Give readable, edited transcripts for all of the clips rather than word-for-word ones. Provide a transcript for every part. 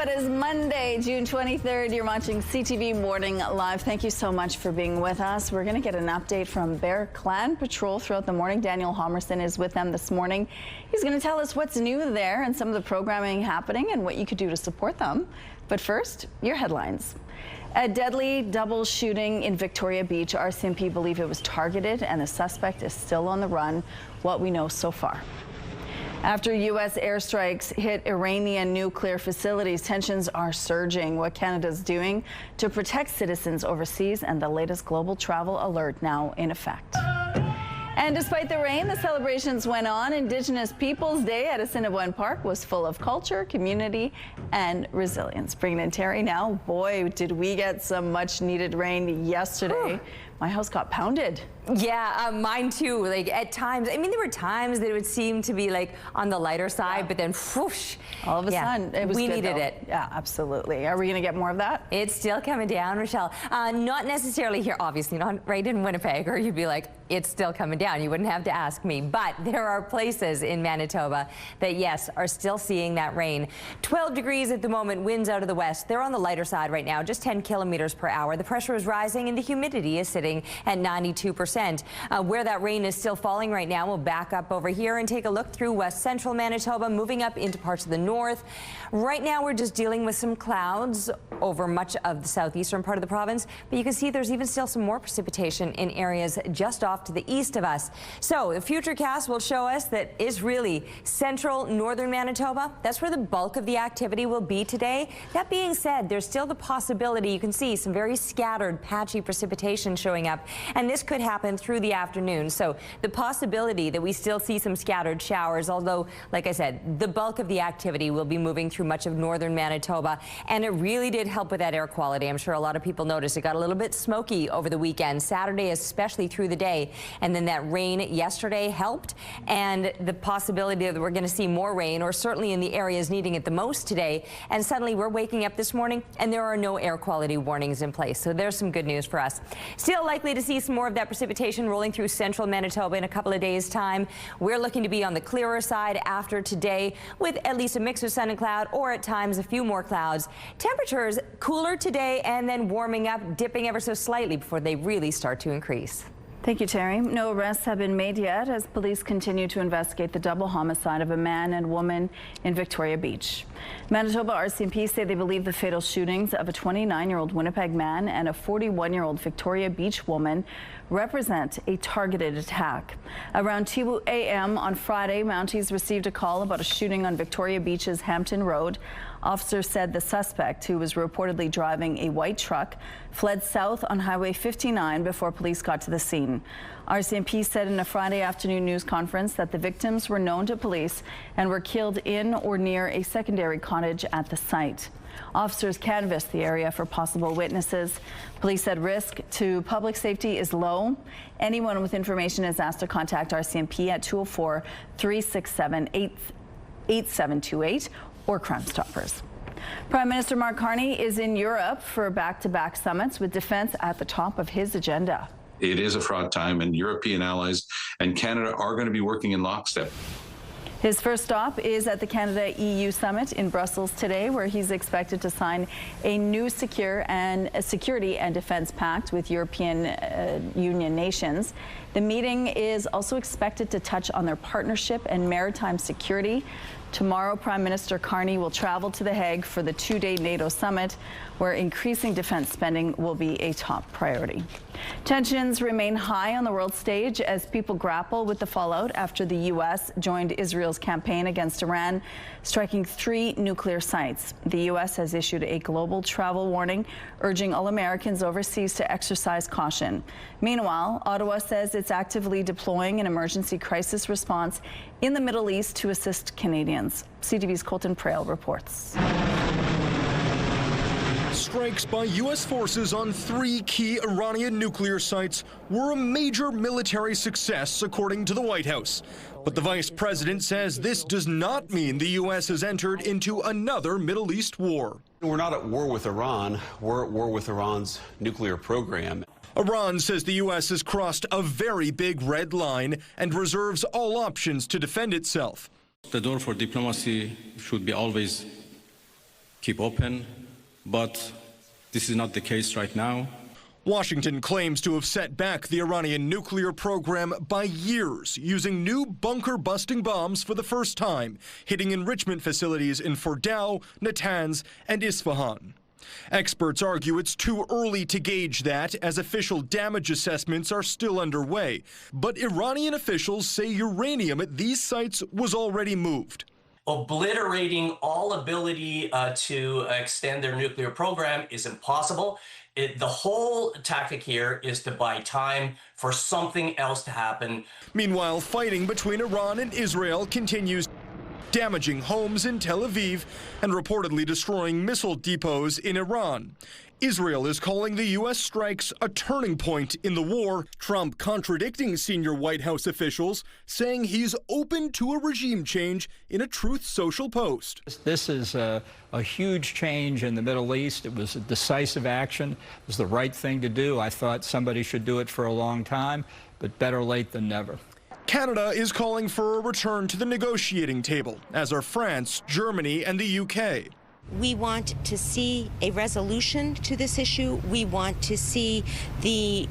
It is Monday, June 23rd. You're watching CTV Morning Live. Thank you so much for being with us. We're going to get an update from Bear Clan Patrol throughout the morning. Daniel Homerson is with them this morning. He's going to tell us what's new there and some of the programming happening and what you could do to support them. But first, your headlines. A deadly double shooting in Victoria Beach. RCMP believe it was targeted and the suspect is still on the run. What we know so far. After U.S. airstrikes hit Iranian nuclear facilities, tensions are surging. What Canada's doing to protect citizens overseas and the latest global travel alert now in effect. And despite the rain, the celebrations went on. Indigenous Peoples Day at Assiniboine Park was full of culture, community, and resilience. Bringing in Terry now. Boy, did we get some much needed rain yesterday. Ooh. My house got pounded. Yeah, mine too. Like at times, I mean, there were times that it would seem to be like on the lighter side, but then whoosh. All of a sudden, it was we good, needed though. it. Yeah, absolutely. Are we going to get more of that? It's still coming down, Rochelle. Not necessarily here, obviously, not right in Winnipeg, or you'd be like, it's still coming down. You wouldn't have to ask me. But there are places in Manitoba that, yes, are still seeing that rain. 12 degrees at the moment, winds out of the west. They're on the lighter side right now, just 10 kilometers per hour. The pressure is rising and the humidity is sitting at 92%. Where that rain is still falling right now, we'll back up over here and take a look through west central Manitoba, moving up into parts of the north. Right now, we're just dealing with some clouds over much of the southeastern part of the province, but you can see there's even still some more precipitation in areas just off to the east of us. So the futurecast will show us that is really central northern Manitoba. That's where the bulk of the activity will be today. That being said, there's still the possibility you can see some very scattered, patchy precipitation showing up, and this could happen through the afternoon. So the possibility that we still see some scattered showers, although, like I said, the bulk of the activity will be moving through much of northern Manitoba, and it really did help with that air quality. I'm sure a lot of people noticed it got a little bit smoky over the weekend, Saturday especially through the day, and then that rain yesterday helped, and the possibility that we're going to see more rain, or certainly in the areas needing it the most today, and suddenly we're waking up this morning and there are no air quality warnings in place. So there's some good news for us. Still likely to see some more of that precipitation rolling through central Manitoba in a couple of days' time. We're looking to be on the clearer side after today with at least a mix of sun and cloud, or at times a few more clouds. Temperatures cooler today and then warming up, dipping ever so slightly before they really start to increase. Thank you, Terry. No arrests have been made yet as police continue to investigate the double homicide of a man and woman in Victoria Beach. Manitoba RCMP say they believe the fatal shootings of a 29-year-old Winnipeg man and a 41-year-old Victoria Beach woman represent a targeted attack. Around 2 a.m. on Friday, Mounties received a call about a shooting on Victoria Beach's Hampton Road. Officers said the suspect, who was reportedly driving a white truck, fled south on Highway 59 before police got to the scene. RCMP said in a Friday afternoon news conference that the victims were known to police and were killed in or near a secondary cottage at the site. Officers canvassed the area for possible witnesses. Police said risk to public safety is low. Anyone with information is asked to contact RCMP at 204-367-8728 or Crime Stoppers. Prime Minister Mark Carney is in Europe for back-to-back summits with defense at the top of his agenda. It is a fraught time, and European allies and Canada are going to be working in lockstep. His first stop is at the Canada-EU summit in Brussels today, where he's expected to sign a new security and defense pact with European Union nations. The meeting is also expected to touch on their partnership and maritime security. Tomorrow, Prime Minister Carney will travel to The Hague for the two-day NATO summit, where increasing defense spending will be a top priority. Tensions remain high on the world stage as people grapple with the fallout after the U.S. joined Israel's campaign against Iran, striking 3 nuclear sites. The U.S. has issued a global travel warning, urging all Americans overseas to exercise caution. Meanwhile, Ottawa says it's actively deploying an emergency crisis response in the Middle East to assist Canadians. CTV's Colton Prail reports. Strikes by U.S. forces on 3 key Iranian nuclear sites were a major military success, according to the White House. But the vice president says this does not mean the U.S. has entered into another Middle East war. We're not at war with Iran. We're at war with Iran's nuclear program. Iran says the U.S. has crossed a very big red line and reserves all options to defend itself. The door for diplomacy should be always keep open, but this is not the case right now. Washington claims to have set back the Iranian nuclear program by years, using new bunker-busting bombs for the first time, hitting enrichment facilities in Fordow, Natanz, and Isfahan. Experts argue it's too early to gauge that, as official damage assessments are still underway. But Iranian officials say uranium at these sites was already moved. Obliterating all ability to extend their nuclear program is impossible. The whole tactic here is to buy time for something else to happen. Meanwhile, fighting between Iran and Israel continues, damaging homes in Tel Aviv and reportedly destroying missile depots in Iran. Israel is calling the U.S. strikes a turning point in the war, Trump contradicting senior White House officials, saying he's open to a regime change in a Truth Social post. This is a huge change in the Middle East. It was a decisive action. It was the right thing to do. I thought somebody should do it for a long time, but better late than never. Canada is calling for a return to the negotiating table, as are France, Germany, and the UK. We want to see a resolution to this issue. We want to see the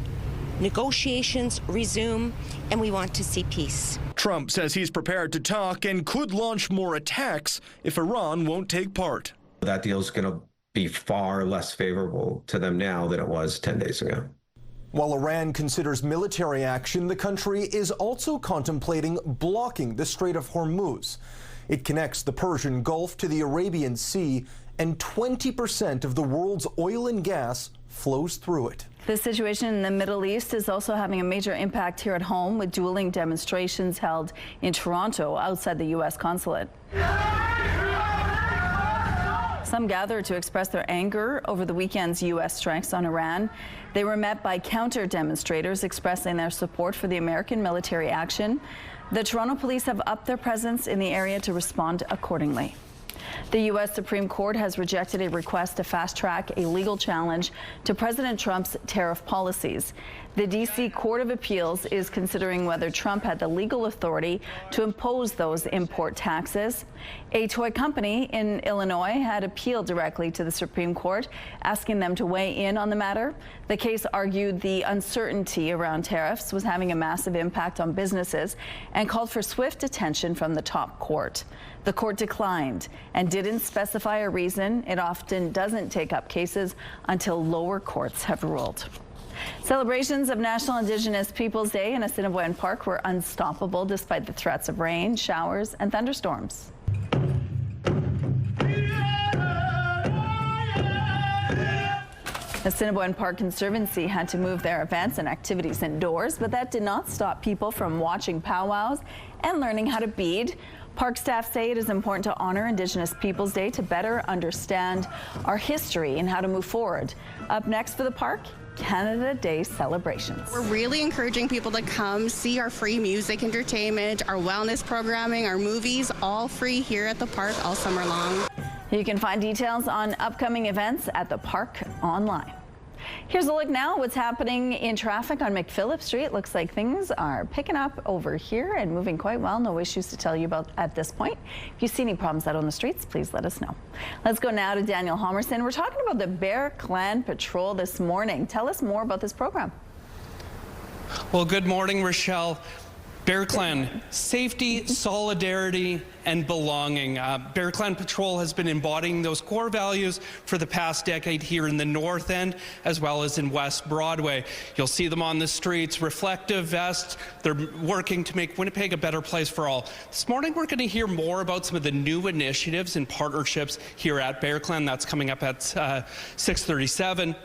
negotiations resume, and we want to see peace. Trump says he's prepared to talk and could launch more attacks if Iran won't take part. That deal is going to be far less favorable to them now than it was 10 days ago. While Iran considers military action, the country is also contemplating blocking the Strait of Hormuz. It connects the Persian Gulf to the Arabian Sea, and 20% of the world's oil and gas flows through it. The situation in the Middle East is also having a major impact here at home, with dueling demonstrations held in Toronto outside the U.S. consulate. Some gathered to express their anger over the weekend's U.S. strikes on Iran. They were met by counter-demonstrators expressing their support for the American military action. The Toronto police have upped their presence in the area to respond accordingly. The U.S. Supreme Court has rejected a request to fast-track a legal challenge to President Trump's tariff policies. The D.C. Court of Appeals is considering whether Trump had the legal authority to impose those import taxes. A toy company in Illinois had appealed directly to the Supreme Court, asking them to weigh in on the matter. The case argued the uncertainty around tariffs was having a massive impact on businesses and called for swift attention from the top court. The court declined and didn't specify a reason. It often doesn't take up cases until lower courts have ruled. Celebrations of National Indigenous Peoples Day in Assiniboine Park were unstoppable despite the threats of rain, showers, and thunderstorms. Assiniboine Park Conservancy had to move their events and activities indoors, but that did not stop people from watching powwows and learning how to bead. Park staff say it is important to honor Indigenous Peoples Day to better understand our history and how to move forward. Up next for the park, Canada Day celebrations. We're really encouraging people to come see our free music entertainment, our wellness programming, our movies, all free here at the park all summer long. You can find details on upcoming events at the park online. Here's a look now at what's happening in traffic on McPhillip Street. Looks like things are picking up over here and moving quite well. No issues to tell you about at this point. If you see any problems out on the streets, please let us know. Let's go now to Daniel Homerson. We're talking about the Bear Clan Patrol this morning. Tell us more about this program. Well, good morning, Rochelle. Bear Clan, safety, solidarity, and belonging. Bear Clan Patrol has been embodying those core values for the past decade here in the North End, as well as in West Broadway. You'll see them on the streets, reflective vests. They're working to make Winnipeg a better place for all. This morning, we're going to hear more about some of the new initiatives and partnerships here at Bear Clan. That's coming up at 6:37.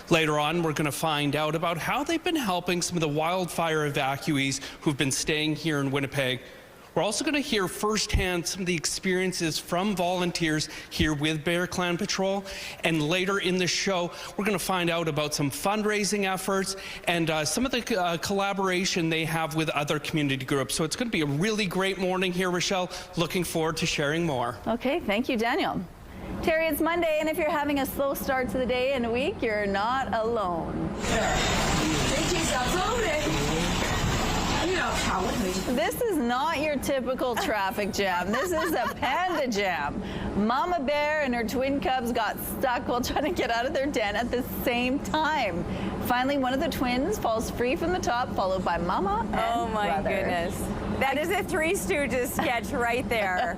Later on, we're going to find out about how they've been helping some of the wildfire evacuees who've been staying here in Winnipeg. We're also going to hear firsthand some of the experiences from volunteers here with Bear Clan Patrol. And later in the show, we're going to find out about some fundraising efforts and some of the collaboration they have with other community groups. So it's going to be a really great morning here, Rochelle. Looking forward to sharing more. Okay, thank you, Daniel. Terry, it's Monday, and if you're having a slow start to the day and week, you're not alone. This is not your typical traffic jam. This is a panda jam. Mama bear and her twin cubs got stuck while trying to get out of their den at the same time. Finally, one of the twins falls free from the top, followed by Mama and Oh my brother. goodness. That is a Three Stooges sketch right there.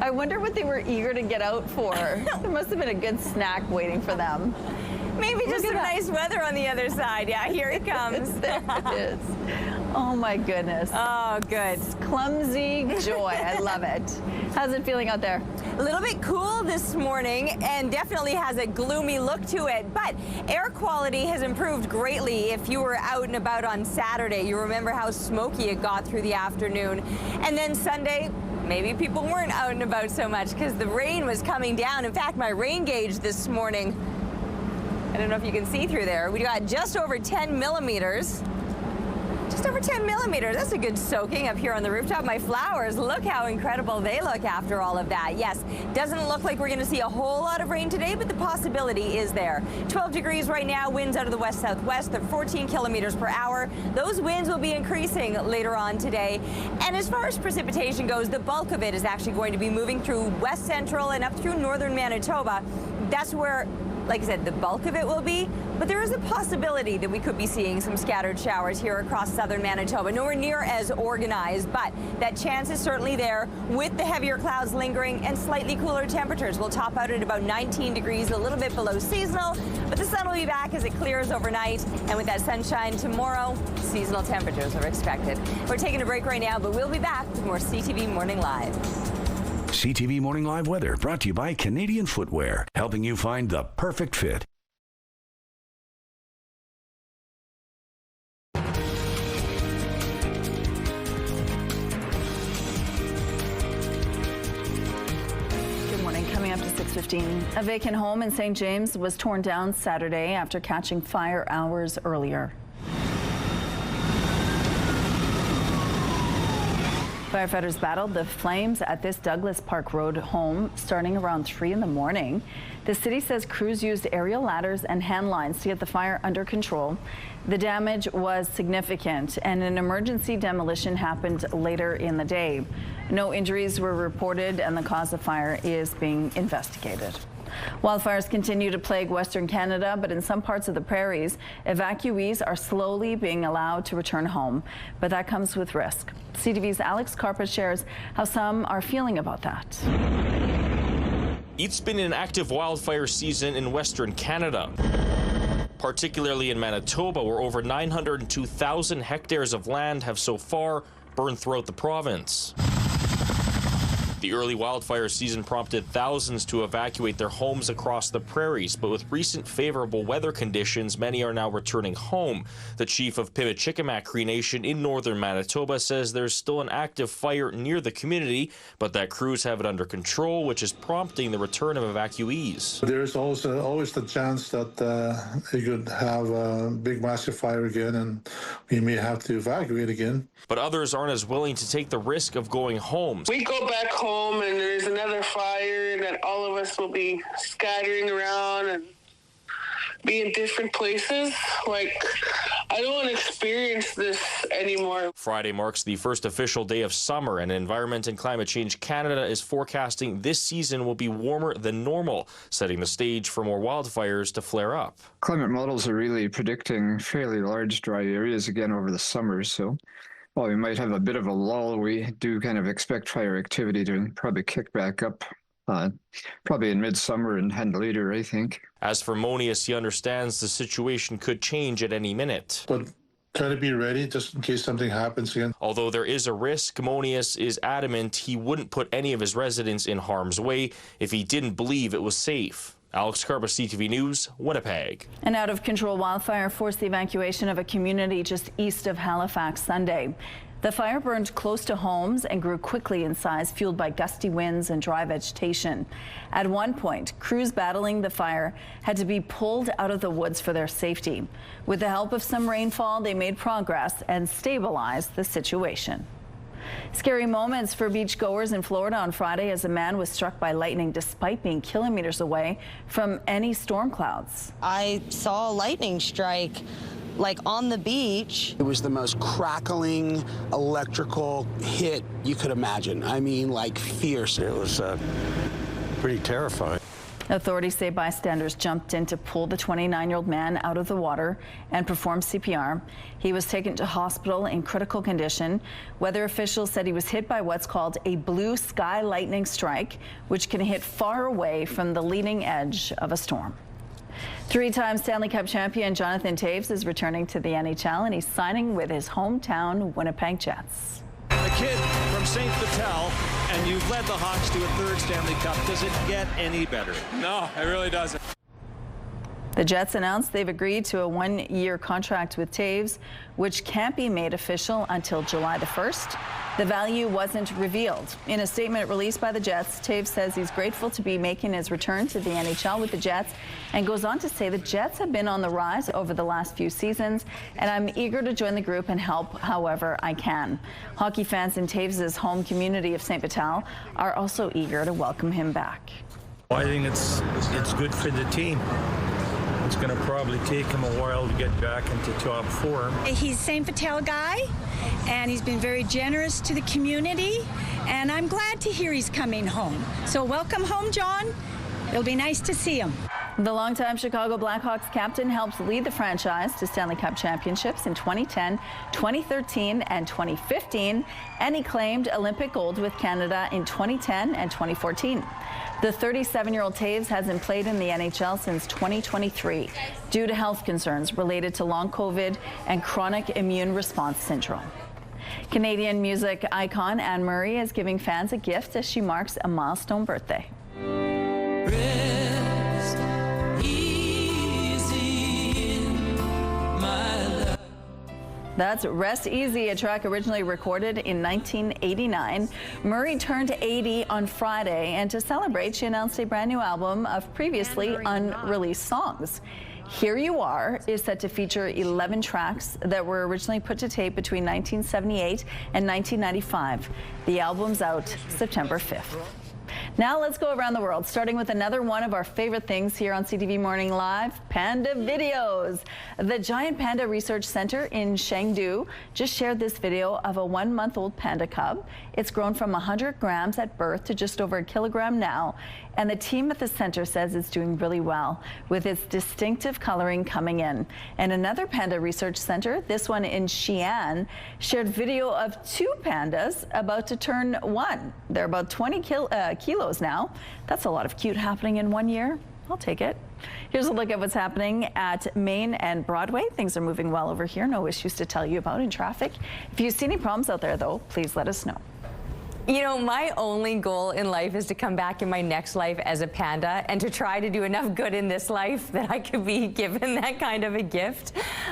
I wonder what they were eager to get out for. There must have been a good snack waiting for them. Maybe just some nice weather on the other side. Yeah, here he comes. There it is. Oh my goodness. Oh, good. It's clumsy joy. I love it. How's it feeling out there? A little bit cool this morning and definitely has a gloomy look to it, but air quality has improved greatly. If you were out and about on Saturday, you remember how smoky it got through the afternoon. And then Sunday, maybe people weren't out and about so much because the rain was coming down. In fact, my rain gauge this morning, I don't know if you can see through there, we got just over 10 millimeters. Just over 10 millimeters. That's a good soaking up here on the rooftop. My flowers, look how incredible they look after all of that. Yes, doesn't look like we're going to see a whole lot of rain today, but the possibility is there. 12 degrees right now, winds out of the west-southwest. They're 14 kilometers per hour. Those winds will be increasing later on today. And as far as precipitation goes, the bulk of it is actually going to be moving through west central and up through northern Manitoba. That's where, like I said, the bulk of it will be, but there is a possibility that we could be seeing some scattered showers here across southern Manitoba. Nowhere near as organized, but that chance is certainly there with the heavier clouds lingering and slightly cooler temperatures. We'll top out at about 19 degrees, a little bit below seasonal, but the sun will be back as it clears overnight. And with that sunshine tomorrow, seasonal temperatures are expected. We're taking a break right now, but we'll be back with more CTV Morning Live. CTV Morning Live Weather brought to you by Canadian Footwear, helping you find the perfect fit. Good morning. Coming up to 6:15. A vacant home in St. James was torn down Saturday after catching fire hours earlier. Firefighters battled the flames at this Douglas Park Road home starting around 3 in the morning. The city says crews used aerial ladders and hand lines to get the fire under control. The damage was significant and an emergency demolition happened later in the day. No injuries were reported and the cause of fire is being investigated. Wildfires continue to plague Western Canada, but in some parts of the prairies, evacuees are slowly being allowed to return home. But that comes with risk. CTV's Alex Carpet shares how some are feeling about that. It's been an active wildfire season in Western Canada, particularly in Manitoba, where over 902,000 hectares of land have so far burned throughout the province. The early wildfire season prompted thousands to evacuate their homes across the prairies, but with recent favorable weather conditions, many are now returning home. The chief of Pimichikamac Cree Nation in northern Manitoba says there's still an active fire near the community, but that crews have it under control, which is prompting the return of evacuees. There's always the chance that you could have a big massive fire again and we may have to evacuate again. But others aren't as willing to take the risk of going home. We go back home and there's another fire and then all of us will be scattering around and be in different places. Like, I don't want to experience this anymore. Friday marks the first official day of summer, and Environment and Climate Change Canada is forecasting this season will be warmer than normal, setting the stage for more wildfires to flare up. Climate models are really predicting fairly large dry areas again over the summer, so while we might have a bit of a lull, we do kind of expect fire activity to probably kick back up, probably in midsummer and later, I think. As for Monius, he understands the situation could change at any minute. But try to be ready just in case something happens again. Although there is a risk, Monius is adamant he wouldn't put any of his residents in harm's way if he didn't believe it was safe. Alex Carpet, CTV News, Winnipeg. An out-of-control wildfire forced the evacuation of a community just east of Halifax Sunday. The fire burned close to homes and grew quickly in size, fueled by gusty winds and dry vegetation. At one point, crews battling the fire had to be pulled out of the woods for their safety. With the help of some rainfall, they made progress and stabilized the situation. Scary moments for beachgoers in Florida on Friday as a man was struck by lightning despite being kilometers away from any storm clouds. I saw a lightning strike like on the beach. It was the most crackling electrical hit you could imagine. I mean, like fierce. It was pretty terrifying. Authorities say bystanders jumped in to pull the 29-year-old man out of the water and perform CPR. He was taken to hospital in critical condition. Weather officials said he was hit by what's called a blue sky lightning strike, which can hit far away from the leading edge of a storm. Three-time Stanley Cup champion Jonathan Taves is returning to the NHL, and he's signing with his hometown Winnipeg Jets. A kid from St. Vital, and you've led the Hawks to a third Stanley Cup. Does it get any better? No, it really doesn't. The Jets announced they've agreed to a one-year contract with Taves, which can't be made official until July the 1st. The value wasn't revealed. In a statement released by the Jets, Taves says he's grateful to be making his return to the NHL with the Jets, and goes on to say the Jets have been on the rise over the last few seasons, and I'm eager to join the group and help however I can. Hockey fans in Taves' home community of St. Vital are also eager to welcome him back. I think it's good for the team. It's going to probably take him a while to get back into top form. He's a St. Vital guy, and he's been very generous to the community, and I'm glad to hear he's coming home. So welcome home, John. It'll be nice to see him. The longtime Chicago Blackhawks captain helped lead the franchise to Stanley Cup championships in 2010, 2013, and 2015, and he claimed Olympic gold with Canada in 2010 and 2014. The 37-year-old Taves hasn't played in the NHL since 2023 due to health concerns related to long COVID and chronic immune response syndrome. Canadian music icon Anne Murray is giving fans a gift as she marks a milestone birthday. Rest easy in my love. That's Rest Easy, a track originally recorded in 1989. Murray turned 80 on Friday, and to celebrate, she announced a brand new album of previously unreleased songs. Here You Are is set to feature 11 tracks that were originally put to tape between 1978 and 1995. The album's out September 5th. Now let's go around the world, starting with another one of our favorite things here on CTV Morning Live, panda videos. The Giant Panda Research Center in Chengdu just shared this video of a 1-month-old panda cub. It's grown from 100 grams at birth to just over a kilogram now, and the team at the center says it's doing really well, with its distinctive coloring coming in. And another panda research center, this one in Xi'an, shared video of 2 pandas about to turn 1. They're about 20 kilos now. That's a lot of cute happening in 1 year. I'll take it. Here's a look at what's happening at Main and Broadway. Things are moving well over here. No issues to tell you about in traffic. If you see any problems out there, though, please let us know. You know, my only goal in life is to come back in my next life as a panda and to try to do enough good in this life that I could be given that kind of a gift.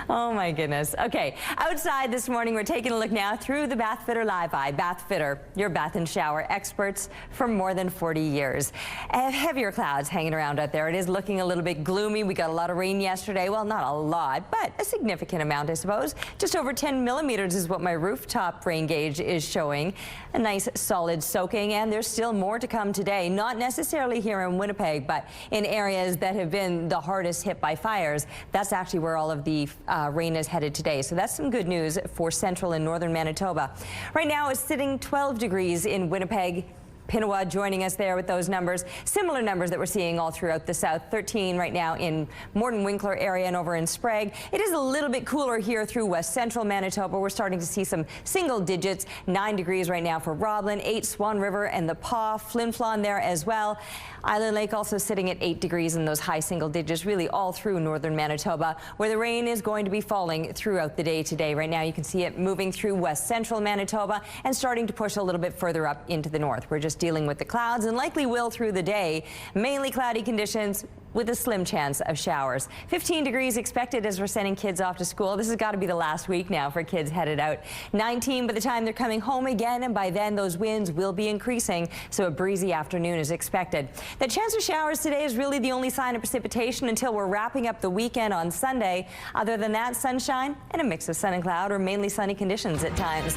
Oh my goodness. Okay, outside this morning, we're taking a look now through the Bath Fitter Live Eye. Bath Fitter, your bath and shower experts for more than 40 years. Heavier clouds hanging around out there. It is looking a little bit gloomy. We got a lot of rain yesterday. Well, not a lot, but a significant amount, I suppose. Just over 10 millimeters is what my rooftop rain gauge is showing. A nice solid soaking, and there's still more to come today. Not necessarily here in Winnipeg, but in areas that have been the hardest hit by fires. That's actually where all of the rain is headed today. So that's some good news for central and northern Manitoba. Right now it's sitting 12 degrees in Winnipeg. Pinawa joining us there with those numbers. Similar numbers that we're seeing all throughout the south. 13 right now in Morton Winkler area and over in Sprague. It is a little bit cooler here through west central Manitoba. We're starting to see some single digits. 9 degrees right now for Roblin, 8 Swan River and the Paw, Flin Flon there as well. Island Lake also sitting at 8 degrees in those high single digits, really all through northern Manitoba, where the rain is going to be falling throughout the day today. Right now you can see it moving through west central Manitoba and starting to push a little bit further up into the north. We're just dealing with the clouds and likely will through the day. Mainly cloudy conditions with a slim chance of showers. 15 degrees expected as we're sending kids off to school. This has got to be the last week now for kids headed out. 19 by the time they're coming home again, and by then those winds will be increasing, so a breezy afternoon is expected. The chance of showers today is really the only sign of precipitation until we're wrapping up the weekend on Sunday. Other than that, sunshine and a mix of sun and cloud, or mainly sunny conditions at times.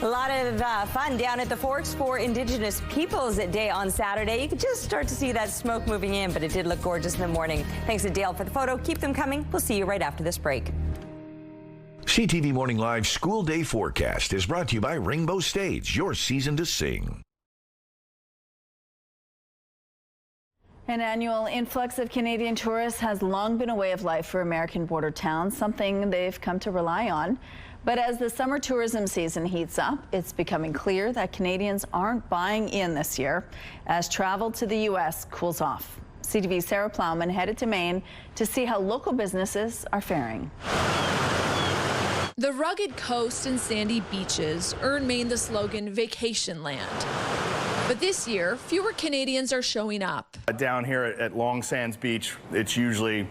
A lot of fun down at the Forks for Indigenous Peoples Day on Saturday. You could just start to see that smoke moving in, but it did look gorgeous in the morning. Thanks to Dale for the photo. Keep them coming. We'll see you right after this break. CTV Morning Live School Day Forecast is brought to you by Rainbow Stage, your season to sing. An annual influx of Canadian tourists has long been a way of life for American border towns, something they've come to rely on. But as the summer tourism season heats up, it's becoming clear that Canadians aren't buying in this year as travel to the U.S. cools off. CTV's Sarah Plowman headed to Maine to see how local businesses are faring. The rugged coast and sandy beaches earn Maine the slogan Vacation Land. But this year, fewer Canadians are showing up. Down here at Long Sands Beach, it's usually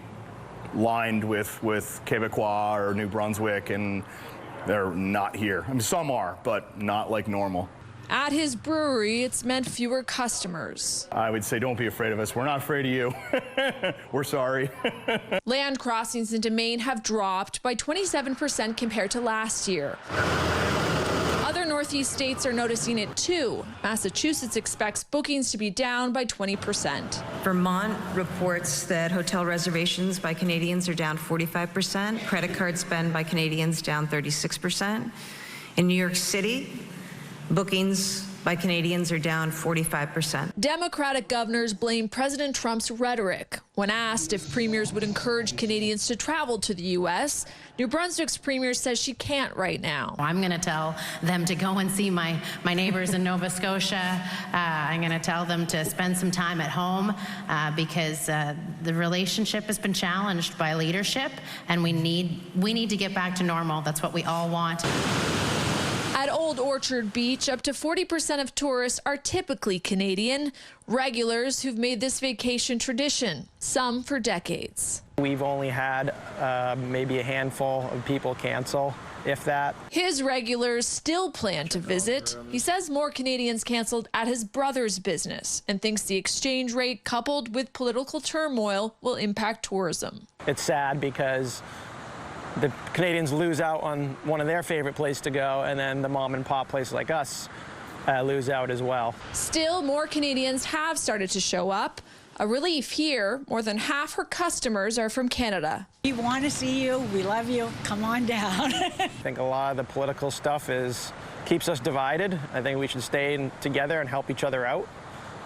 lined with Quebecois or New Brunswick, and they're not here. I mean, some are, but not like normal. At his brewery, it's meant fewer customers. I would say don't be afraid of us. We're not afraid of you. We're sorry. Land crossings into Maine have dropped by 27% compared to last year. Other Northeast states are noticing it too. Massachusetts expects bookings to be down by 20%. Vermont reports that hotel reservations by Canadians are down 45%, credit card spend by Canadians down 36%. In New York City, bookings by Canadians are down 45%. Democratic governors blame President Trump's rhetoric. When asked if premiers would encourage Canadians to travel to the U.S., New Brunswick's premier says she can't right now. I'm going to tell them to go and see my neighbors in Nova Scotia. I'm going to tell them to spend some time at home because the relationship has been challenged by leadership, and we need to get back to normal. That's what we all want. At Old Orchard Beach, up to 40% of tourists are typically Canadian, regulars who've made this vacation tradition, some for decades. We've only had maybe a handful of people cancel, if that. His regulars still plan to visit. He says more Canadians canceled at his brother's business and thinks the exchange rate coupled with political turmoil will impact tourism. It's sad because the Canadians lose out on one of their favorite places to go, and then the mom and pop places like us lose out as well. Still, more Canadians have started to show up. A relief here, more than half her customers are from Canada. We want to see you. We love you. Come on down. I think a lot of the political stuff keeps us divided. I think we should stay together and help each other out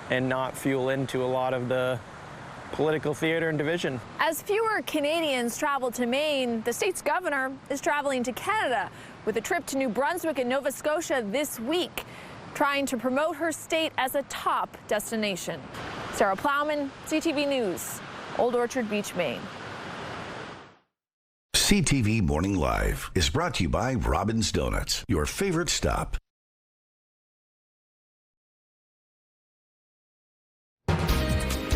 and not fuel into a lot of the political theater and division. As fewer Canadians travel to Maine, the state's governor is traveling to Canada with a trip to New Brunswick and Nova Scotia this week, trying to promote her state as a top destination. Sarah Plowman, CTV News, Old Orchard Beach, Maine. CTV Morning Live is brought to you by Robin's Donuts, your favorite stop.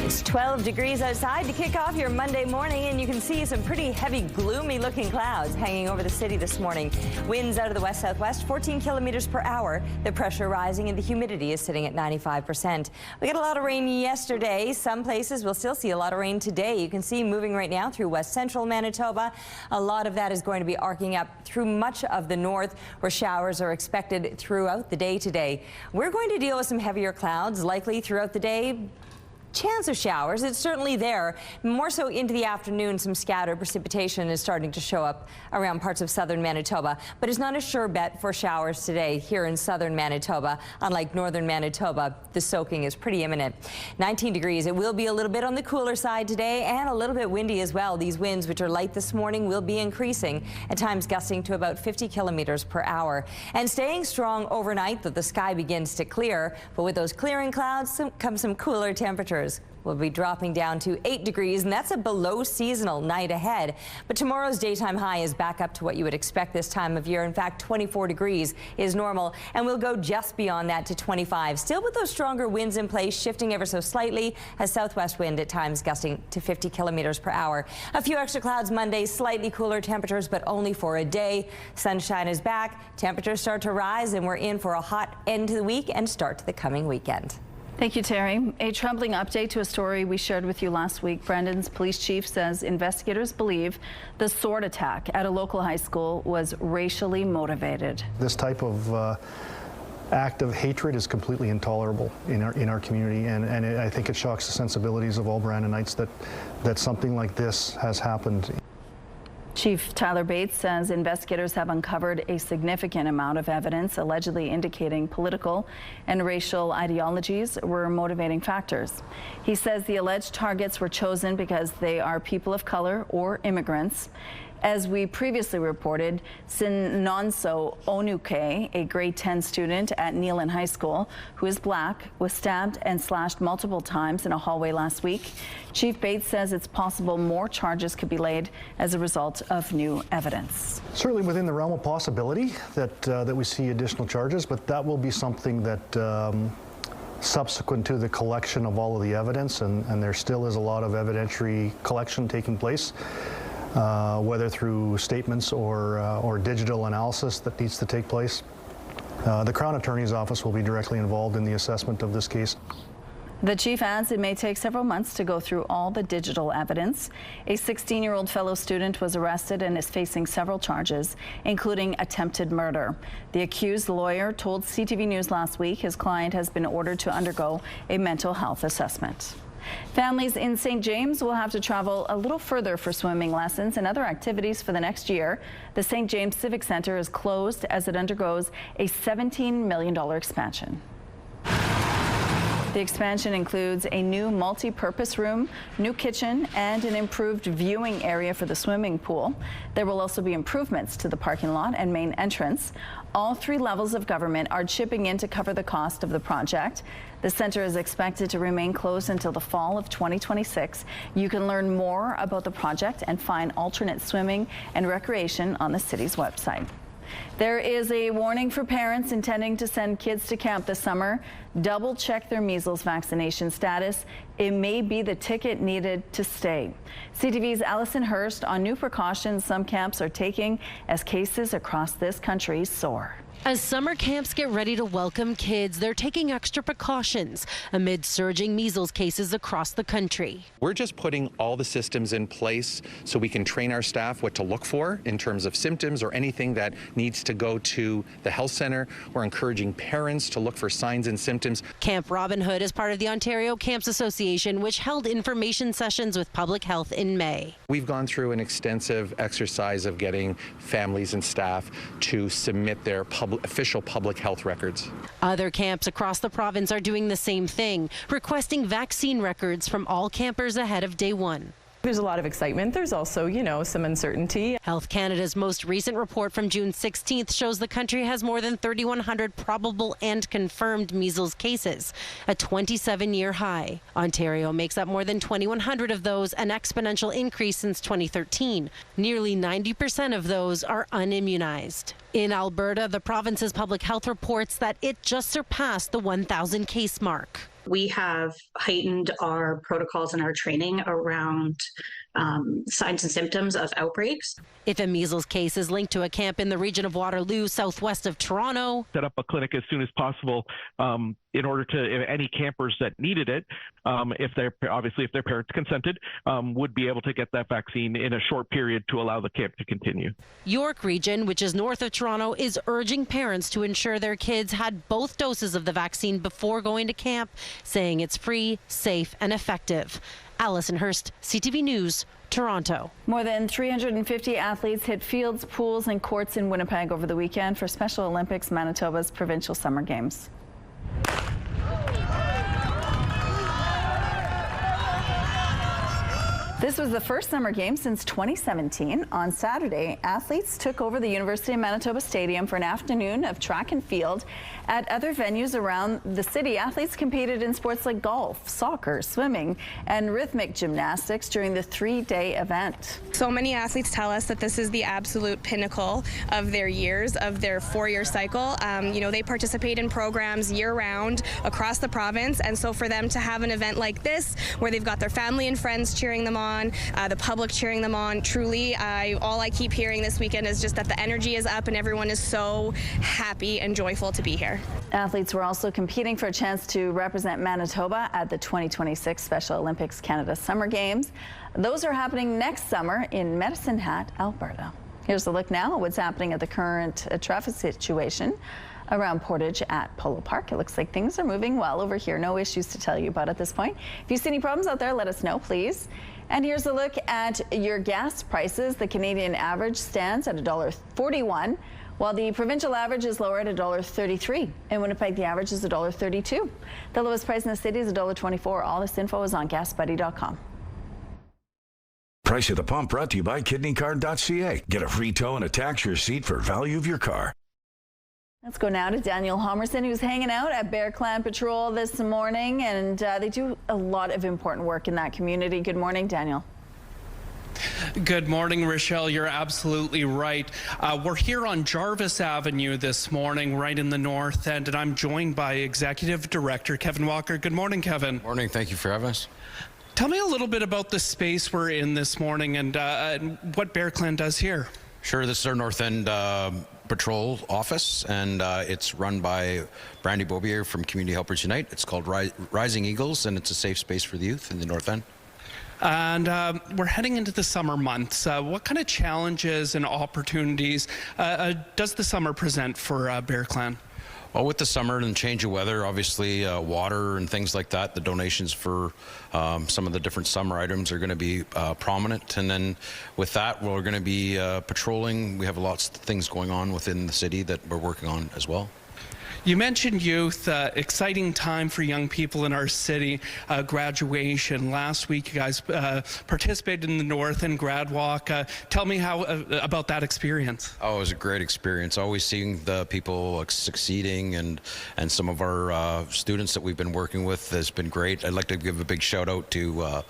It's 12 degrees outside to kick off your Monday morning, and you can see some pretty heavy, gloomy-looking clouds hanging over the city this morning. Winds out of the west-southwest, 14 kilometers per hour. The pressure rising and the humidity is sitting at 95%. We got a lot of rain yesterday. Some places will still see a lot of rain today. You can see moving right now through west-central Manitoba. A lot of that is going to be arcing up through much of the north, where showers are expected throughout the day today. We're going to deal with some heavier clouds likely throughout the day. Chance of showers, it's certainly there. More so into the afternoon, some scattered precipitation is starting to show up around parts of southern Manitoba, but it's not a sure bet for showers today here in southern Manitoba. Unlike northern Manitoba, the soaking is pretty imminent. 19 degrees. It will be a little bit on the cooler side today and a little bit windy as well. These winds, which are light this morning, will be increasing, at times gusting to about 50 kilometers per hour. And staying strong overnight, though the sky begins to clear. But with those clearing clouds come some cooler temperatures. We'll be dropping down to 8 degrees, and that's a below seasonal night ahead. But tomorrow's daytime high is back up to what you would expect this time of year. In fact, 24 degrees is normal, and we'll go just beyond that to 25. Still with those stronger winds in place, shifting ever so slightly, a southwest wind at times gusting to 50 kilometers per hour. A few extra clouds Monday, slightly cooler temperatures, but only for a day. Sunshine is back, temperatures start to rise, and we're in for a hot end to the week and start to the coming weekend. Thank you, Terry. A troubling update to a story we shared with you last week. Brandon's police chief says investigators believe the sword attack at a local high school was racially motivated. This type of act of hatred is completely intolerable in our community, and I think it shocks the sensibilities of all Brandonites that something like this has happened. Chief Tyler Bates says investigators have uncovered a significant amount of evidence allegedly indicating political and racial ideologies were motivating factors. He says the alleged targets were chosen because they are people of color or immigrants. As we previously reported, Sinonso Onuke, a grade 10 student at Neelan High School who is black, was stabbed and slashed multiple times in a hallway last week. Chief Bates says it's possible more charges could be laid as a result of new evidence. Certainly within the realm of possibility that we see additional charges, but that will be something that subsequent to the collection of all of the evidence, and there still is a lot of evidentiary collection taking place. Whether through statements or digital analysis that needs to take place. The Crown Attorney's Office will be directly involved in the assessment of this case. The chief adds it may take several months to go through all the digital evidence. A 16-year-old fellow student was arrested and is facing several charges, including attempted murder. The accused lawyer told CTV News last week his client has been ordered to undergo a mental health assessment. Families in St. James will have to travel a little further for swimming lessons and other activities for the next year. The St. James Civic Center is closed as it undergoes a $17 million expansion. The expansion includes a new multi-purpose room, new kitchen, and an improved viewing area for the swimming pool. There will also be improvements to the parking lot and main entrance. All three levels of government are chipping in to cover the cost of the project. The center is expected to remain closed until the fall of 2026. You can learn more about the project and find alternate swimming and recreation on the city's website. There is a warning for parents intending to send kids to camp this summer. Double check their measles vaccination status. It may be the ticket needed to stay. CTV's Allison Hurst on new precautions some camps are taking as cases across this country soar. As summer camps get ready to welcome kids, they're taking extra precautions amid surging measles cases across the country. We're just putting all the systems in place so we can train our staff what to look for in terms of symptoms or anything that needs to go to the health center. We're encouraging parents to look for signs and symptoms. Camp Robin Hood is part of the Ontario Camps Association, which held information sessions with public health in May. We've gone through an extensive exercise of getting families and staff to submit their official public health records. Other camps across the province are doing the same thing, requesting vaccine records from all campers ahead of day one. There's a lot of excitement. There's also, some uncertainty. Health Canada's most recent report from June 16th shows the country has more than 3,100 probable and confirmed measles cases, a 27-year high. Ontario makes up more than 2,100 of those, an exponential increase since 2013. Nearly 90% of those are unimmunized. In Alberta, the province's public health reports that it just surpassed the 1,000 case mark. We have heightened our protocols and our training around signs and symptoms of outbreaks. If a measles case is linked to a camp in the region of Waterloo, southwest of Toronto, set up a clinic as soon as possible in order to, if any campers that needed it, if their parents consented, would be able to get that vaccine in a short period to allow the camp to continue. York Region, which is north of Toronto, is urging parents to ensure their kids had both doses of the vaccine before going to camp, saying it's free, safe, and effective. Allison Hurst, CTV News, Toronto. More than 350 athletes hit fields, pools, and courts in Winnipeg over the weekend for Special Olympics Manitoba's Provincial Summer Games. This was the first Summer Games since 2017. On Saturday, athletes took over the University of Manitoba Stadium for an afternoon of track and field. At other venues around the city, athletes competed in sports like golf, soccer, swimming, and rhythmic gymnastics during the three-day event. So many athletes tell us that this is the absolute pinnacle of their years, of their four-year cycle. They participate in programs year-round across the province, and so for them to have an event like this, where they've got their family and friends cheering them on, the public cheering them on, truly, all I keep hearing this weekend is just that the energy is up and everyone is so happy and joyful to be here. Athletes were also competing for a chance to represent Manitoba at the 2026 Special Olympics Canada Summer Games. Those are happening next summer in Medicine Hat, Alberta. Here's a look now at what's happening at the current traffic situation around Portage at Polo Park. It looks like things are moving well over here. No issues to tell you about at this point. If you see any problems out there, let us know, please. And here's a look at your gas prices. The Canadian average stands at $1.41, while the provincial average is lower at $1.33. In Winnipeg, the average is $1.32. The lowest price in the city is $1.24. All this info is on gasbuddy.com. Price at the pump brought to you by kidneycard.ca. Get a free tow and a tax receipt for value of your car. Let's go now to Daniel Homerson, who's hanging out at Bear Clan Patrol this morning, and they do a lot of important work in that community. Good morning, Daniel. Good morning, Rochelle. You're absolutely right. We're here on Jarvis Avenue this morning, right in the north end, and I'm joined by Executive Director Kevin Walker. Good morning, Kevin. Morning. Thank you for having us. Tell me a little bit about the space we're in this morning and what Bear Clan does here. Sure. This is our North End Patrol office, and it's run by Brandy Bobier from Community Helpers Unite. It's called Rising Eagles, and it's a safe space for the youth in the North End. And we're heading into the summer months. What kind of challenges and opportunities does the summer present for Bear Clan? Well, with the summer and change of weather, obviously water and things like that, the donations for some of the different summer items are going to be prominent. And then with that, we're going to be patrolling. We have lots of things going on within the city that we're working on as well. You mentioned youth, exciting time for young people in our city, graduation. Last week, you guys participated in the North End Grad Walk. Tell me how about that experience. Oh, it was a great experience. Always seeing the people succeeding, and some of our students that we've been working with has been great. I'd like to give a big shout out to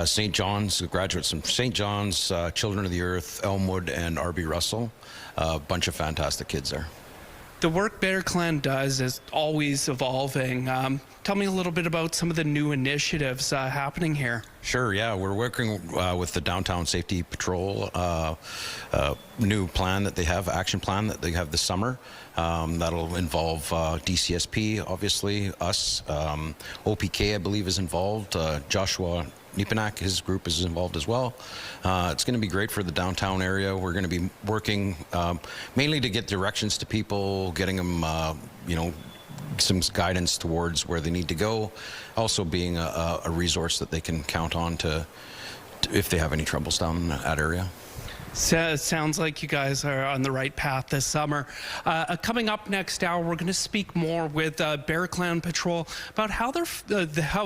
St. John's, graduates from St. John's, Children of the Earth, Elmwood, and R.B. Russell. A bunch of fantastic kids there. The work Bear Clan does is always evolving. Tell me a little bit about some of the new initiatives happening here. Sure, yeah. We're working with the Downtown Safety Patrol new plan that they have, action plan that they have this summer. That'll involve DCSP, obviously, us. OPK, I believe, is involved. Joshua Neepanak, his group, is involved as well. It's going to be great for the downtown area. We're going to be working mainly to get directions to people, getting them, some guidance towards where they need to go. Also being a resource that they can count on to if they have any troubles down in that area. Sounds like you guys are on the right path this summer. Coming up next hour, we're going to speak more with Bear Clan Patrol about how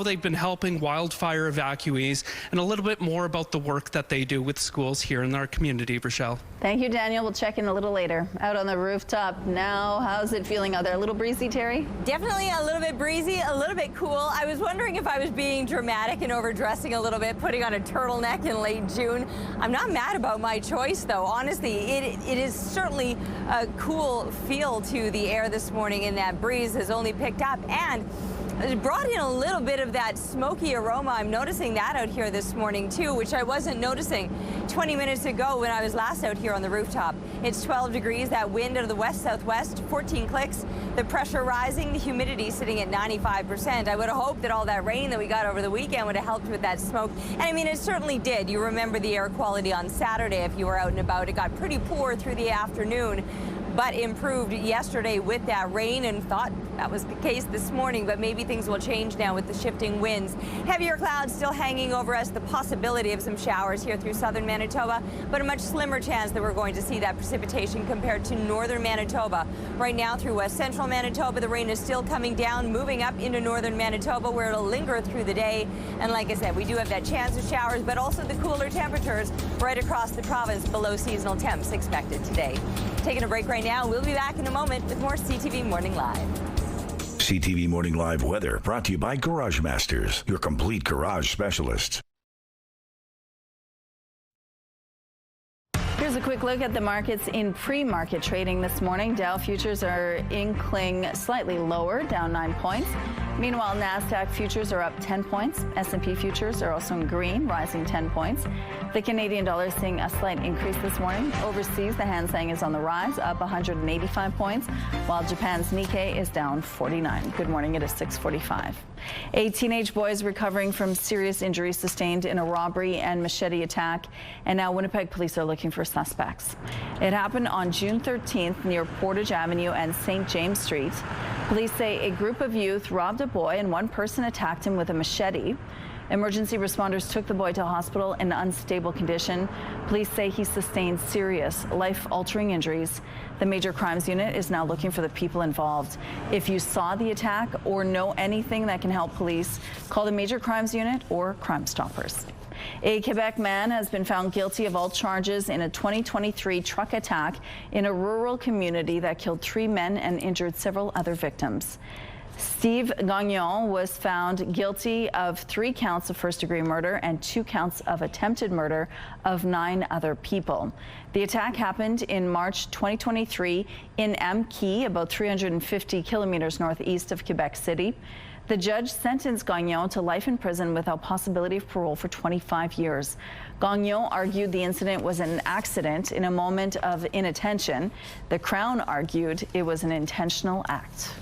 they've been helping wildfire evacuees, and a little bit more about the work that they do with schools here in our community. Rochelle. Thank you, Daniel. We'll check in a little later. Out on the rooftop now. How's it feeling out there? A little breezy, Terry? Definitely a little bit breezy, a little bit cool. I was wondering if I was being dramatic and overdressing a little bit, putting on a turtleneck in late June. I'm not mad about my choice, though. Honestly, it is certainly a cool feel to the air this morning, and that breeze has only picked up, and it brought in a little bit of that smoky aroma. I'm noticing that out here this morning too, which I wasn't noticing 20 minutes ago when I was last out here on the rooftop. It's 12 degrees, that wind out of the west-southwest, 14 clicks, the pressure rising, the humidity sitting at 95%. I would have hoped that all that rain that we got over the weekend would have helped with that smoke. And I mean, it certainly did. You remember the air quality on Saturday if you were out and about. It got pretty poor through the afternoon, but improved yesterday with that rain, and thought that was the case this morning, but maybe things will change now with the shifting winds. Heavier clouds still hanging over us, the possibility of some showers here through southern Manitoba, but a much slimmer chance that we're going to see that precipitation compared to northern Manitoba. Right now through west central Manitoba, the rain is still coming down, moving up into northern Manitoba, where it'll linger through the day. And like I said, we do have that chance of showers, but also the cooler temperatures right across the province, below seasonal temps expected today. Taking a break right now. We'll be back in a moment with more CTV Morning Live. CTV Morning Live weather brought to you by Garage Masters, your complete garage specialists. Here's a quick look at the markets in pre-market trading this morning. Dow futures are inkling slightly lower, down 9 points. Meanwhile, NASDAQ futures are up 10 points. S&P futures are also in green, rising 10 points. The Canadian dollar is seeing a slight increase this morning. Overseas, the Hang Seng is on the rise, up 185 points, while Japan's Nikkei is down 49. Good morning, it is 6:45. A teenage boy is recovering from serious injuries sustained in a robbery and machete attack, and now Winnipeg police are looking for suspects. It happened on June 13th near Portage Avenue and St. James Street. Police say a group of youth robbed a boy and one person attacked him with a machete. Emergency responders took the boy to hospital in unstable condition. Police say he sustained serious, life-altering injuries. The Major Crimes Unit is now looking for the people involved. If you saw the attack or know anything that can help police, call the Major Crimes Unit or Crime Stoppers. A Quebec man has been found guilty of all charges in a 2023 truck attack in a rural community that killed 3 men and injured several other victims. Steve Gagnon was found guilty of 3 counts of first-degree murder and 2 counts of attempted murder of 9 other people. The attack happened in March 2023 in Amqui, about 350 kilometers northeast of Quebec City. The judge sentenced Gagnon to life in prison without possibility of parole for 25 years. Gagnon argued the incident was an accident in a moment of inattention. The Crown argued it was an intentional act.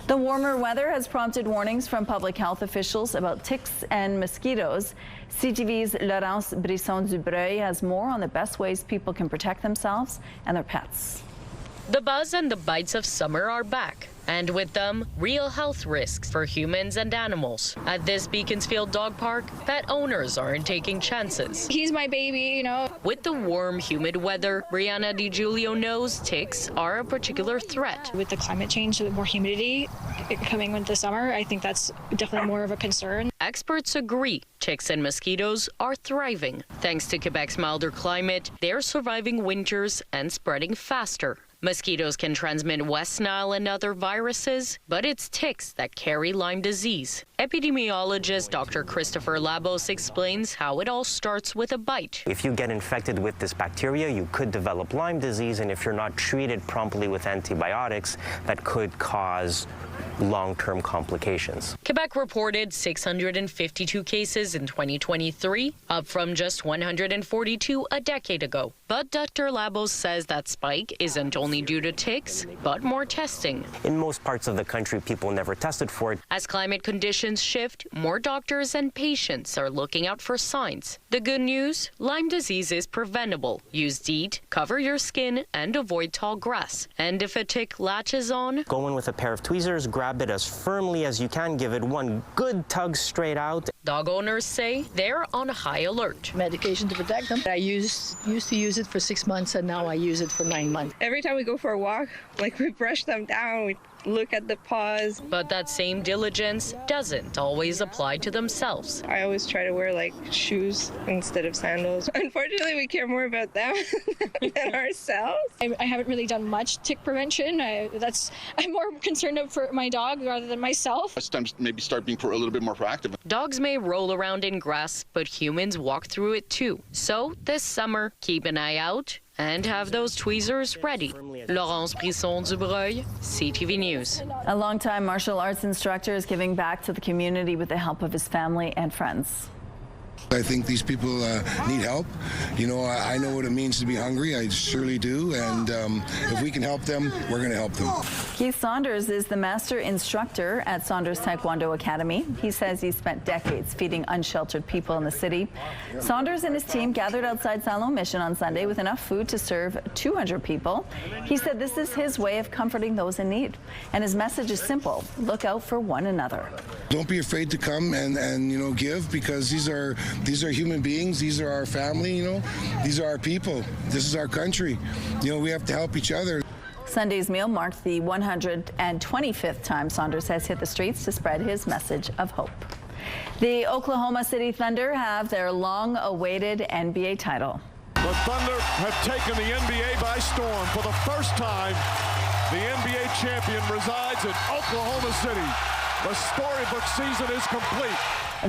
The warmer weather has prompted warnings from public health officials about ticks and mosquitoes. CTV's Laurence Brisson-Dubreuil has more on the best ways people can protect themselves and their pets. The buzz and the bites of summer are back, and with them, real health risks for humans and animals. At this Beaconsfield Dog Park, pet owners aren't taking chances. He's my baby, you know. With the warm, humid weather, Brianna DiGiulio knows ticks are a particular threat. With the climate change, the more humidity coming with the summer, I think that's definitely more of a concern. Experts agree ticks and mosquitoes are thriving. Thanks to Quebec's milder climate, they're surviving winters and spreading faster. Mosquitoes can transmit West Nile and other viruses, but it's ticks that carry Lyme disease. Epidemiologist Dr. Christopher Labos explains how it all starts with a bite. If you get infected with this bacteria, you could develop Lyme disease, and if you're not treated promptly with antibiotics, that could cause long-term complications. Quebec reported 652 cases in 2023, up from just 142 a decade ago. But Dr. Labos says that spike isn't only due to ticks, but more testing. In most parts of the country, people never tested for it. As climate conditions shift, more doctors and patients are looking out for signs. The good news, Lyme disease is preventable. Use DEET, cover your skin, and avoid tall grass. And if a tick latches on, go in with a pair of tweezers, grab it as firmly as you can, give it one good tug straight out. Dog owners say they're on high alert. Medication to protect them. I used to use it for 6 months, and now I use it for 9 months. Every time we go for a walk, we brush them down, we look at the paws. But that same diligence doesn't always apply to themselves. I always try to wear shoes instead of sandals. Unfortunately, we care more about them than ourselves. I haven't really done much tick prevention. I'm more concerned for my dog rather than myself. It's time to maybe start being a little bit more proactive. Dogs may roll around in grass, but humans walk through it too. So this summer, keep an eye out and have those tweezers ready. Laurence Brisson-Dubreuil, CTV News. A longtime martial arts instructor is giving back to the community with the help of his family and friends. I think these people need help. You know, I know what it means to be hungry. I surely do. And if we can help them, we're going to help them. Keith Saunders is the master instructor at Saunders Taekwondo Academy. He says he spent decades feeding unsheltered people in the city. Saunders and his team gathered outside Salon Mission on Sunday with enough food to serve 200 people. He said this is his way of comforting those in need. And his message is simple: look out for one another. Don't be afraid to come and give, because these are human beings. These are our family, These are our people. This is our country. We have to help each other. Sunday's meal marked the 125th time Saunders has hit the streets to spread his message of hope. The Oklahoma City Thunder have their long-awaited NBA title. The Thunder have taken the NBA by storm. For the first time, the NBA champion resides in Oklahoma City. The storybook season is complete.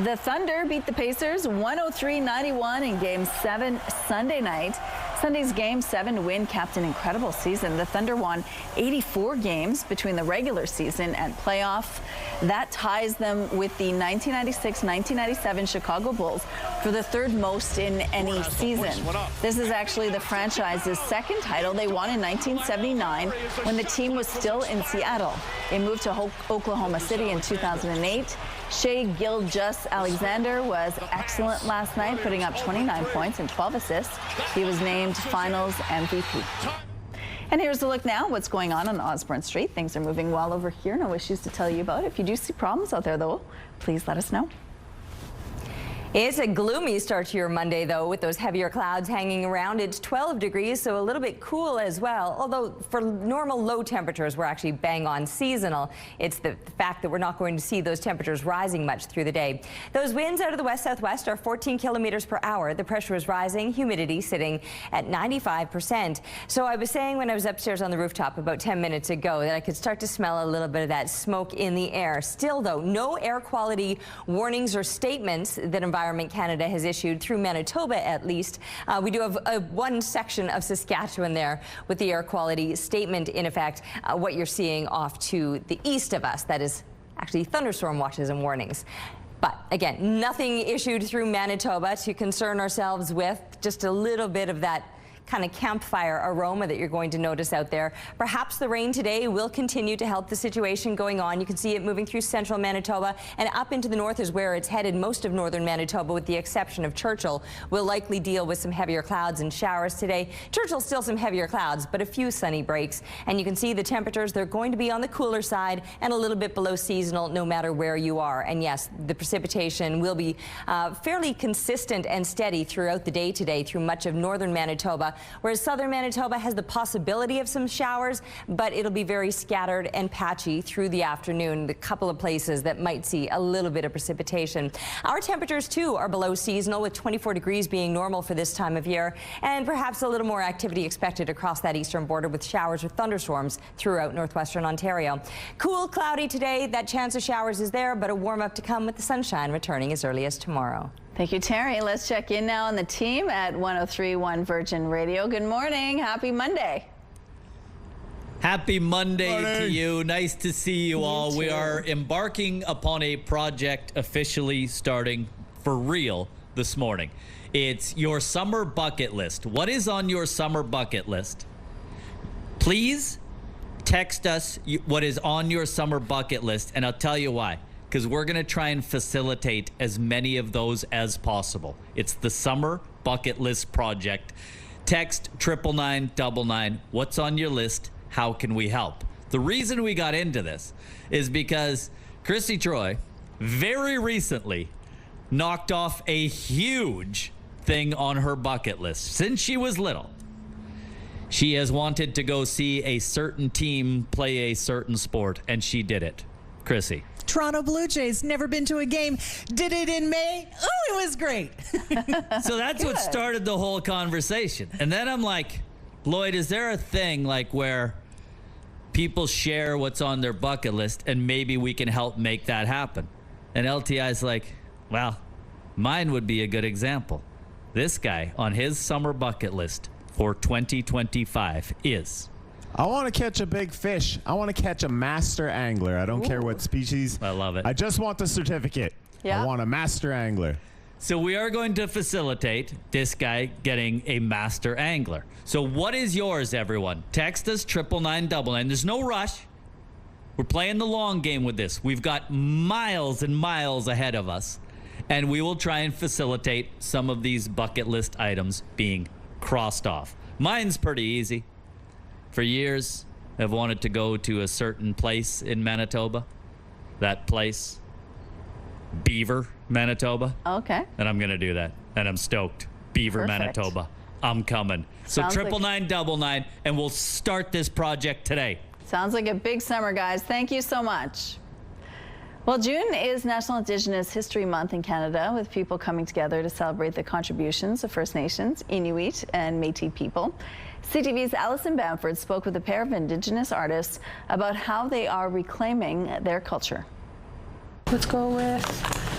The Thunder beat the Pacers 103-91 in Game 7 Sunday night. Sunday's Game 7 win capped an incredible season. The Thunder won 84 games between the regular season and playoff. That ties them with the 1996-1997 Chicago Bulls for the third most in any season. This is actually the franchise's second title. They won in 1979 when the team was still in Seattle. They moved to Oklahoma City in 2008. Shai Gilgeous-Alexander was excellent last night, putting up 29 points and 12 assists. He was named Finals MVP. And here's a look now what's going on Osborne Street. Things are moving well over here. No issues to tell you about. If you do see problems out there, though, please let us know. It's a gloomy start to your Monday, though, with those heavier clouds hanging around. It's 12 degrees, so a little bit cool as well. Although for normal low temperatures, we're actually bang on seasonal. It's the fact that we're not going to see those temperatures rising much through the day. Those winds out of the west-southwest are 14 kilometers per hour. The pressure is rising, humidity sitting at 95%. So I was saying when I was upstairs on the rooftop about 10 minutes ago that I could start to smell a little bit of that smoke in the air. Still, though, no air quality warnings or statements that Environment Canada has issued through Manitoba, at least. We do have one section of Saskatchewan there with the air quality statement in effect. What you're seeing off to the east of us, that is actually thunderstorm watches and warnings. But again, nothing issued through Manitoba to concern ourselves with. Just a little bit of that kind of campfire aroma that you're going to notice out there. Perhaps the rain today will continue to help the situation going on. You can see it moving through central Manitoba, and up into the north is where it's headed. Most of northern Manitoba, with the exception of Churchill, will likely deal with some heavier clouds and showers today. Churchill still some heavier clouds, but a few sunny breaks. And you can see the temperatures, they're going to be on the cooler side and a little bit below seasonal no matter where you are. And yes, the precipitation will be fairly consistent and steady throughout the day today through much of northern Manitoba, whereas southern Manitoba has the possibility of some showers, but it'll be very scattered and patchy through the afternoon. The couple of places that might see a little bit of precipitation. Our temperatures, too, are below seasonal, with 24 degrees being normal for this time of year, and perhaps a little more activity expected across that eastern border with showers or thunderstorms throughout northwestern Ontario. Cool, cloudy today. That chance of showers is there, but a warm up to come with the sunshine returning as early as tomorrow. Thank you, Terry. Let's check in now on the team at 103.1 Virgin Radio. Good morning. Happy Monday. Happy Monday to you. Nice to see you all. We are embarking upon a project officially starting for real this morning. It's your summer bucket list. What is on your summer bucket list? Please text us what is on your summer bucket list, and I'll tell you why. Because we're going to try and facilitate as many of those as possible. It's the Summer Bucket List Project. Text 99999. What's on your list? How can we help? The reason we got into this is because Chrissy Troy very recently knocked off a huge thing on her bucket list. Since she was little, she has wanted to go see a certain team play a certain sport, and she did it. Chrissy. Toronto Blue Jays, never been to a game, did it in May. Oh, it was great. So that's what started the whole conversation. And then I'm like, Lloyd, is there a thing like where people share what's on their bucket list and maybe we can help make that happen? And LTI's like, well, mine would be a good example. This guy on his summer bucket list for 2025 is... I want to catch a big fish. I want to catch a master angler. I don't care what species. I love it. I just want the certificate. Yeah. I want a master angler. So we are going to facilitate this guy getting a master angler. So what is yours, everyone? Text us 99999. There's no rush. We're playing the long game with this. We've got miles and miles ahead of us, and we will try and facilitate some of these bucket list items being crossed off. Mine's pretty easy. For years, I've wanted to go to a certain place in Manitoba. That place, Beaver, Manitoba. Okay. And I'm going to do that. And I'm stoked. Beaver, Perfect. Manitoba. I'm coming. So 99999, and we'll start this project today. Sounds like a big summer, guys. Thank you so much. Well, June is National Indigenous History Month in Canada, with people coming together to celebrate the contributions of First Nations, Inuit, and Métis people. CTV's Alison Bamford spoke with a pair of Indigenous artists about how they are reclaiming their culture. Let's go with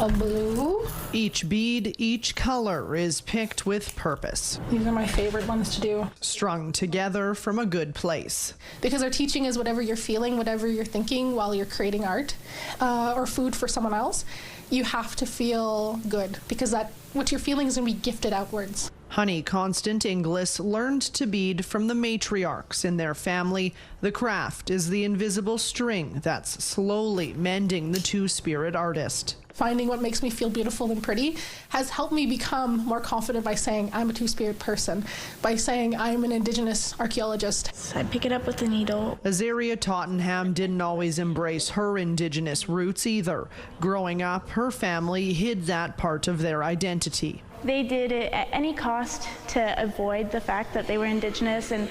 a blue. Each bead, each color is picked with purpose. These are my favorite ones to do. Strung together from a good place. Because our teaching is whatever you're feeling, whatever you're thinking while you're creating art or food for someone else, you have to feel good, because that what you're feeling is going to be gifted outwards. Honey Constant Inglis learned to bead from the matriarchs in their family. The craft is the invisible string that's slowly mending the two-spirit artist. Finding what makes me feel beautiful and pretty has helped me become more confident by saying I'm a two-spirit person, by saying I'm an Indigenous archaeologist. I pick it up with the needle. Azaria Tottenham didn't always embrace her Indigenous roots either. Growing up, her family hid that part of their identity. They did it at any cost to avoid the fact that they were Indigenous and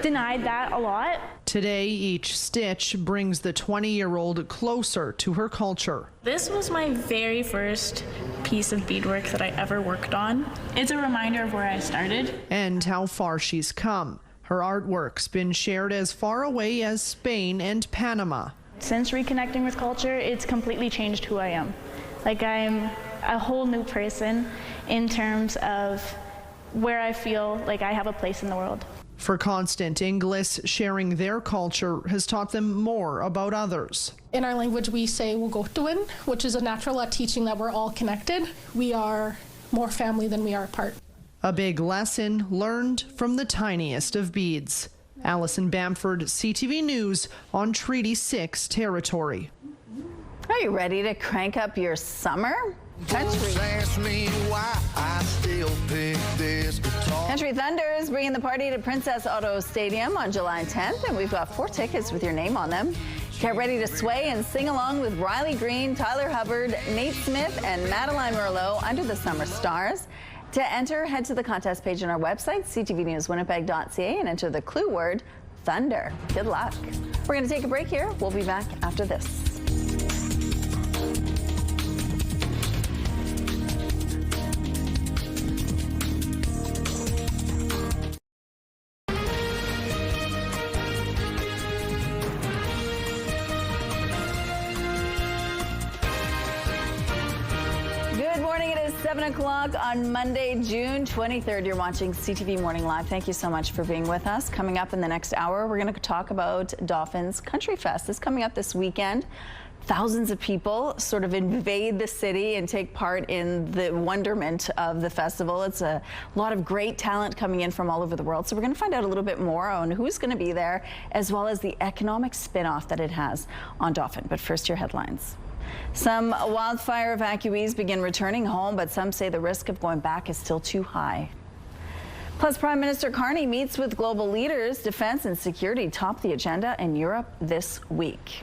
denied that a lot. Today, each stitch brings the 20-year-old closer to her culture. This was my very first piece of beadwork that I ever worked on. It's a reminder of where I started. And how far she's come. Her artwork's been shared as far away as Spain and Panama. Since reconnecting with culture, it's completely changed who I am. Like, I'm a whole new person in terms of where I feel like I have a place in the world. For Constant Inglis, sharing their culture has taught them more about others. In our language, we say Wugotuin, which is a natural at teaching that we're all connected. We are more family than we are apart. A big lesson learned from the tiniest of beads. Allison Bamford, CTV News on Treaty 6 territory. Are you ready to crank up your summer? Country Thunder is bringing the party to Princess Auto Stadium on July 10th, and we've got 4 tickets with your name on them. Get ready to sway and sing along with Riley Green, Tyler Hubbard, Nate Smith, and Madeline Merlot under the summer stars. To enter, head to the contest page on our website, ctvnewswinnipeg.ca, and enter the clue word, Thunder. Good luck. We're going to take a break here. We'll be back after this. Good morning. It is 7 o'clock on Monday, June 23rd. You're watching CTV Morning Live. Thank you so much for being with us. Coming up in the next hour, we're going to talk about Dauphin's Countryfest. It's coming up this weekend. Thousands of people sort of invade the city and take part in the wonderment of the festival. It's a lot of great talent coming in from all over the world. So we're going to find out a little bit more on who's going to be there, as well as the economic spin-off that it has on Dauphin. But first, your headlines. Some wildfire evacuees begin returning home, but some say the risk of going back is still too high. Plus, Prime Minister Carney meets with global leaders. Defense and security top the agenda in Europe this week.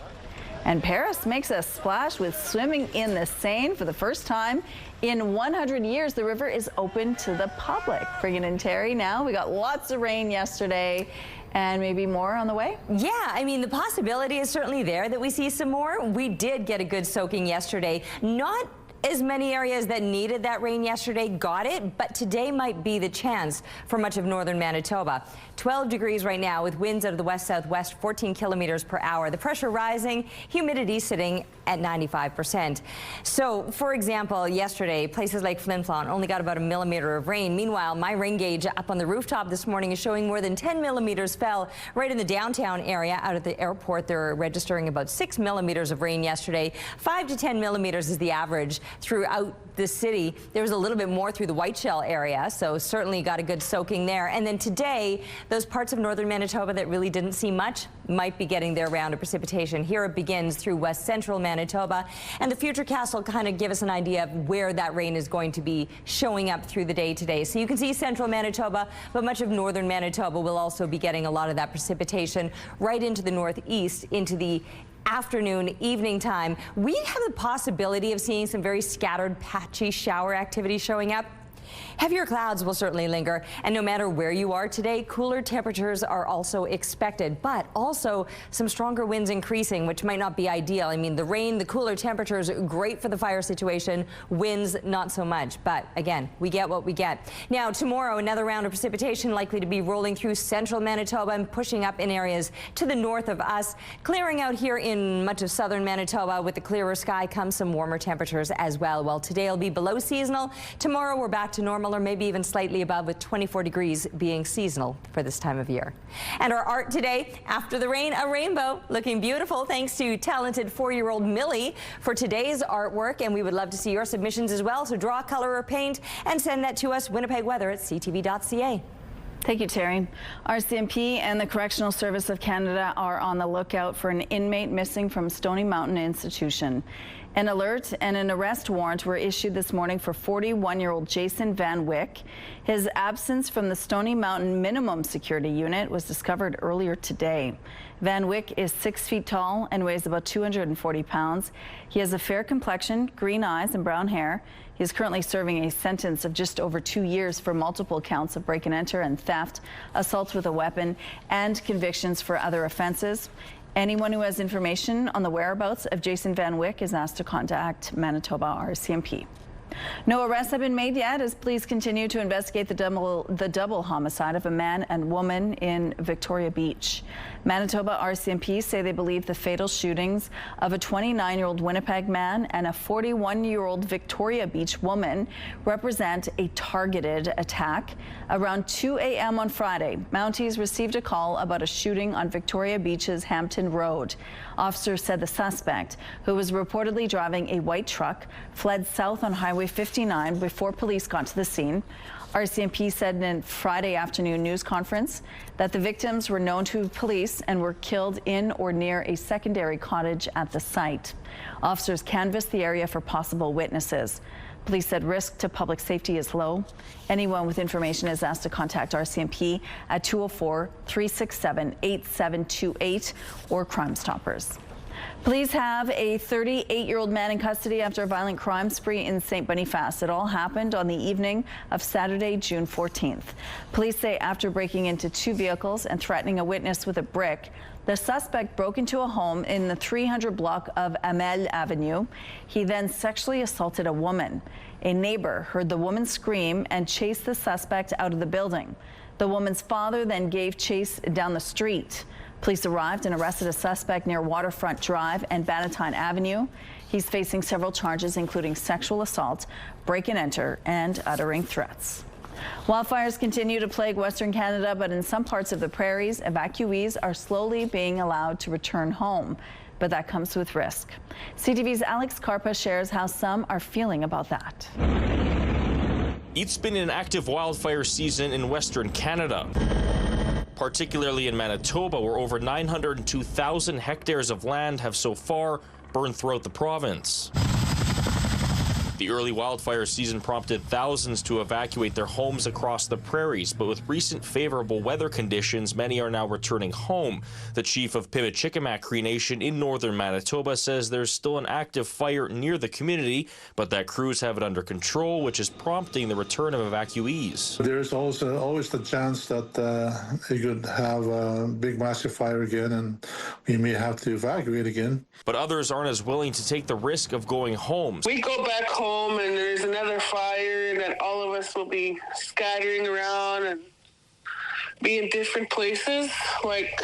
And Paris makes a splash with swimming in the Seine for the first time in 100 years. The river is open to the public. Bringing in Terry now. We got lots of rain yesterday. And maybe more on the way? Yeah, I mean, the possibility is certainly there that we see some more. We did get a good soaking yesterday. Not as many areas that needed that rain yesterday got it, but today might be the chance for much of northern Manitoba. 12 degrees right now with winds out of the west-southwest, 14 kilometers per hour. The pressure rising, humidity sitting at 95%. So, for example, yesterday, places like Flin Flon only got about 1 millimeter of rain. Meanwhile, my rain gauge up on the rooftop this morning is showing more than 10 millimeters fell right in the downtown area. Out at the airport, they're registering about 6 millimeters of rain yesterday. 5 to 10 millimeters is the average throughout the city. There was a little bit more through the Whiteshell area, so certainly got a good soaking there. And then today, those parts of northern Manitoba that really didn't see much might be getting their round of precipitation. Here it begins through west central Manitoba, and the futurecast will kind of give us an idea of where that rain is going to be showing up through the day today. So you can see central Manitoba, but much of northern Manitoba will also be getting a lot of that precipitation right into the northeast, into the afternoon, evening time. We have the possibility of seeing some very scattered, patchy shower activity showing up. Heavier clouds will certainly linger, and no matter where you are today, cooler temperatures are also expected, but also some stronger winds increasing, which might not be ideal. I mean, the rain, the cooler temperatures, great for the fire situation. Winds, not so much. But again, we get what we get. Now, tomorrow, another round of precipitation likely to be rolling through central Manitoba and pushing up in areas to the north of us. Clearing out here in much of southern Manitoba. With the clearer sky comes some warmer temperatures as well. Well, today will be below seasonal. Tomorrow, we're back to normal or maybe even slightly above, with 24 degrees being seasonal for this time of year. And our art today, after the rain, a rainbow, looking beautiful thanks to talented 4-year-old Millie for today's artwork. And we would love to see your submissions as well. So draw, color, or paint and send that to us, winnipegweather@ctv.ca. Thank you, Terry. RCMP and the Correctional Service of Canada are on the lookout for an inmate missing from Stony Mountain Institution. An alert and an arrest warrant were issued this morning for 41-year-old Jason Van Wyck. His absence from the Stony Mountain Minimum Security Unit was discovered earlier today. Van Wyck is 6 feet tall and weighs about 240 pounds. He has a fair complexion, green eyes, and brown hair. He is currently serving a sentence of just over 2 years for multiple counts of break and enter and theft, assault with a weapon, and convictions for other offenses. Anyone who has information on the whereabouts of Jason Van Wyck is asked to contact Manitoba RCMP. No arrests have been made yet as police continue to investigate the double homicide of a man and woman in Victoria Beach. Manitoba RCMP say they believe the fatal shootings of a 29-year-old Winnipeg man and a 41-year-old Victoria Beach woman represent a targeted attack. Around 2 a.m. on Friday, Mounties received a call about a shooting on Victoria Beach's Hampton Road. Officers said the suspect, who was reportedly driving a white truck, fled south on Highway 59 before police got to the scene. RCMP said in a Friday afternoon news conference that the victims were known to police and were killed in or near a secondary cottage at the site. Officers canvassed the area for possible witnesses. Police said risk to public safety is low. Anyone with information is asked to contact RCMP at 204-367-8728 or Crime Stoppers. Police have a 38-year-old man in custody after a violent crime spree in St. Boniface. It all happened on the evening of Saturday, June 14th. Police say after breaking into 2 vehicles and threatening a witness with a brick, the suspect broke into a home in the 300 block of Amel Avenue. He then sexually assaulted a woman. A neighbor heard the woman scream and chased the suspect out of the building. The woman's father then gave chase down the street. Police arrived and arrested a suspect near Waterfront Drive and Bannatyne Avenue. He's facing several charges, including sexual assault, break and enter, and uttering threats. Wildfires continue to plague Western Canada, but in some parts of the prairies, evacuees are slowly being allowed to return home. But that comes with risk. CTV's Alex Carpa shares how some are feeling about that. It's been an active wildfire season in Western Canada, particularly in Manitoba, where over 902,000 hectares of land have so far burned throughout the province. The early wildfire season prompted thousands to evacuate their homes across the prairies, but with recent favorable weather conditions, many are now returning home. The chief of Pimicikamak Cree Nation in northern Manitoba says there's still an active fire near the community, but that crews have it under control, which is prompting the return of evacuees. There's also always the chance that you could have a big massive fire again and we may have to evacuate again. But others aren't as willing to take the risk of going home. We go back home and there's another fire and that all of us will be scattering around and be in different places. Like,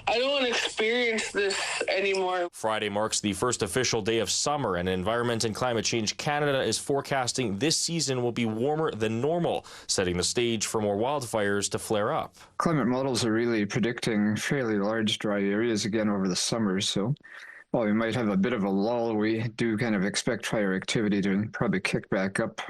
I don't want to experience this anymore. Friday marks the first official day of summer, and Environment and Climate Change Canada is forecasting this season will be warmer than normal, setting the stage for more wildfires to flare up. Climate models are really predicting fairly large dry areas again over the summer, so while we might have a bit of a lull, we do kind of expect fire activity to probably kick back up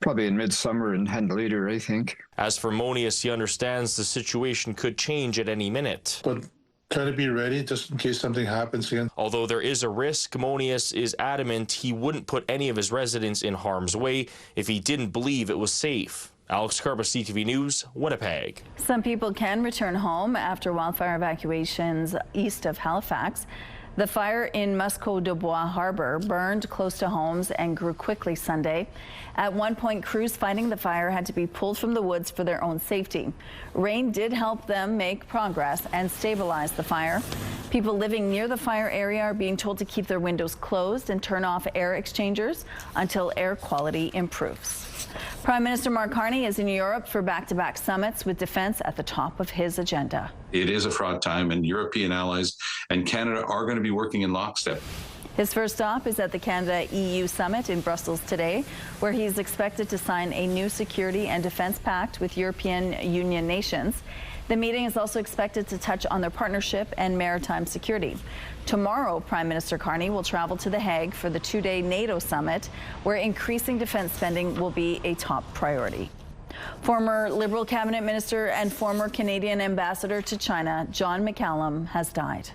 probably in midsummer and later, I think. As for Monius, he understands the situation could change at any minute. But try to be ready just in case something happens again. Although there is a risk, Monius is adamant he wouldn't put any of his residents in harm's way if he didn't believe it was safe. Alex Carpa, CTV News, Winnipeg. Some people can return home after wildfire evacuations east of Halifax. The fire in Musco de Bois Harbor burned close to homes and grew quickly Sunday. At one point, crews fighting the fire had to be pulled from the woods for their own safety. Rain did help them make progress and stabilize the fire. People living near the fire area are being told to keep their windows closed and turn off air exchangers until air quality improves. Prime Minister Mark Carney is in Europe for back-to-back summits with defense at the top of his agenda. It is a fraught time, and European allies and Canada are going to be working in lockstep. His first stop is at the Canada-EU Summit in Brussels today, where he's expected to sign a new security and defence pact with European Union nations. The meeting is also expected to touch on their partnership and maritime security. Tomorrow, Prime Minister Carney will travel to The Hague for the two-day NATO summit, where increasing defence spending will be a top priority. Former Liberal cabinet minister and former Canadian ambassador to China, John McCallum, has died.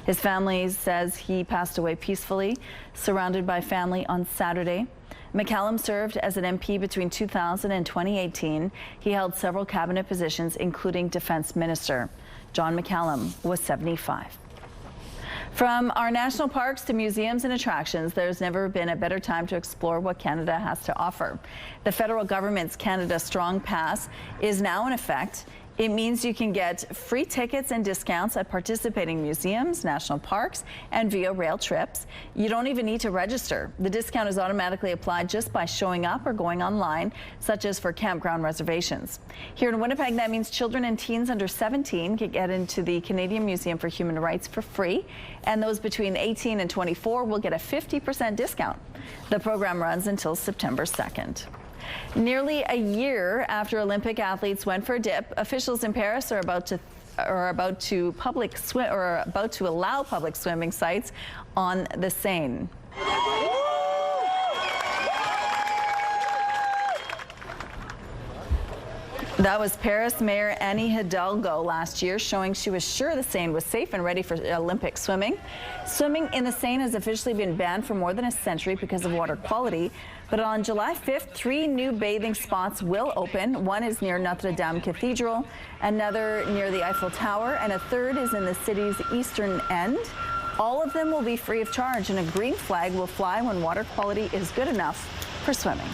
His family says he passed away peacefully, surrounded by family on Saturday. McCallum served as an MP between 2000 and 2018. He held several cabinet positions, including defense minister. John McCallum was 75. From our national parks to museums and attractions, there's never been a better time to explore what Canada has to offer. The federal government's Canada Strong Pass is now in effect. It means you can get free tickets and discounts at participating museums, national parks, and via rail trips. You don't even need to register. The discount is automatically applied just by showing up or going online, such as for campground reservations. Here in Winnipeg, that means children and teens under 17 can get into the Canadian Museum for Human Rights for free, and those between 18 and 24 will get a 50% discount. The program runs until September 2nd. Nearly a year after Olympic athletes went for a dip, officials in Paris are about to allow public swimming sites on the Seine. That was Paris Mayor Annie Hidalgo last year, showing she was sure the Seine was safe and ready for Olympic swimming. Swimming in the Seine has officially been banned for more than a century because of water quality. But on July 5th, 3 new bathing spots will open. One is near Notre Dame Cathedral, another near the Eiffel Tower, and a third is in the city's eastern end. All of them will be free of charge, and a green flag will fly when water quality is good enough for swimming.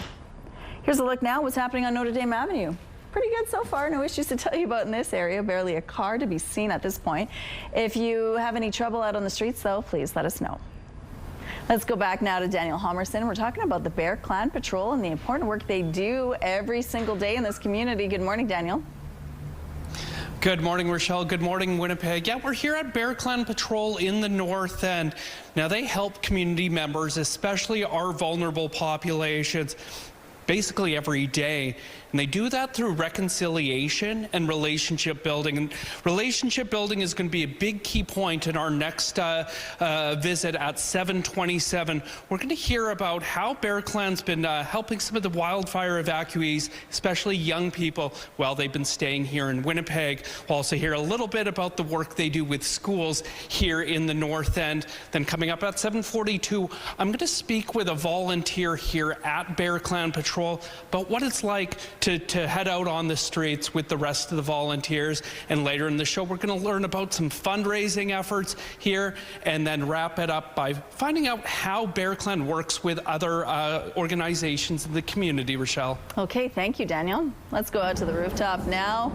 Here's a look now what's happening on Notre Dame Avenue. Pretty good so far. No issues to tell you about in this area. Barely a car to be seen at this point. If you have any trouble out on the streets, though, please let us know. Let's go back now to Daniel Homerson. We're talking about the Bear Clan Patrol and the important work they do every single day in this community. Good morning, Daniel. Good morning, Rochelle. Good morning, Winnipeg. Yeah, we're here at Bear Clan Patrol in the North End. Now, they help community members, especially our vulnerable populations, basically every day. And they do that through reconciliation and relationship building. And relationship building is going to be a big key point in our next visit at 7:27. We're going to hear about how Bear Clan's been helping some of the wildfire evacuees, especially young people, while they've been staying here in Winnipeg. We'll also hear a little bit about the work they do with schools here in the North End. Then coming up at 7:42, I'm going to speak with a volunteer here at Bear Clan Patrol about what it's like to head out on the streets with the rest of the volunteers. And later in the show, we're going to learn about some fundraising efforts here and then wrap it up by finding out how Bear Clan works with other organizations in the community, Rochelle. Okay, thank you, Daniel. Let's go out to the rooftop now.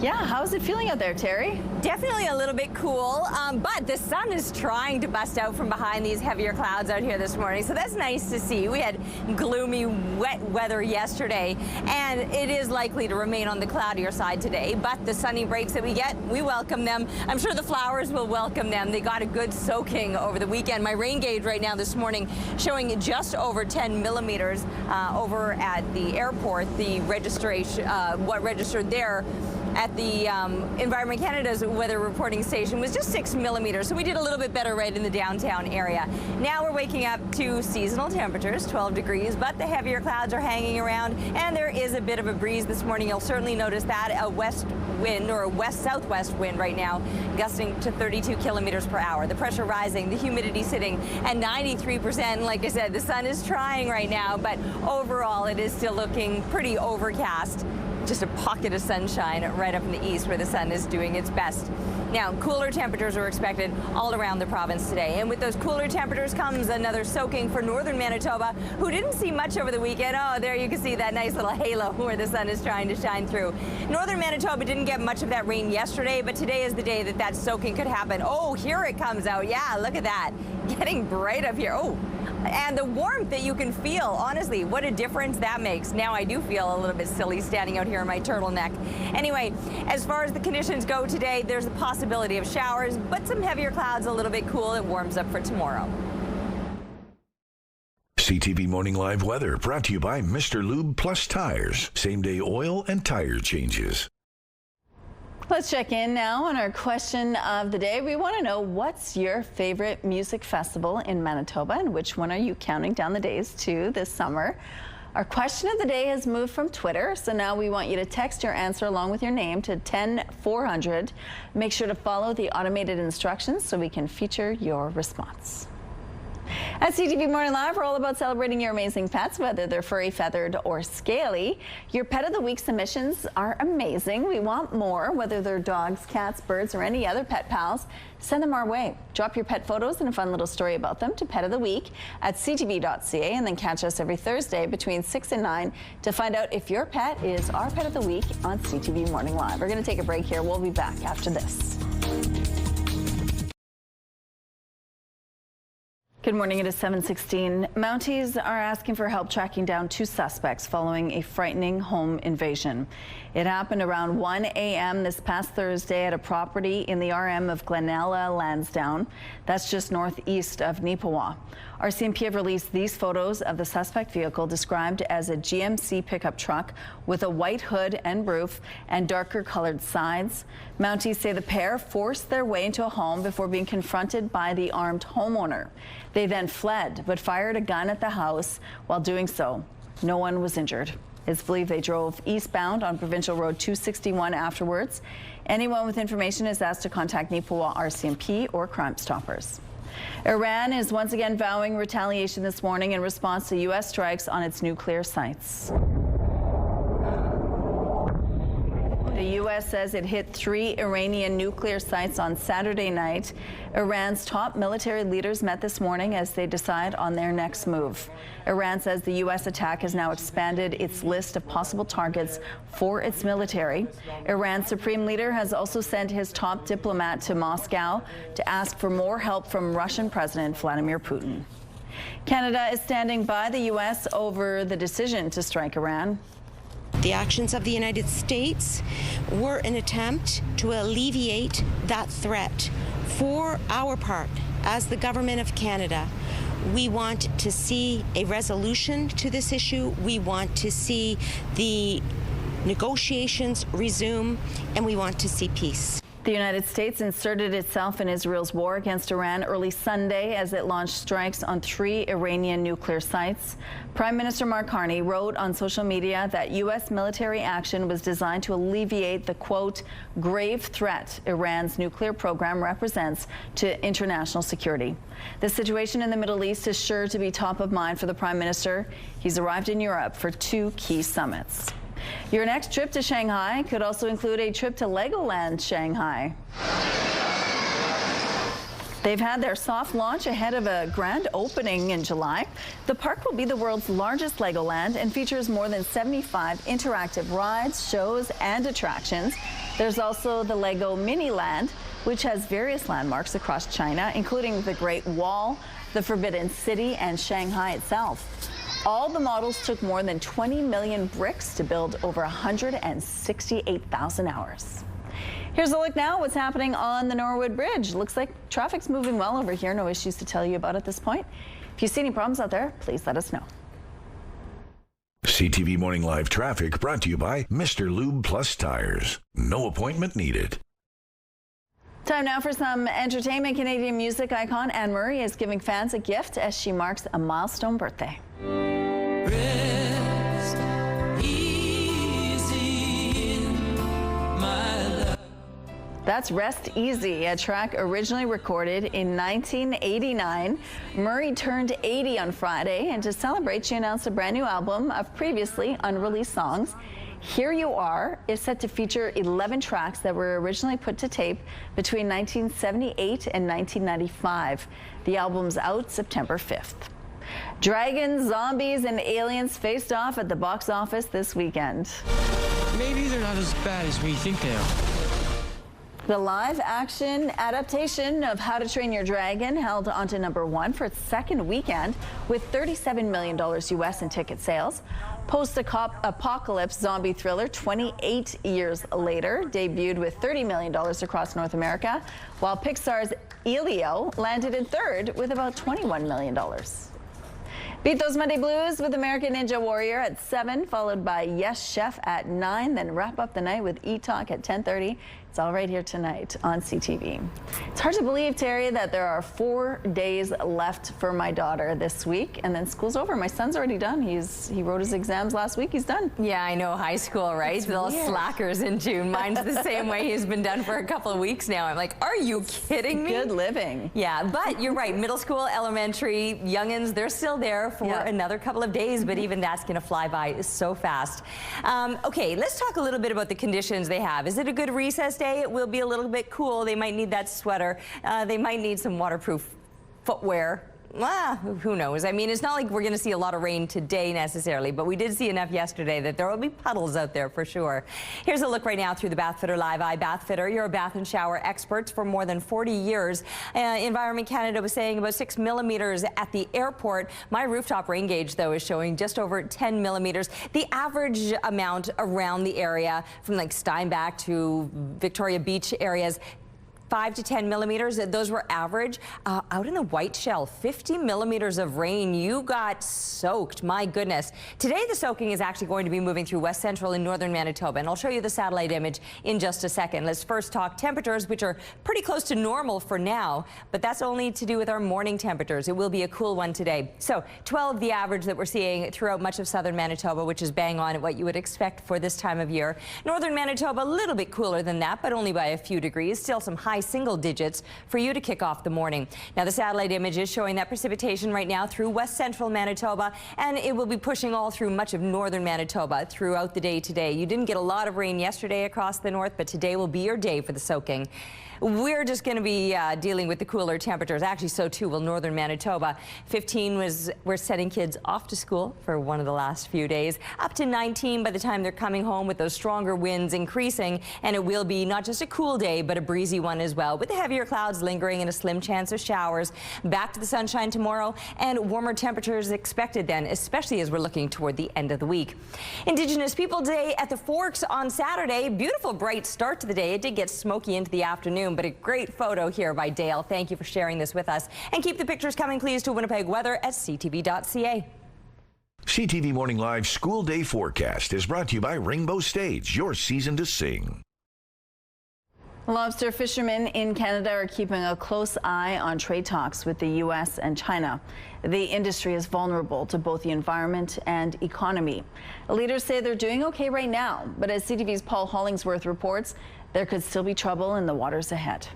Yeah, how's it feeling out there, Terry? Definitely a little bit cool, but the sun is trying to bust out from behind these heavier clouds out here this morning, so that's nice to see. We had gloomy, wet weather yesterday, and it is likely to remain on the cloudier side today, but the sunny breaks that we get, we welcome them. I'm sure the flowers will welcome them. They got a good soaking over the weekend. My rain gauge right now this morning showing just over 10 millimeters over at the airport. The registration, what registered there at the Environment Canada's weather reporting station was just 6 millimeters, so we did a little bit better right in the downtown area. Now we're waking up to seasonal temperatures, 12 degrees, but the heavier clouds are hanging around, and there is a bit of a breeze this morning. You'll certainly notice that, a west wind or a west-southwest wind right now, gusting to 32 kilometers per hour. The pressure rising, the humidity sitting at 93%. Like I said, the sun is trying right now, but overall it is still looking pretty overcast. Just a pocket of sunshine right up in the east where the sun is doing its best. Now, cooler temperatures are expected all around the province today. And with those cooler temperatures comes another soaking for northern Manitoba, who didn't see much over the weekend. Oh, there you can see that nice little halo where the sun is trying to shine through. Northern Manitoba didn't get much of that rain yesterday, but today is the day that that soaking could happen. Oh, here it comes out. Yeah, look at that. Getting bright up here. Oh. And the warmth that you can feel, honestly, what a difference that makes. Now I do feel a little bit silly standing out here in my turtleneck. Anyway, as far as the conditions go today, there's a possibility of showers, but some heavier clouds, a little bit cool. It warms up for tomorrow. CTV Morning Live Weather brought to you by Mr. Lube Plus Tires. Same-day oil and tire changes. Let's check in now on our question of the day. We want to know, what's your favorite music festival in Manitoba, and which one are you counting down the days to this summer? Our question of the day has moved from Twitter, so now we want you to text your answer along with your name to 10400. Make sure to follow the automated instructions so we can feature your response. At CTV Morning Live, we're all about celebrating your amazing pets, whether they're furry, feathered, or scaly. Your Pet of the Week submissions are amazing. We want more, whether they're dogs, cats, birds, or any other pet pals. Send them our way. Drop your pet photos and a fun little story about them to Pet of the Week at ctv.ca, and then catch us every Thursday between 6 and 9 to find out if your pet is our Pet of the Week on CTV Morning Live. We're going to take a break here. We'll be back after this. Good morning, it is 7:16. Mounties are asking for help tracking down 2 suspects following a frightening home invasion. It happened around 1 a.m. this past Thursday at a property in the RM of Glenella, Lansdowne. That's just northeast of Neepawa. RCMP have released these photos of the suspect vehicle, described as a GMC pickup truck with a white hood and roof and darker colored sides. Mounties say the pair forced their way into a home before being confronted by the armed homeowner. They then fled, but fired a gun at the house. While doing so, no one was injured. It's believed they drove eastbound on Provincial Road 261 afterwards. Anyone with information is asked to contact Neepawa RCMP or Crime Stoppers. Iran is once again vowing retaliation this morning in response to U.S. strikes on its nuclear sites. The U.S. says it hit 3 Iranian nuclear sites on Saturday night. Iran's top military leaders met this morning as they decide on their next move. Iran says the U.S. attack has now expanded its list of possible targets for its military. Iran's supreme leader has also sent his top diplomat to Moscow to ask for more help from Russian President Vladimir Putin. Canada is standing by the U.S. over the decision to strike Iran. The actions of the United States were an attempt to alleviate that threat. For our part, as the Government of Canada, we want to see a resolution to this issue. We want to see the negotiations resume, and we want to see peace. The United States inserted itself in Israel's war against Iran early Sunday as it launched strikes on 3 Iranian nuclear sites. Prime Minister Mark Carney wrote on social media that U.S. military action was designed to alleviate the, quote, grave threat Iran's nuclear program represents to international security. The situation in the Middle East is sure to be top of mind for the Prime Minister. He's arrived in Europe for 2 key summits. Your next trip to Shanghai could also include a trip to Legoland Shanghai. They've had their soft launch ahead of a grand opening in July. The park will be the world's largest Legoland and features more than 75 interactive rides, shows, and attractions. There's also the Lego Miniland, which has various landmarks across China, including the Great Wall, the Forbidden City, and Shanghai itself. All the models took more than 20 million bricks to build, over 168,000 hours. Here's a look now at what's happening on the Norwood Bridge. Looks like traffic's moving well over here. No issues to tell you about at this point. If you see any problems out there, please let us know. CTV Morning Live Traffic brought to you by Mr. Lube Plus Tires. No appointment needed. Time now for some entertainment. Canadian music icon Anne Murray is giving fans a gift as she marks a milestone birthday. Rest easy in my love. That's Rest Easy, a track originally recorded in 1989. Murray turned 80 on Friday, and to celebrate, she announced a brand new album of previously unreleased songs. Here You Are is set to feature 11 tracks that were originally put to tape between 1978 and 1995. The album's out September 5th. Dragons, zombies, and aliens faced off at the box office this weekend. Maybe they're not as bad as we think they are. The live-action adaptation of How to Train Your Dragon held onto #1 for its second weekend with $37 million US in ticket sales. Post-apocalypse zombie thriller 28 years later debuted with $30 million across North America, while Pixar's Elio landed in third with about $21 million. Beat those Monday blues with American Ninja Warrior at 7, followed by Yes Chef at 9, then wrap up the night with E-Talk at 10:30. It's all right here tonight on CTV. It's hard to believe, Terry, that there are 4 days left for my daughter this week, and then school's over. My son's already done. He wrote his exams last week. He's done. Yeah, I know, high school, right? It's Little weird. slackers in June. Mine's the same way. He's been done for a couple of weeks now. I'm like, are you kidding me? Good living. Yeah, but you're right. Middle school, elementary, youngins, they're still there for another couple of days, but even that's going to fly by so fast. Okay, let's talk a little bit about the conditions they have. Is it a good recess day? It will be a little bit cool. They might need that sweater. They might need some waterproof footwear. Who knows? I mean, it's not like we're going to see a lot of rain today necessarily, but we did see enough yesterday that there will be puddles out there for sure. Here's a look right now through the Bathfitter Live Eye. Bathfitter, you're a bath and shower expert for more than 40 years. Environment Canada was saying about 6 millimeters at the airport. My rooftop rain gauge, though, is showing just over 10 millimeters. The average amount around the area from like Steinbach to Victoria Beach areas, 5 to 10 millimeters. Those were average. Out in the White Shell, 50 millimeters of rain. You got soaked. My goodness. Today, the soaking is actually going to be moving through west central and northern Manitoba, and I'll show you the satellite image in just a second. Let's first talk temperatures, which are pretty close to normal for now, but that's only to do with our morning temperatures. It will be a cool one today. So 12, the average that we're seeing throughout much of southern Manitoba, which is bang on at what you would expect for this time of year. Northern Manitoba, a little bit cooler than that, but only by a few degrees. Still some high single digits for you to kick off the morning. Now, the satellite image is showing that precipitation right now through west central Manitoba, and it will be pushing all through much of northern Manitoba throughout the day today. You didn't get a lot of rain yesterday across the north, but today will be your day for the soaking. We're just going to be dealing with the cooler temperatures. Actually, so too will northern Manitoba. 15 we're sending kids off to school for one of the last few days. Up to 19 by the time they're coming home, with those stronger winds increasing. And it will be not just a cool day, but a breezy one as well, with the heavier clouds lingering and a slim chance of showers. Back to the sunshine tomorrow, and warmer temperatures expected then, especially as we're looking toward the end of the week. Indigenous People Day at the Forks on Saturday. Beautiful, bright start to the day. It did get smoky into the afternoon, but a great photo here by Dale. Thank you for sharing this with us. And keep the pictures coming, please, to Winnipeg Weather at ctv.ca. CTV Morning Live School Day Forecast is brought to you by Rainbow Stage, your season to sing. Lobster fishermen in Canada are keeping a close eye on trade talks with the U.S. and China. The industry is vulnerable to both the environment and economy. Leaders say they're doing okay right now, but as CTV's Paul Hollingsworth reports, there could still be trouble in the waters ahead.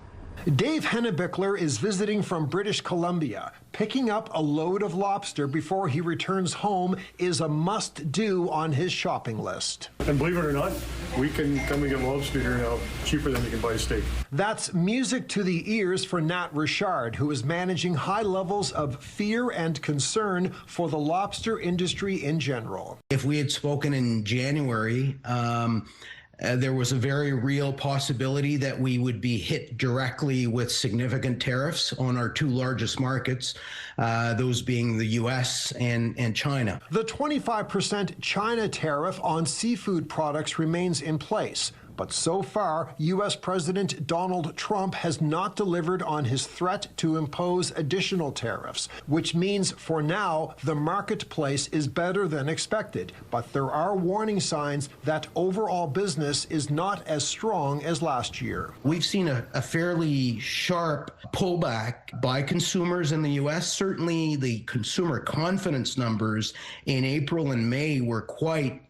Dave Hennebickler is visiting from British Columbia. Picking up a load of lobster before he returns home is a must-do on his shopping list. And believe it or not, we can come and get lobster here now, cheaper than you can buy a steak. That's music to the ears for Nat Richard, who is managing high levels of fear and concern for the lobster industry in general. If we had spoken in January, there was a very real possibility that we would be hit directly with significant tariffs on our two largest markets, those being the U.S. and China. The 25% China tariff on seafood products remains in place. But so far, U.S. President Donald Trump has not delivered on his threat to impose additional tariffs, which means for now, the marketplace is better than expected. But there are warning signs that overall business is not as strong as last year. We've seen a fairly sharp pullback by consumers in the U.S. Certainly the consumer confidence numbers in April and May were quite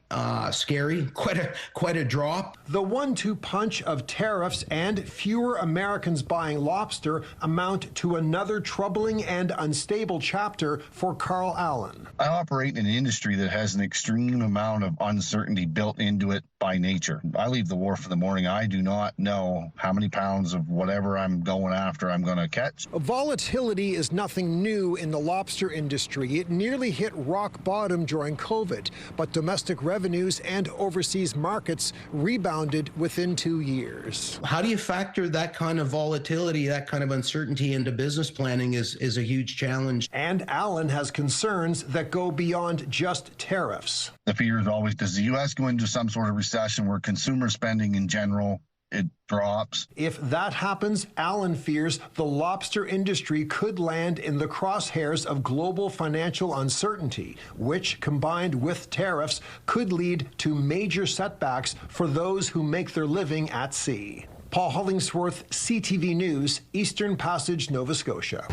scary, quite a drop. The 1-2 punch of tariffs and fewer Americans buying lobster amount to another troubling and unstable chapter for Carl Allen. I operate in an industry that has an extreme amount of uncertainty built into it by nature. I leave the wharf in the morning. I do not know how many pounds of whatever I'm going after I'm going to catch. Volatility is nothing new in the lobster industry. It nearly hit rock bottom during COVID, but domestic revenues and overseas markets rebounded within 2 years. How do you factor that kind of volatility, that kind of uncertainty into business planning is a huge challenge. And Allen has concerns that go beyond just tariffs. The fear is always, does the U.S. go into some sort of recession where consumer spending in general it drops. If that happens, Alan fears the lobster industry could land in the crosshairs of global financial uncertainty, which, combined with tariffs, could lead to major setbacks for those who make their living at sea. Paul Hollingsworth, CTV News, Eastern Passage, Nova Scotia.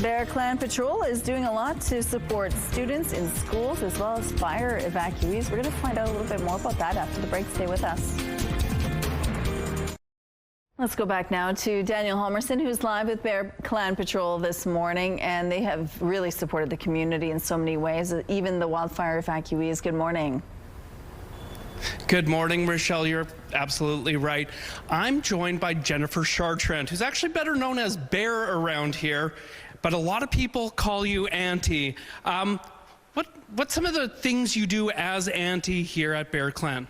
Bear Clan Patrol is doing a lot to support students in schools as well as fire evacuees. We're going to find out a little bit more about that after the break. Stay with us. Let's go back now to Daniel Homerson, who's live with Bear Clan Patrol this morning, and they have really supported the community in so many ways, even the wildfire evacuees. Good morning. Good morning, Rochelle. You're absolutely right. I'm joined by Jennifer Chartrand, who's actually better known as Bear around here, but a lot of people call you Auntie. What's some of the things you do as Auntie here at Bear Clan?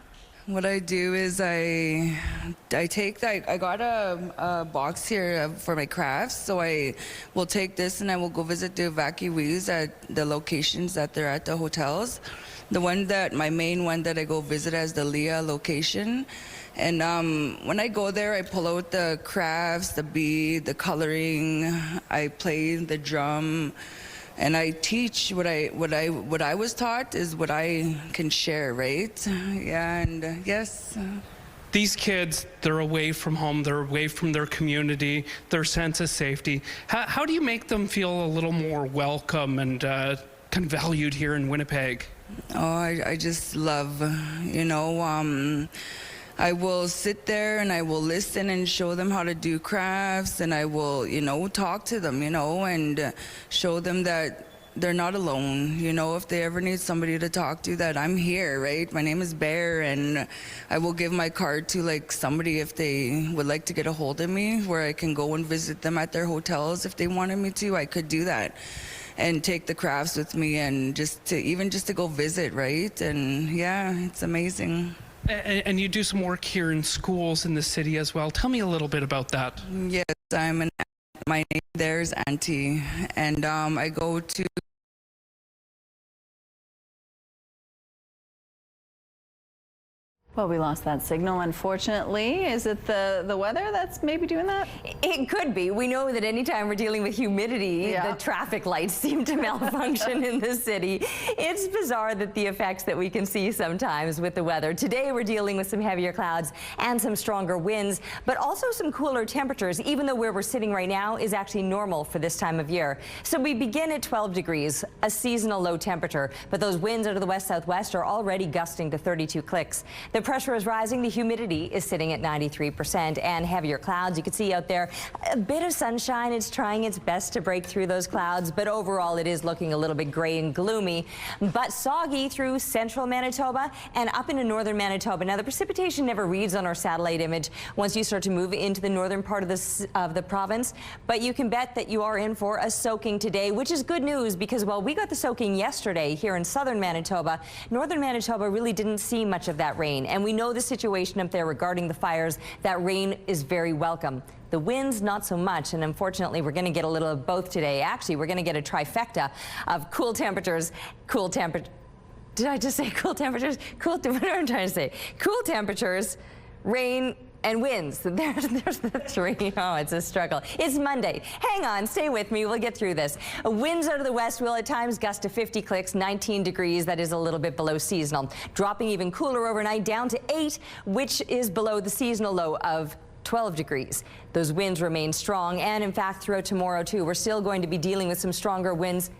What I do is I got a box here for my crafts, so I will take this and I will go visit the evacuees at the locations that they're at the hotels. My main one that I go visit is the Leah location. And when I go there, I pull out the crafts, the bead, the coloring, I play the drum, and I teach what I was taught is what I can share, right? Yeah, and yes. These kids, they're away from home, they're away from their community, their sense of safety. How do you make them feel a little more welcome and kind of valued here in Winnipeg? Oh, I just love, I will sit there and I will listen and show them how to do crafts, and I will, talk to them, and show them that they're not alone. If they ever need somebody to talk to, that I'm here, right? My name is Bear, and I will give my card to somebody if they would like to get a hold of me, where I can go and visit them at their hotels. If they wanted me to, I could do that and take the crafts with me, and just to go visit, right? And yeah, it's amazing. And you do some work here in schools in the city as well. Tell me a little bit about that. Yes, my name there is Auntie, and I go to. Well, we lost that signal, unfortunately. Is it the weather that's maybe doing that? It could be. We know that anytime we're dealing with humidity, the traffic lights seem to malfunction in the city. It's bizarre that the effects that we can see sometimes with the weather. Today, we're dealing with some heavier clouds and some stronger winds, but also some cooler temperatures, even though where we're sitting right now is actually normal for this time of year. So we begin at 12 degrees, a seasonal low temperature, but those winds out of the west-southwest are already gusting to 32 clicks. The pressure is rising. The humidity is sitting at 93%, and heavier clouds. You can see out there a bit of sunshine. It's trying its best to break through those clouds, but overall it is looking a little bit gray and gloomy, but soggy through central Manitoba and up into northern Manitoba. Now, the precipitation never reads on our satellite image once you start to move into the northern part of the province, but you can bet that you are in for a soaking today, which is good news, because while we got the soaking yesterday here in southern Manitoba, northern Manitoba really didn't see much of that rain. And we know the situation up there regarding the fires. That rain is very welcome. The winds, not so much, and unfortunately, we're going to get a little of both today. Actually, we're going to get a trifecta of cool temperatures, did I just say cool temperatures? What am I trying to say? Cool temperatures, rain, and winds. There's the three. Oh, it's a struggle. It's Monday. Hang on, stay with me. We'll get through this. Winds out of the west will at times gust to 50 clicks, 19 degrees. That is a little bit below seasonal. Dropping even cooler overnight down to 8, which is below the seasonal low of 12 degrees. Those winds remain strong, and in fact, throughout tomorrow too, we're still going to be dealing with some stronger winds.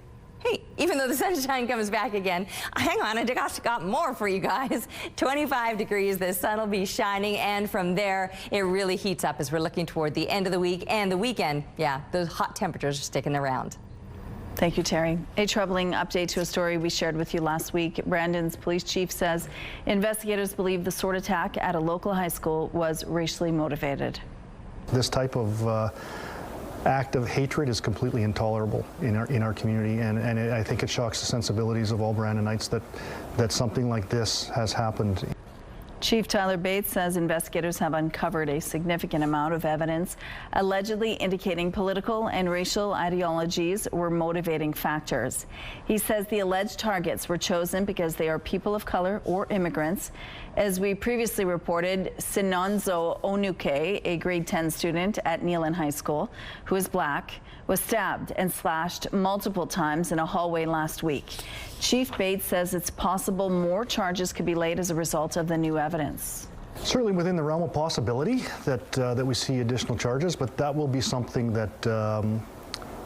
Hey, even though the sunshine comes back again, hang on, I got more for you guys. 25 degrees, the sun will be shining, and from there, it really heats up as we're looking toward the end of the week and the weekend. Yeah, those hot temperatures are sticking around. Thank you, Terry. A troubling update to a story we shared with you last week. Brandon's police chief says investigators believe the sword attack at a local high school was racially motivated. This type of act of hatred is completely intolerable in our community, and I think it shocks the sensibilities of all Brandonites that something like this has happened. Chief Tyler Bates says investigators have uncovered a significant amount of evidence allegedly indicating political and racial ideologies were motivating factors. He says the alleged targets were chosen because they are people of color or immigrants. As we previously reported, Sinonzo Onuke, a grade 10 student at Neelan High School, who is black, was stabbed and slashed multiple times in a hallway last week. Chief Bates says it's possible more charges could be laid as a result of the new evidence. Certainly within the realm of possibility that we see additional charges, but that will be something that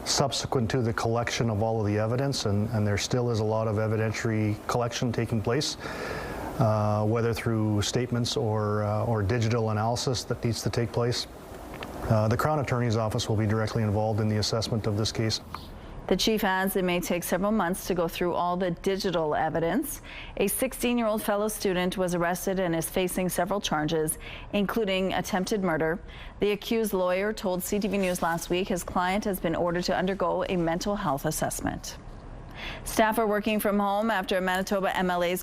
subsequent to the collection of all of the evidence, and there still is a lot of evidentiary collection taking place, whether through statements or digital analysis that needs to take place. The Crown Attorney's Office will be directly involved in the assessment of this case. The chief adds it may take several months to go through all the digital evidence. A 16-year-old fellow student was arrested and is facing several charges, including attempted murder. The accused lawyer told CTV News last week his client has been ordered to undergo a mental health assessment. Staff are working from home after Manitoba MLA's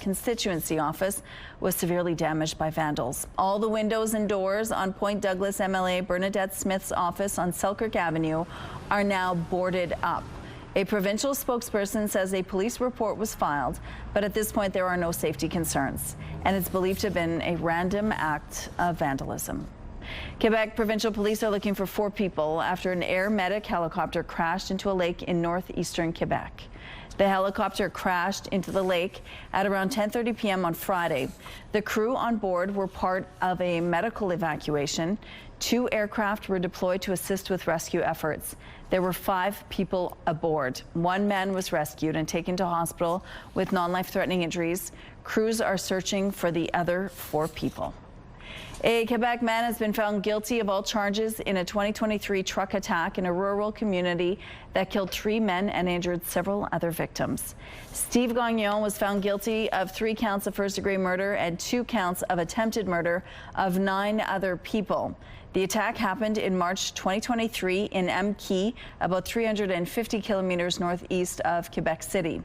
constituency office was severely damaged by vandals. All the windows and doors on Point Douglas MLA Bernadette Smith's office on Selkirk Avenue are now boarded up. A provincial spokesperson says a police report was filed, but at this point there are no safety concerns, and it's believed to have been a random act of vandalism. Quebec Provincial Police are looking for 4 people after an air medic helicopter crashed into a lake in northeastern Quebec. The helicopter crashed into the lake at around 10:30 p.m. on Friday. The crew on board were part of a medical evacuation. 2 aircraft were deployed to assist with rescue efforts. There were 5 people aboard. 1 man was rescued and taken to hospital with non-life-threatening injuries. Crews are searching for the other 4 people. A Quebec man has been found guilty of all charges in a 2023 truck attack in a rural community that killed 3 men and injured several other victims. Steve Gagnon was found guilty of 3 counts of first-degree murder and 2 counts of attempted murder of 9 other people. The attack happened in March 2023 in Mquis, about 350 kilometers northeast of Quebec City.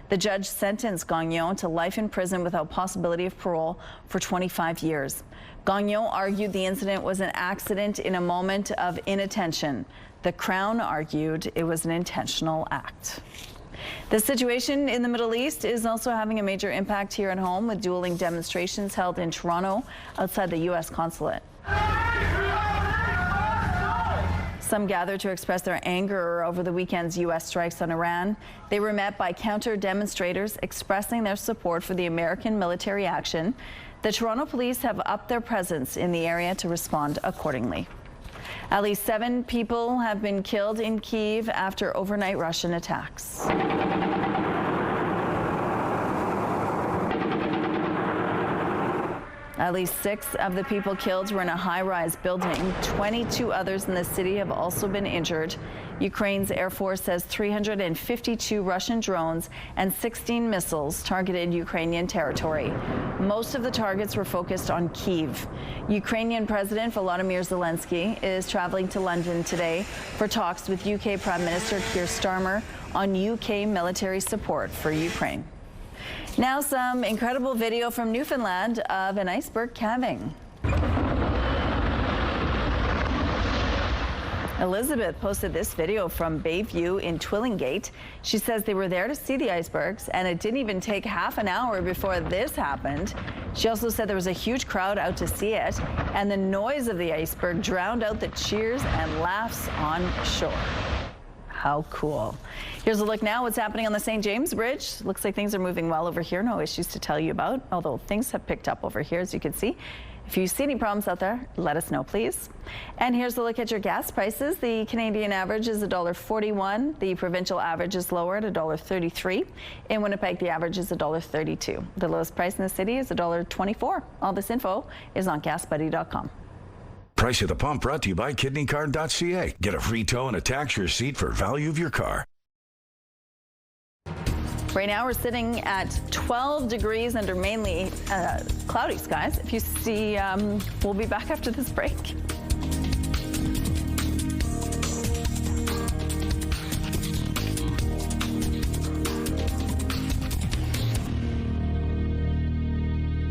The judge sentenced Gagnon to life in prison without possibility of parole for 25 years. Gagnon argued the incident was an accident in a moment of inattention. The Crown argued it was an intentional act. The situation in the Middle East is also having a major impact here at home, with dueling demonstrations held in Toronto outside the U.S. consulate. Some gathered to express their anger over the weekend's U.S. strikes on Iran. They were met by counter-demonstrators expressing their support for the American military action. The Toronto police have upped their presence in the area to respond accordingly. At least 7 people have been killed in Kyiv after overnight Russian attacks. At least 6 of the people killed were in a high-rise building. 22 others in the city have also been injured. Ukraine's Air Force says 352 Russian drones and 16 missiles targeted Ukrainian territory. Most of the targets were focused on Kyiv. Ukrainian President Volodymyr Zelensky is traveling to London today for talks with UK Prime Minister Keir Starmer on UK military support for Ukraine. Now some incredible video from Newfoundland of an iceberg calving. Elizabeth posted this video from Bayview in Twillingate. She says they were there to see the icebergs, and it didn't even take half an hour before this happened. She also said there was a huge crowd out to see it, and the noise of the iceberg drowned out the cheers and laughs on shore. How cool. Here's a look now what's happening on the St. James Bridge. Looks like things are moving well over here. No issues to tell you about, although things have picked up over here, as you can see. If you see any problems out there, let us know, please. And here's a look at your gas prices. The Canadian average is $1.41. The provincial average is lower at $1.33. In Winnipeg, the average is $1.32. The lowest price in the city is $1.24. All this info is on gasbuddy.com. Price at the Pump brought to you by kidneycard.ca. Get a free tow and a tax receipt for value of your car. Right now we're sitting at 12 degrees under mainly cloudy skies. If you see, we'll be back after this break.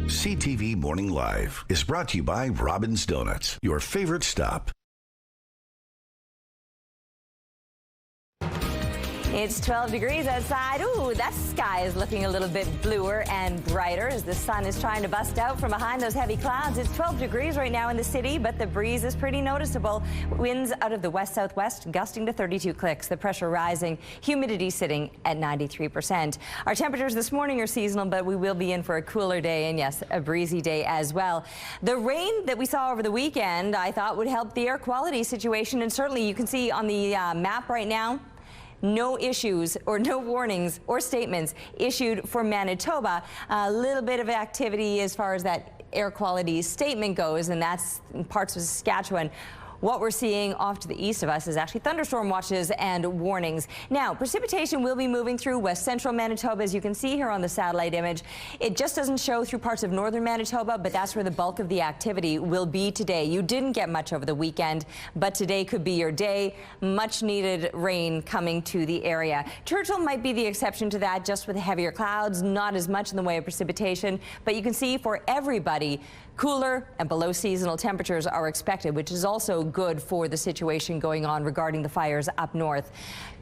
CTV CTV Morning Live is brought to you by Robin's Donuts, your favorite stop. It's 12 degrees outside. Ooh, that sky is looking a little bit bluer and brighter as the sun is trying to bust out from behind those heavy clouds. It's 12 degrees right now in the city, but the breeze is pretty noticeable. Winds out of the west-southwest gusting to 32 clicks. The pressure rising, humidity sitting at 93%. Our temperatures this morning are seasonal, but we will be in for a cooler day and, yes, a breezy day as well. The rain that we saw over the weekend, I thought, would help the air quality situation, and certainly you can see on the map right now, no issues or no warnings or statements issued for Manitoba. A little bit of activity as far as that air quality statement goes, and that's in parts of Saskatchewan. What we're seeing off to the east of us is actually thunderstorm watches and warnings. Now, precipitation will be moving through west central Manitoba, as you can see here on the satellite image. It just doesn't show through parts of northern Manitoba, but that's where the bulk of the activity will be today. You didn't get much over the weekend, but today could be your day. Much needed rain coming to the area. Churchill might be the exception to that, just with heavier clouds, not as much in the way of precipitation, but you can see for everybody, cooler and below seasonal temperatures are expected, which is also good for the situation going on regarding the fires up north.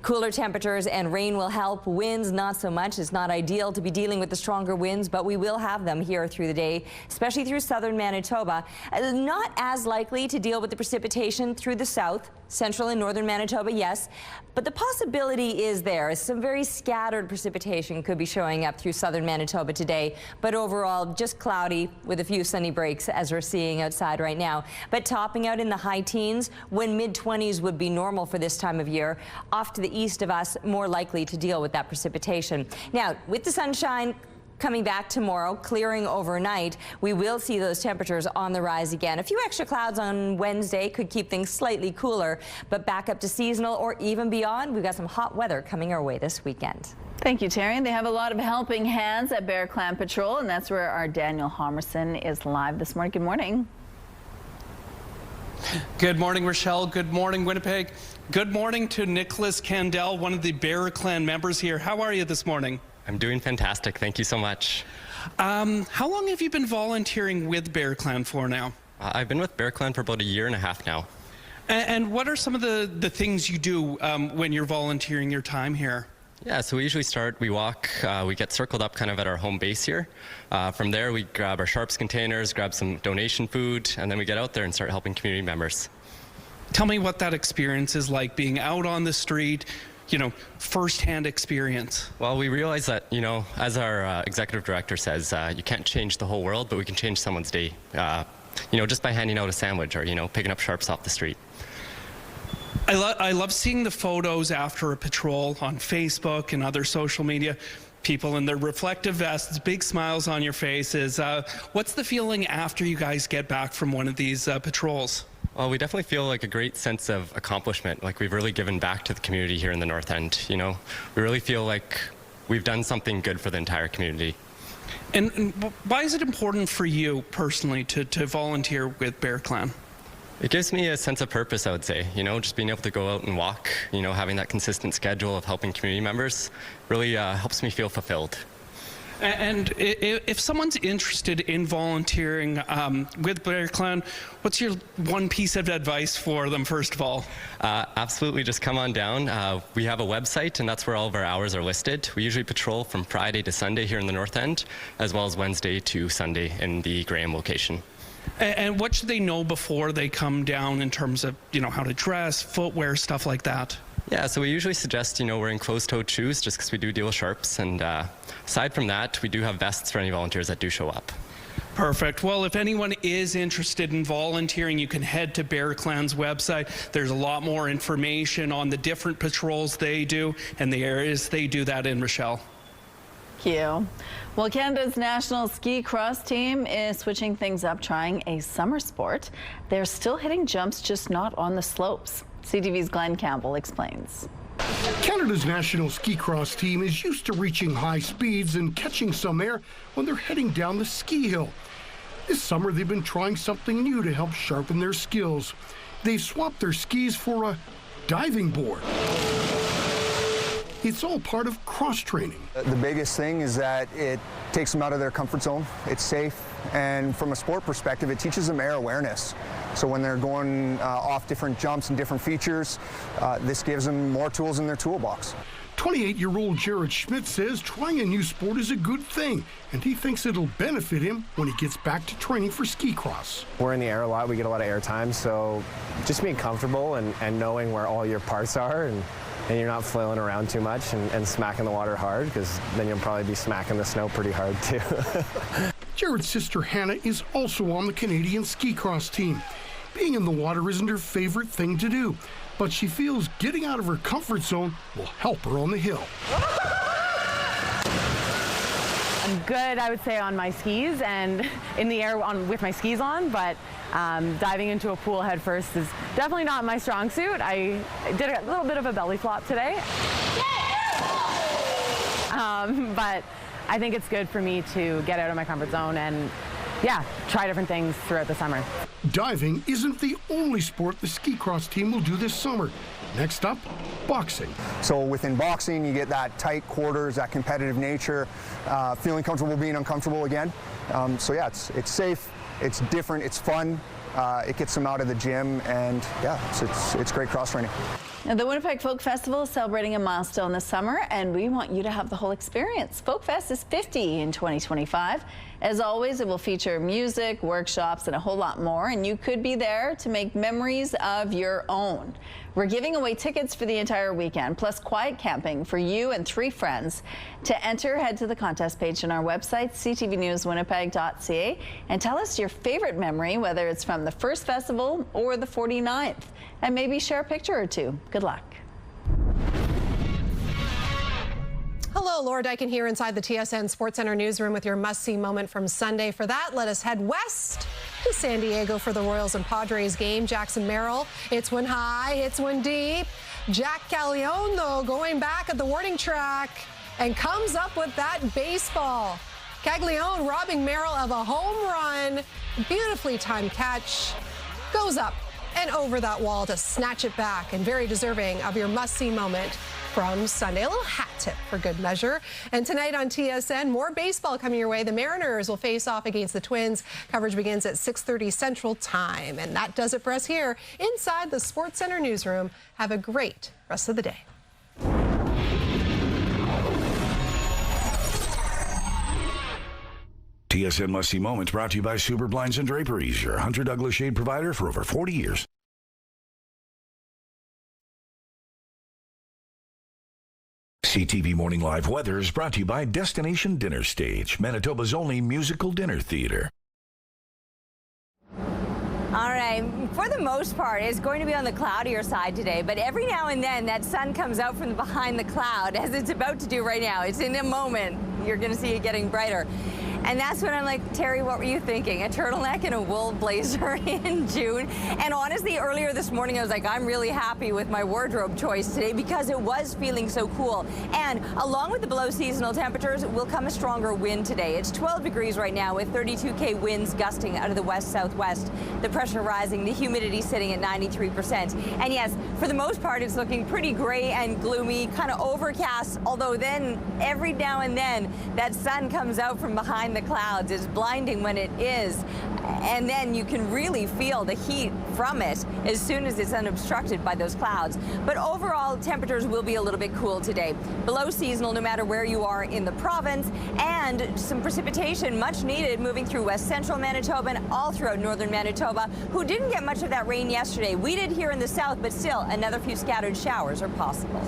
Cooler temperatures and rain will help. Winds, not so much. It's not ideal to be dealing with the stronger winds, but we will have them here through the day, especially through southern Manitoba. Not as likely to deal with the precipitation through the south, central and northern Manitoba, yes, but the possibility is there. Some very scattered precipitation could be showing up through southern Manitoba today, but overall just cloudy with a few sunny breaks as we're seeing outside right now. But topping out in the high teens when mid-20s would be normal for this time of year. Off to the east of us, more likely to deal with that precipitation. Now, with the sunshine coming back tomorrow, clearing overnight, we will see those temperatures on the rise again. A few extra clouds on Wednesday could keep things slightly cooler, but back up to seasonal or even beyond. We've got some hot weather coming our way this weekend. Thank you, Terry. They have a lot of helping hands at Bear Clan Patrol, and that's where our Daniel Homerson is live this morning. Good morning. Good morning, Rochelle. Good morning, Winnipeg. Good morning to Nicholas Candell, one of the Bear Clan members here. How are you this morning? I'm doing fantastic. Thank you so much. How long have you been volunteering with Bear Clan for now? I've been with Bear Clan for about a year and a half now. And what are some of the things you do when you're volunteering your time here? Yeah, so we usually start, we walk, we get circled up kind of at our home base here. From there, we grab our sharps containers, grab some donation food, and then we get out there and start helping community members. Tell me what that experience is like, being out on the street, you know, first-hand experience. Well, we realize that, you know, as our executive director says, you can't change the whole world, but we can change someone's day, you know, just by handing out a sandwich or, you know, picking up sharps off the street. I love seeing the photos after a patrol on Facebook and other social media. People in their reflective vests, big smiles on your faces. What's the feeling after you guys get back from one of these patrols? Well, we definitely feel like a great sense of accomplishment, like we've really given back to the community here in the North End. You know, we really feel like we've done something good for the entire community. And why is it important for you personally to volunteer with Bear Clan? It gives me a sense of purpose, I would say. You know, just being able to go out and walk, you know, having that consistent schedule of helping community members really helps me feel fulfilled. And if someone's interested in volunteering with Bear Clan, what's your one piece of advice for them, first of all? Absolutely, just come on down. We have a website, and that's where all of our hours are listed. We usually patrol from Friday to Sunday here in the North End, as well as Wednesday to Sunday in the Graham location. And what should they know before they come down in terms of, you know, how to dress, footwear, stuff like that? Yeah, so we usually suggest, you know, wearing closed-toed shoes just because we do deal with sharps. And aside from that, we do have vests for any volunteers that do show up. Perfect. Well, if anyone is interested in volunteering, you can head to Bear Clan's website. There's a lot more information on the different patrols they do and the areas they do that in, Rochelle. Thank you. Well, Canada's national ski cross team is switching things up, trying a summer sport. They're still hitting jumps, just not on the slopes. CTV's Glenn Campbell explains. Canada's national ski cross team is used to reaching high speeds and catching some air when they're heading down the ski hill. This summer, they've been trying something new to help sharpen their skills. They've swapped their skis for a diving board. It's all part of cross training. The biggest thing is that it takes them out of their comfort zone. It's safe. and from a sport perspective, it teaches them air awareness. So when they're going off different jumps and different features, this gives them more tools in their toolbox. 28-year-old Jared Schmidt says trying a new sport is a good thing, and he thinks it'll benefit him when he gets back to training for ski cross. We're in the air a lot, we get a lot of air time, so just being comfortable and knowing where all your parts are, and you're not flailing around too much and smacking the water hard, because then you'll probably be smacking the snow pretty hard too. Jared's sister Hannah is also on the Canadian ski cross team. Being in the water isn't her favorite thing to do, but she feels getting out of her comfort zone will help her on the hill. I'm good, I would say, on my skis and in the air with my skis on, but diving into a pool head first is definitely not my strong suit. I did a little bit of a belly flop today. But I think it's good for me to get out of my comfort zone and, yeah, try different things throughout the summer. Diving isn't the only sport the ski cross team will do this summer. Next up, boxing. So within boxing, you get that tight quarters, that competitive nature, feeling comfortable being uncomfortable again. So yeah, it's safe, it's different, it's fun. It gets them out of the gym, and yeah, it's great cross training. The Winnipeg Folk Festival is celebrating a milestone this summer, and we want you to have the whole experience. Folk Fest is 50 in 2025. As always, it will feature music, workshops, and a whole lot more, and you could be there to make memories of your own. We're giving away tickets for the entire weekend, plus quiet camping for you and 3 friends. To enter, head to the contest page on our website, ctvnewswinnipeg.ca, and tell us your favorite memory, whether it's from the first festival or the 49th, and maybe share a picture or two. Good luck. Hello, Laura Dykin here inside the TSN Sports Center newsroom with your must-see moment from Sunday. For that, let us head west to San Diego for the Royals and Padres game. Jackson Merrill, it's one high, it's one deep. Jack Caglione, though, going back at the warning track and comes up with that baseball. Caglione robbing Merrill of a home run. Beautifully timed catch. Goes up and over that wall to snatch it back, and very deserving of your must-see moment from Sunday. A little hat tip for good measure. And tonight on TSN, more baseball coming your way. The Mariners will face off against the Twins. Coverage begins at 6:30 Central Time. And that does it for us here inside the Sports Center newsroom. Have a great rest of the day. TSN Must See Moments brought to you by Super Blinds and Draperies, your Hunter Douglas shade provider for over 40 years. CTV Morning Live Weather is brought to you by Destination Dinner Stage, Manitoba's only musical dinner theater. All right, for the most part, it's going to be on the cloudier side today, but every now and then that sun comes out from behind the cloud, as it's about to do right now. It's in a moment. You're going to see it getting brighter. And that's when I'm like, Terry, what were you thinking? A turtleneck and a wool blazer in June? And honestly, earlier this morning, I was like, I'm really happy with my wardrobe choice today because it was feeling so cool. And along with the below seasonal temperatures will come a stronger wind today. It's 12 degrees right now with 32K winds gusting out of the west-southwest. The pressure rising, the humidity sitting at 93%. And yes, for the most part, it's looking pretty gray and gloomy, kind of overcast, although then every now and then that sun comes out from behind the clouds. It's blinding when it is, and then you can really feel the heat from it as soon as it's unobstructed by those clouds. But overall, temperatures will be a little bit cool today. Below seasonal no matter where you are in the province, and some precipitation much needed moving through west central Manitoba and all throughout northern Manitoba, who didn't get much of that rain yesterday. We did here in the south, but still another few scattered showers are possible.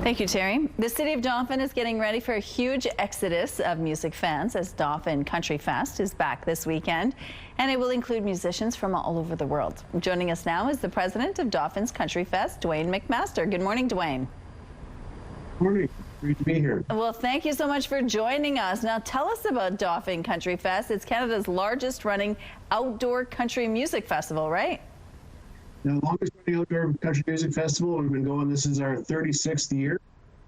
Thank you, Terry. The city of Dauphin is getting ready for a huge exodus of music fans as Dauphin Countryfest is back this weekend, and it will include musicians from all over the world. Joining us now is the president of Dauphin's Countryfest, Dwayne McMaster. Good morning, Dwayne. Good morning. Great to be here. Well, thank you so much for joining us. Now, tell us about Dauphin Countryfest. It's Canada's largest running outdoor country music festival, right? The longest running outdoor country music festival. We've been going, this is our 36th year.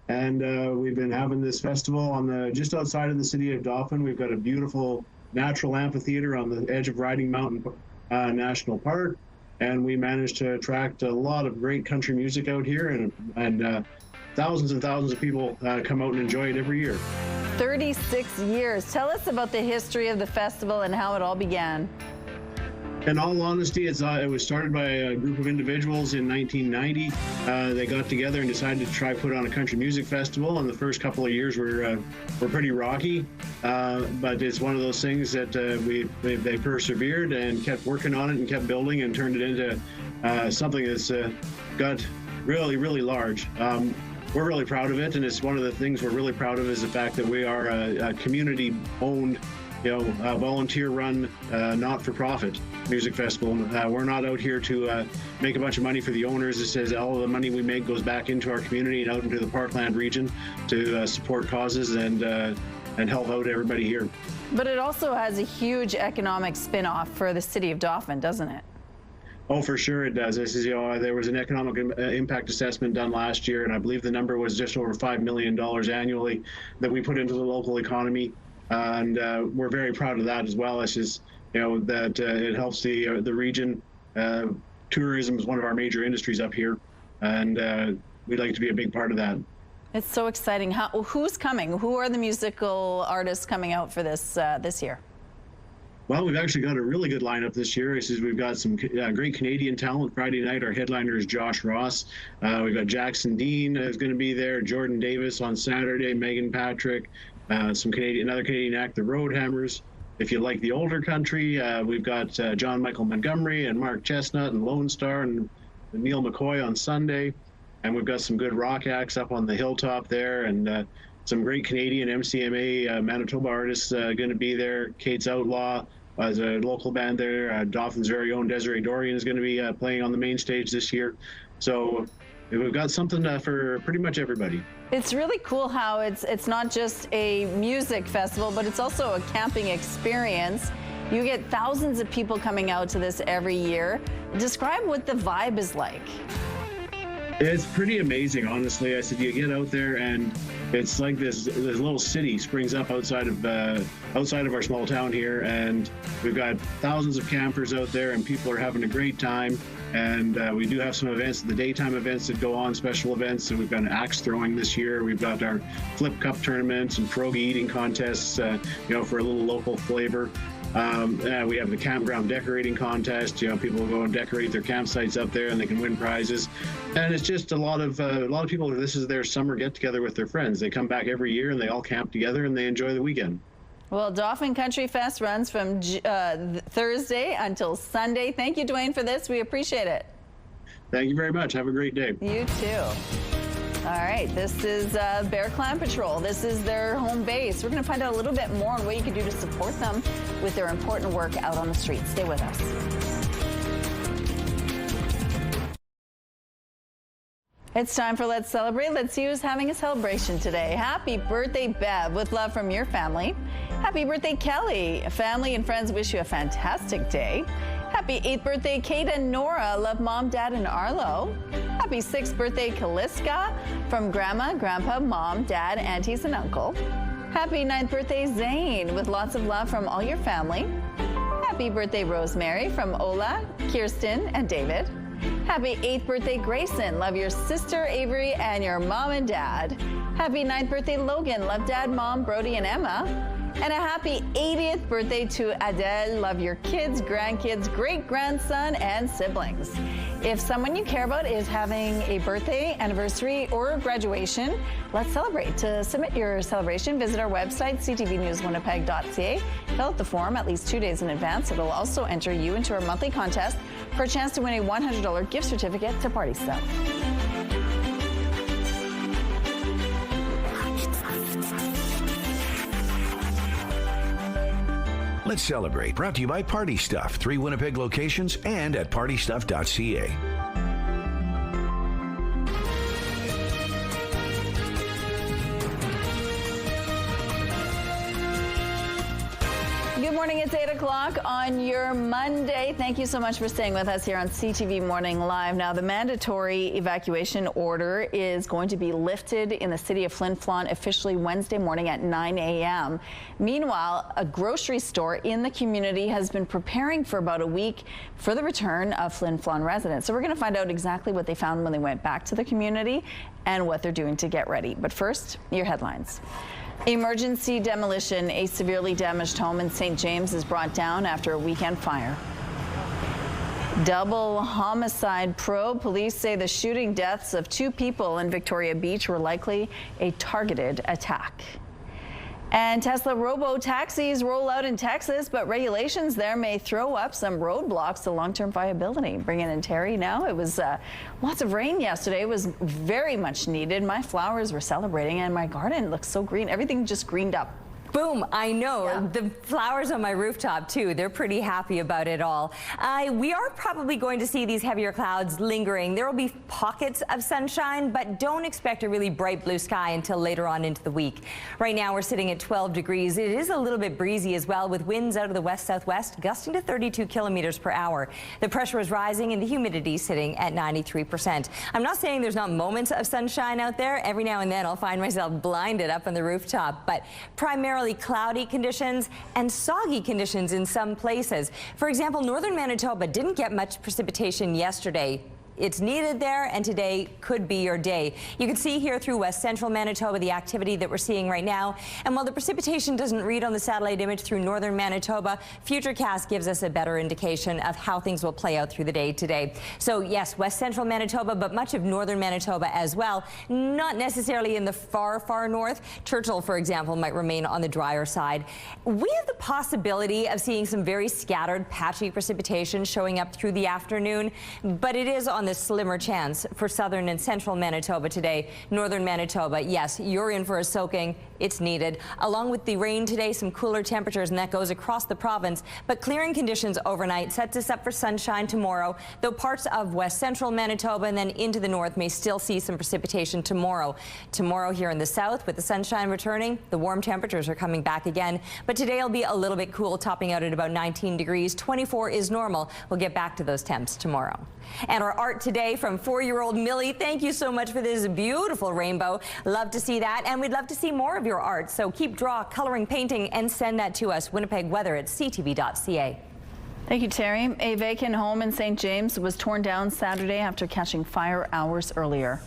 And we've been having this festival on just outside of the city of Dauphin. We've got a beautiful natural amphitheater on the edge of Riding Mountain National Park. And we managed to attract a lot of great country music out here, and thousands and thousands of people come out and enjoy it every year. 36 years. Tell us about the history of the festival and how it all began. In all honesty, it was started by a group of individuals in 1990. They got together and decided to try put on a country music festival, and the first couple of years were pretty rocky. But it's one of those things that they persevered and kept working on it and kept building and turned it into something that's got really, really large. We're really proud of it, and it's one of the things we're really proud of is the fact that we are a community-owned, volunteer-run, not-for-profit music festival. We're not out here to make a bunch of money for the owners. It says all of the money we make goes back into our community and out into the Parkland region to support causes and help out everybody here. But it also has a huge economic spin-off for the city of Dauphin, doesn't it? Oh, for sure it does. This is, there was an economic impact assessment done last year, and I believe the number was just over $5 million annually that we put into the local economy. And we're very proud of that as well. It's just, that it helps the region. Tourism is one of our major industries up here, and we'd like to be a big part of that. It's so exciting. Who's coming? Who are the musical artists coming out for this this year? Well, we've actually got a really good lineup this year. We've got some great Canadian talent. Friday night, our headliner is Josh Ross. We've got Jackson Dean is going to be there. Jordan Davis on Saturday. Megan Patrick. Another Canadian act, the Roadhammers. If you like the older country, we've got John Michael Montgomery and Mark Chestnut and Lone Star and Neil McCoy on Sunday. And we've got some good rock acts up on the hilltop there, and some great Canadian MCMA Manitoba artists going to be there. Kate's Outlaw as a local band there. Dauphin's very own Desiree Dorian is going to be playing on the main stage this year. So we've got something for pretty much everybody. It's really cool how it's not just a music festival, but it's also a camping experience. You get thousands of people coming out to this every year. Describe what the vibe is like. It's pretty amazing, honestly. I said you get out there and it's like this little city springs up outside of our small town here, and we've got thousands of campers out there, and people are having a great time. And we do have some events, the daytime events that go on, special events. So we've got an axe throwing this year. We've got our flip cup tournaments and pierogi eating contests, for a little local flavor. We have the campground decorating contest. People will go and decorate their campsites up there, and they can win prizes. And it's just a lot of people. This is their summer get together with their friends. They come back every year, and they all camp together, and they enjoy the weekend. Well, Dauphin Countryfest runs from Thursday until Sunday. Thank you, Dwayne, for this. We appreciate it. Thank you very much. Have a great day. You too. All right, this is Bear Clan Patrol. This is their home base. We're going to find out a little bit more on what you can do to support them with their important work out on the streets. Stay with us. It's time for Let's Celebrate. Let's see who's having a celebration today. Happy birthday, Bev, with love from your family. Happy birthday, Kelly. Family and friends wish you a fantastic day. Happy 8th birthday, Kate and Nora. Love Mom, Dad, and Arlo. Happy 6th birthday, Kaliska, from Grandma, Grandpa, Mom, Dad, Aunties, and Uncle. Happy 9th birthday, Zane, with lots of love from all your family. Happy birthday, Rosemary, from Ola, Kirsten, and David. Happy 8th birthday, Grayson. Love your sister, Avery, and your mom and dad. Happy 9th birthday, Logan. Love Dad, Mom, Brody, and Emma. And a happy 80th birthday to Adele. Love your kids, grandkids, great-grandson, and siblings. If someone you care about is having a birthday, anniversary, or graduation, let's celebrate. To submit your celebration, visit our website, ctvnewswinnipeg.ca. Fill out the form at least 2 days in advance. It'll also enter you into our monthly contest for a chance to win a $100 gift certificate to Party Stuff. Let's Celebrate, brought to you by Party Stuff, 3 Winnipeg locations and at partystuff.ca. Good morning, it's 8 o'clock on your Monday. Thank you so much for staying with us here on CTV Morning Live. Now, the mandatory evacuation order is going to be lifted in the city of Flin Flon officially Wednesday morning at 9 a.m. Meanwhile, a grocery store in the community has been preparing for about a week for the return of Flin Flon residents. So we're going to find out exactly what they found when they went back to the community and what they're doing to get ready. But first, your headlines. Emergency demolition. A severely damaged home in St. James is brought down after a weekend fire. Double homicide probe. Police say the shooting deaths of 2 people in Victoria Beach were likely a targeted attack. And Tesla robo taxis roll out in Texas, but regulations there may throw up some roadblocks to long-term viability. Bringing in Terry now. It was lots of rain yesterday. It was very much needed. My flowers were celebrating and my garden looks so green. Everything just greened up. Boom, I know. Yeah. The flowers on my rooftop too, they're pretty happy about it all. We are probably going to see these heavier clouds lingering. There will be pockets of sunshine, but don't expect a really bright blue sky until later on into the week. Right now we're sitting at 12 degrees. It is a little bit breezy as well, with winds out of the west-southwest gusting to 32 kilometers per hour. The pressure is rising and the humidity sitting at 93%. I'm not saying there's not moments of sunshine out there. Every now and then I'll find myself blinded up on the rooftop, but primarily cloudy conditions and soggy conditions in some places. For example, northern Manitoba didn't get much precipitation yesterday. It's needed there, and today could be your day. You can see here through west central Manitoba the activity that we're seeing right now. And while the precipitation doesn't read on the satellite image through northern Manitoba, Futurecast gives us a better indication of how things will play out through the day today. So yes, west central Manitoba, but much of northern Manitoba as well. Not necessarily in the far, far north. Churchill, for example, might remain on the drier side. We have the possibility of seeing some very scattered, patchy precipitation showing up through the afternoon, but it is on the slimmer chance for southern and central Manitoba today. Northern Manitoba, yes, you're in for a soaking. It's needed. Along with the rain today, some cooler temperatures, and that goes across the province. But clearing conditions overnight sets us up for sunshine tomorrow, though parts of west central Manitoba and then into the north may still see some precipitation tomorrow. Tomorrow here in the south, with the sunshine returning, the warm temperatures are coming back again. But today will be a little bit cool, topping out at about 19 degrees. 24 is normal. We'll get back to those temps tomorrow. And our art today from 4-year-old Millie. Thank you so much for this beautiful rainbow. Love to see that, and we'd love to see more of your art. So keep coloring, painting, and send that to us. Winnipeg weather at ctv.ca. Thank you, Terry. A vacant home in St. James was torn down Saturday after catching fire hours earlier.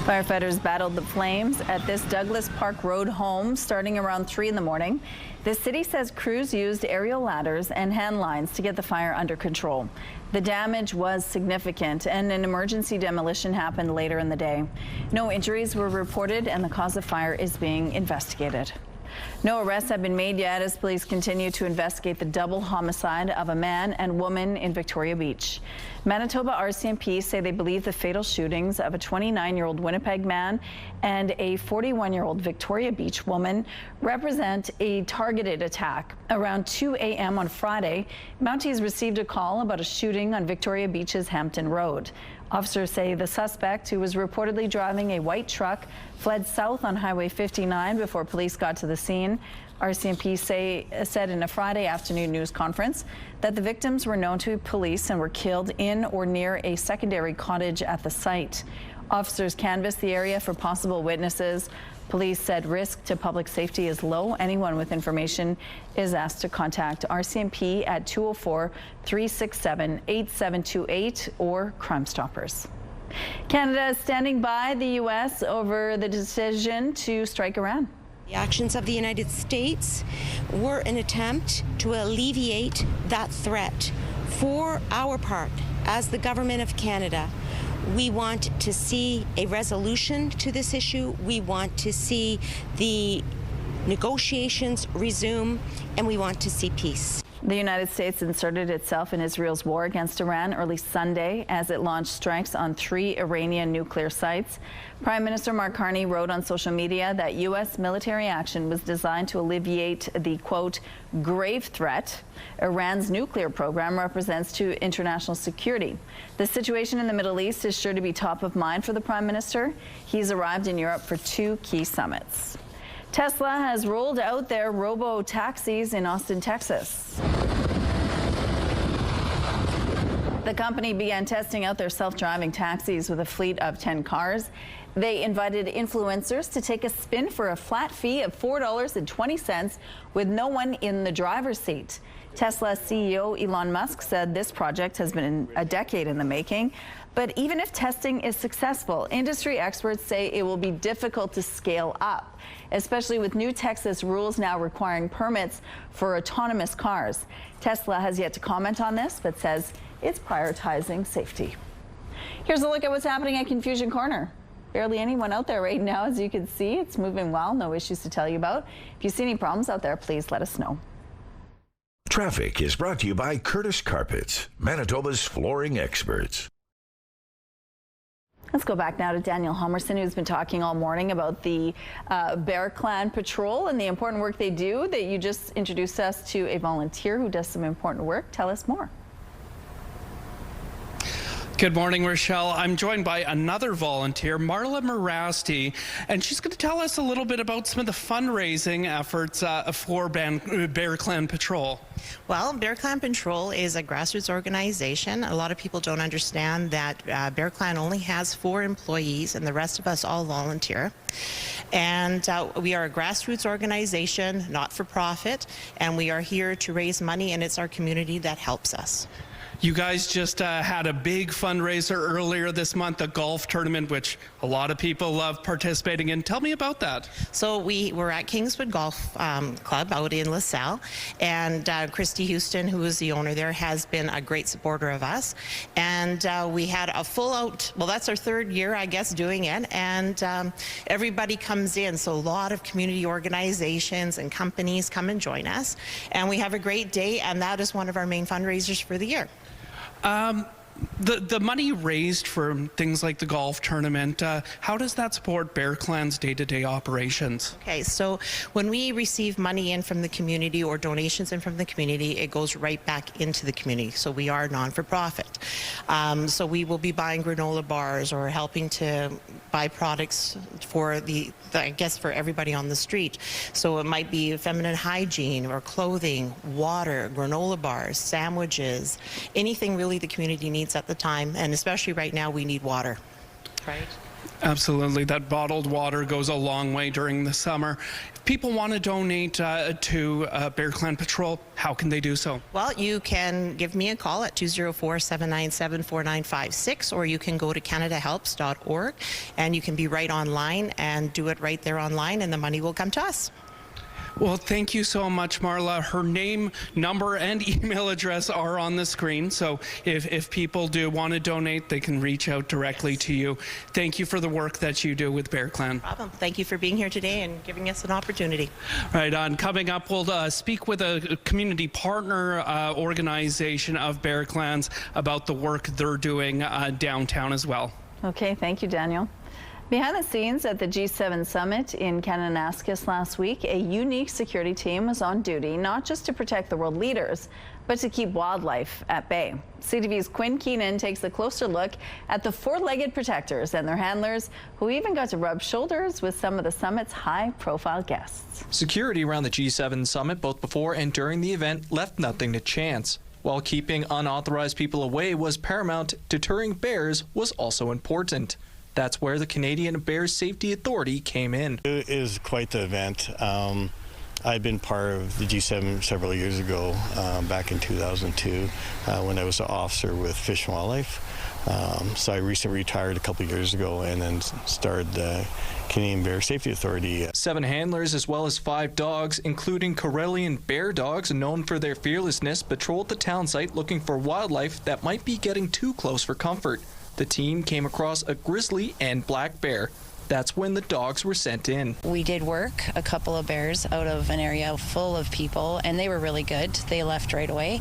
Firefighters battled the flames at this Douglas Park Road home starting around 3 in the morning. The city says crews used aerial ladders and hand lines to get the fire under control. The damage was significant and an emergency demolition happened later in the day. No injuries were reported and the cause of fire is being investigated. No arrests have been made yet as police continue to investigate the double homicide of a man and woman in Victoria Beach. Manitoba RCMP say they believe the fatal shootings of a 29-year-old Winnipeg man and a 41-year-old Victoria Beach woman represent a targeted attack. Around 2 a.m. on Friday, Mounties received a call about a shooting on Victoria Beach's Hampton Road. Officers say the suspect, who was reportedly driving a white truck, fled south on Highway 59 before police got to the scene. RCMP said in a Friday afternoon news conference that the victims were known to police and were killed in or near a secondary cottage at the site. Officers canvassed the area for possible witnesses. Police said risk to public safety is low. Anyone with information is asked to contact RCMP at 204-367-8728 or Crime Stoppers. Canada is standing by the U.S. over the decision to strike Iran. The actions of the United States were an attempt to alleviate that threat. For our part, as the Government of Canada, we want to see a resolution to this issue. We want to see the negotiations resume, and we want to see peace. The United States inserted itself in Israel's war against Iran early Sunday as it launched strikes on 3 Iranian nuclear sites. Prime Minister Mark Carney wrote on social media that U.S. military action was designed to alleviate the, quote, grave threat Iran's nuclear program represents to international security. The situation in the Middle East is sure to be top of mind for the Prime Minister. He's arrived in Europe for 2 key summits. Tesla has rolled out their robo taxis in Austin, Texas. The company began testing out their self-driving taxis with a fleet of 10 cars. They invited influencers to take a spin for a flat fee of $4.20 with no one in the driver's seat. Tesla CEO Elon Musk said this project has been a decade in the making. But even if testing is successful, industry experts say it will be difficult to scale up, especially with new Texas rules now requiring permits for autonomous cars. Tesla has yet to comment on this, but says it's prioritizing safety. Here's a look at what's happening at Confusion Corner. Barely anyone out there right now, as you can see. It's moving well, no issues to tell you about. If you see any problems out there, please let us know. Traffic is brought to you by Curtis Carpets, Manitoba's flooring experts. Let's go back now to Daniel Homerson, who's been talking all morning about the Bear Clan Patrol and the important work they do. That you just introduced us to a volunteer who does some important work. Tell us more. Good morning, Rochelle. I'm joined by another volunteer, Marla Morasti, and she's going to tell us a little bit about some of the fundraising efforts for Bear Clan Patrol. Well, Bear Clan Patrol is a grassroots organization. A lot of people don't understand that Bear Clan only has 4 employees and the rest of us all volunteer. And we are a grassroots organization, not for profit, and we are here to raise money, and it's our community that helps us. You guys just had a big fundraiser earlier this month, a golf tournament, which a lot of people love participating in. Tell me about that. So we were at Kingswood Golf Club out in LaSalle, and Christy Houston, who is the owner there, has been a great supporter of us. And we had a full out, well, that's our 3rd year, I guess, doing it. And everybody comes in. So a lot of community organizations and companies come and join us. And we have a great day, and that is one of our main fundraisers for the year. The money raised from things like the golf tournament, how does that support Bear Clan's day-to-day operations? Okay, so when we receive money in from the community or donations in from the community, it goes right back into the community. So we are non-for-profit. So we will be buying granola bars or helping to buy products for I guess for everybody on the street. So it might be feminine hygiene or clothing, water, granola bars, sandwiches, anything really the community needs at the time, and especially right now we need water, right? Absolutely. That bottled water goes a long way during the summer. If people want to donate to Bear Clan Patrol, how can they do so? Well, you can give me a call at 204-797-4956, or you can go to canadahelps.org, and you can be right online and do it right there online, and the money will come to us. Well, thank you so much, Marla. Her name, number, and email address are on the screen. So if people do want to donate, they can reach out directly to you. Thank you for the work that you do with Bear Clan. No problem. Thank you for being here today and giving us an opportunity. Right on. Coming up, we'll speak with a community partner organization of Bear Clans about the work they're doing downtown as well. Okay, thank you, Daniel. Behind the scenes at the G7 summit in Kananaskis last week, a unique security team was on duty, not just to protect the world leaders, but to keep wildlife at bay. CTV's Quinn Keenan takes a closer look at the 4-legged protectors and their handlers, who even got to rub shoulders with some of the summit's high-profile guests. Security around the G7 summit, both before and during the event, left nothing to chance. While keeping unauthorized people away was paramount, deterring bears was also important. That's where the Canadian Bear Safety Authority came in. It is quite the event. I've been part of the G7 several years ago, back in 2002, when I was an officer with Fish and Wildlife. So I recently retired a couple years ago and then started the Canadian Bear Safety Authority. 7 handlers as well as 5 dogs, including Karelian bear dogs known for their fearlessness, patrolled the town site looking for wildlife that might be getting too close for comfort. The team came across a grizzly and black bear. That's when the dogs were sent in. We did work a couple of bears out of an area full of people, and they were really good. They left right away.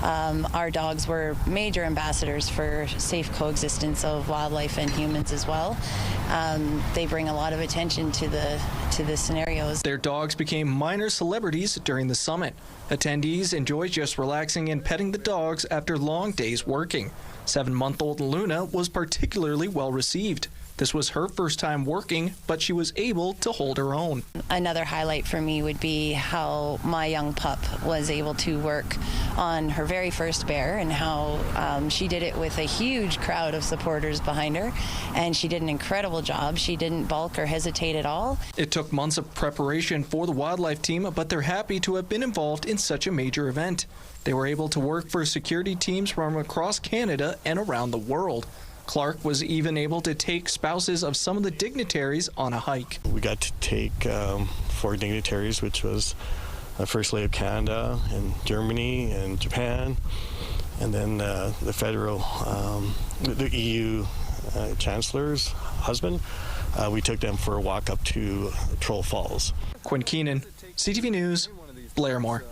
Our dogs were major ambassadors for safe coexistence of wildlife and humans as well. They bring a lot of attention to the scenarios. Their dogs became minor celebrities during the summit. Attendees enjoyed just relaxing and petting the dogs after long days working. 7-month-old Luna was particularly well received. This was her first time working, but she was able to hold her own. Another highlight for me would be how my young pup was able to work on her very first bear, and how she did it with a huge crowd of supporters behind her, and she did an incredible job. She didn't balk or hesitate at all. It took months of preparation for the wildlife team, but they're happy to have been involved in such a major event. They were able to work for security teams from across Canada and around the world. Clark was even able to take spouses of some of the dignitaries on a hike. We got to take 4 dignitaries, which was the First Lady of Canada and Germany and Japan, and then the federal, the EU Chancellor's husband. We took them for a walk up to Troll Falls. Quinn Keenan, CTV News, Blairmore.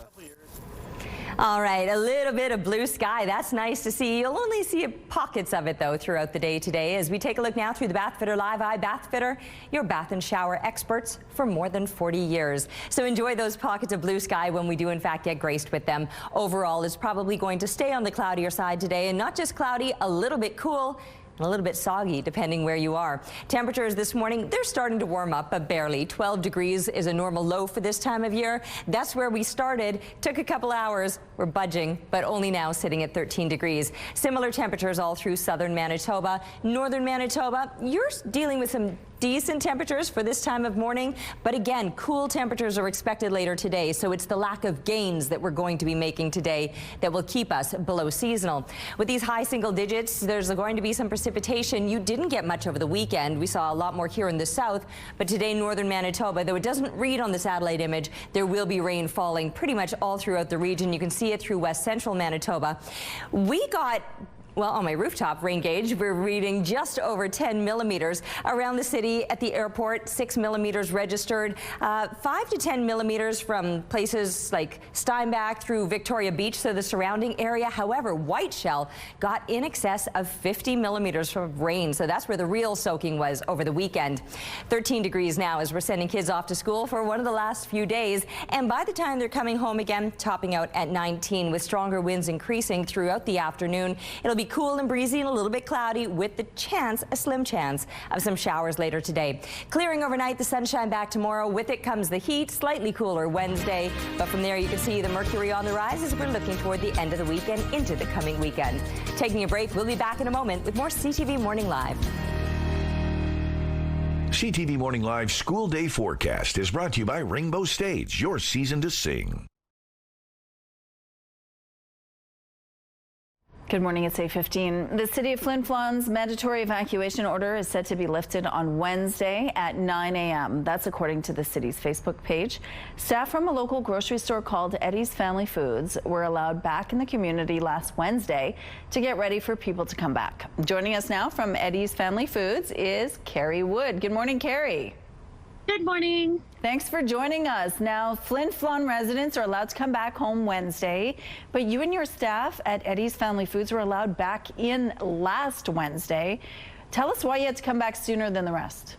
All right, a little bit of blue sky. That's nice to see. You'll only see pockets of it, though, throughout the day today. As we take a look now through the Bathfitter Live Eye. Bathfitter, your bath and shower experts for more than 40 years. So enjoy those pockets of blue sky when we do, in fact, get graced with them. Overall, it's probably going to stay on the cloudier side today, and not just cloudy, a little bit cool. A little bit soggy depending where you are. Temperatures this morning, they're starting to warm up, but barely. 12 degrees is a normal low for this time of year. That's where we started. Took a couple hours. We're budging, but only now sitting at 13 degrees. Similar temperatures all through southern Manitoba. Northern Manitoba, you're dealing with some decent temperatures for this time of morning, but again, cool temperatures are expected later today, so it's the lack of gains that we're going to be making today that will keep us below seasonal. With these high single digits, there's going to be some precipitation. You didn't get much over the weekend. We saw a lot more here in the south, but today, northern Manitoba, though it doesn't read on the satellite image, there will be rain falling pretty much all throughout the region. You can see it through west central Manitoba. We got Well, on my rooftop rain gauge, we're reading just over 10 millimeters. Around the city at the airport, 6 millimeters registered, 5 to 10 millimeters from places like Steinbach through Victoria Beach, so the surrounding area. However, Whiteshell got in excess of 50 millimeters of rain, so that's where the real soaking was over the weekend. 13 degrees now as we're sending kids off to school for one of the last few days, and by the time they're coming home again, topping out at 19 with stronger winds increasing throughout the afternoon. It'll be cool and breezy and a little bit cloudy with the chance, a slim chance, of some showers later today. Clearing overnight, the sunshine back tomorrow. With it comes the heat, slightly cooler Wednesday. But from there, you can see the mercury on the rise as we're looking toward the end of the weekend into the coming weekend. Taking a break, we'll be back in a moment with more CTV Morning Live. CTV Morning Live School Day Forecast is brought to you by Rainbow Stage, your season to sing. Good morning, it's 8:15. The city of Flin Flon's mandatory evacuation order is set to be lifted on Wednesday at 9 a.m. That's according to the city's Facebook page. Staff from a local grocery store called Eddie's Family Foods were allowed back in the community last Wednesday to get ready for people to come back. Joining us now from Eddie's Family Foods is Carrie Wood. Good morning, Carrie. Good morning. Thanks for joining us. Now, Flin Flon residents are allowed to come back home Wednesday, but you and your staff at Eddie's Family Foods were allowed back in last Wednesday. Tell us why you had to come back sooner than the rest.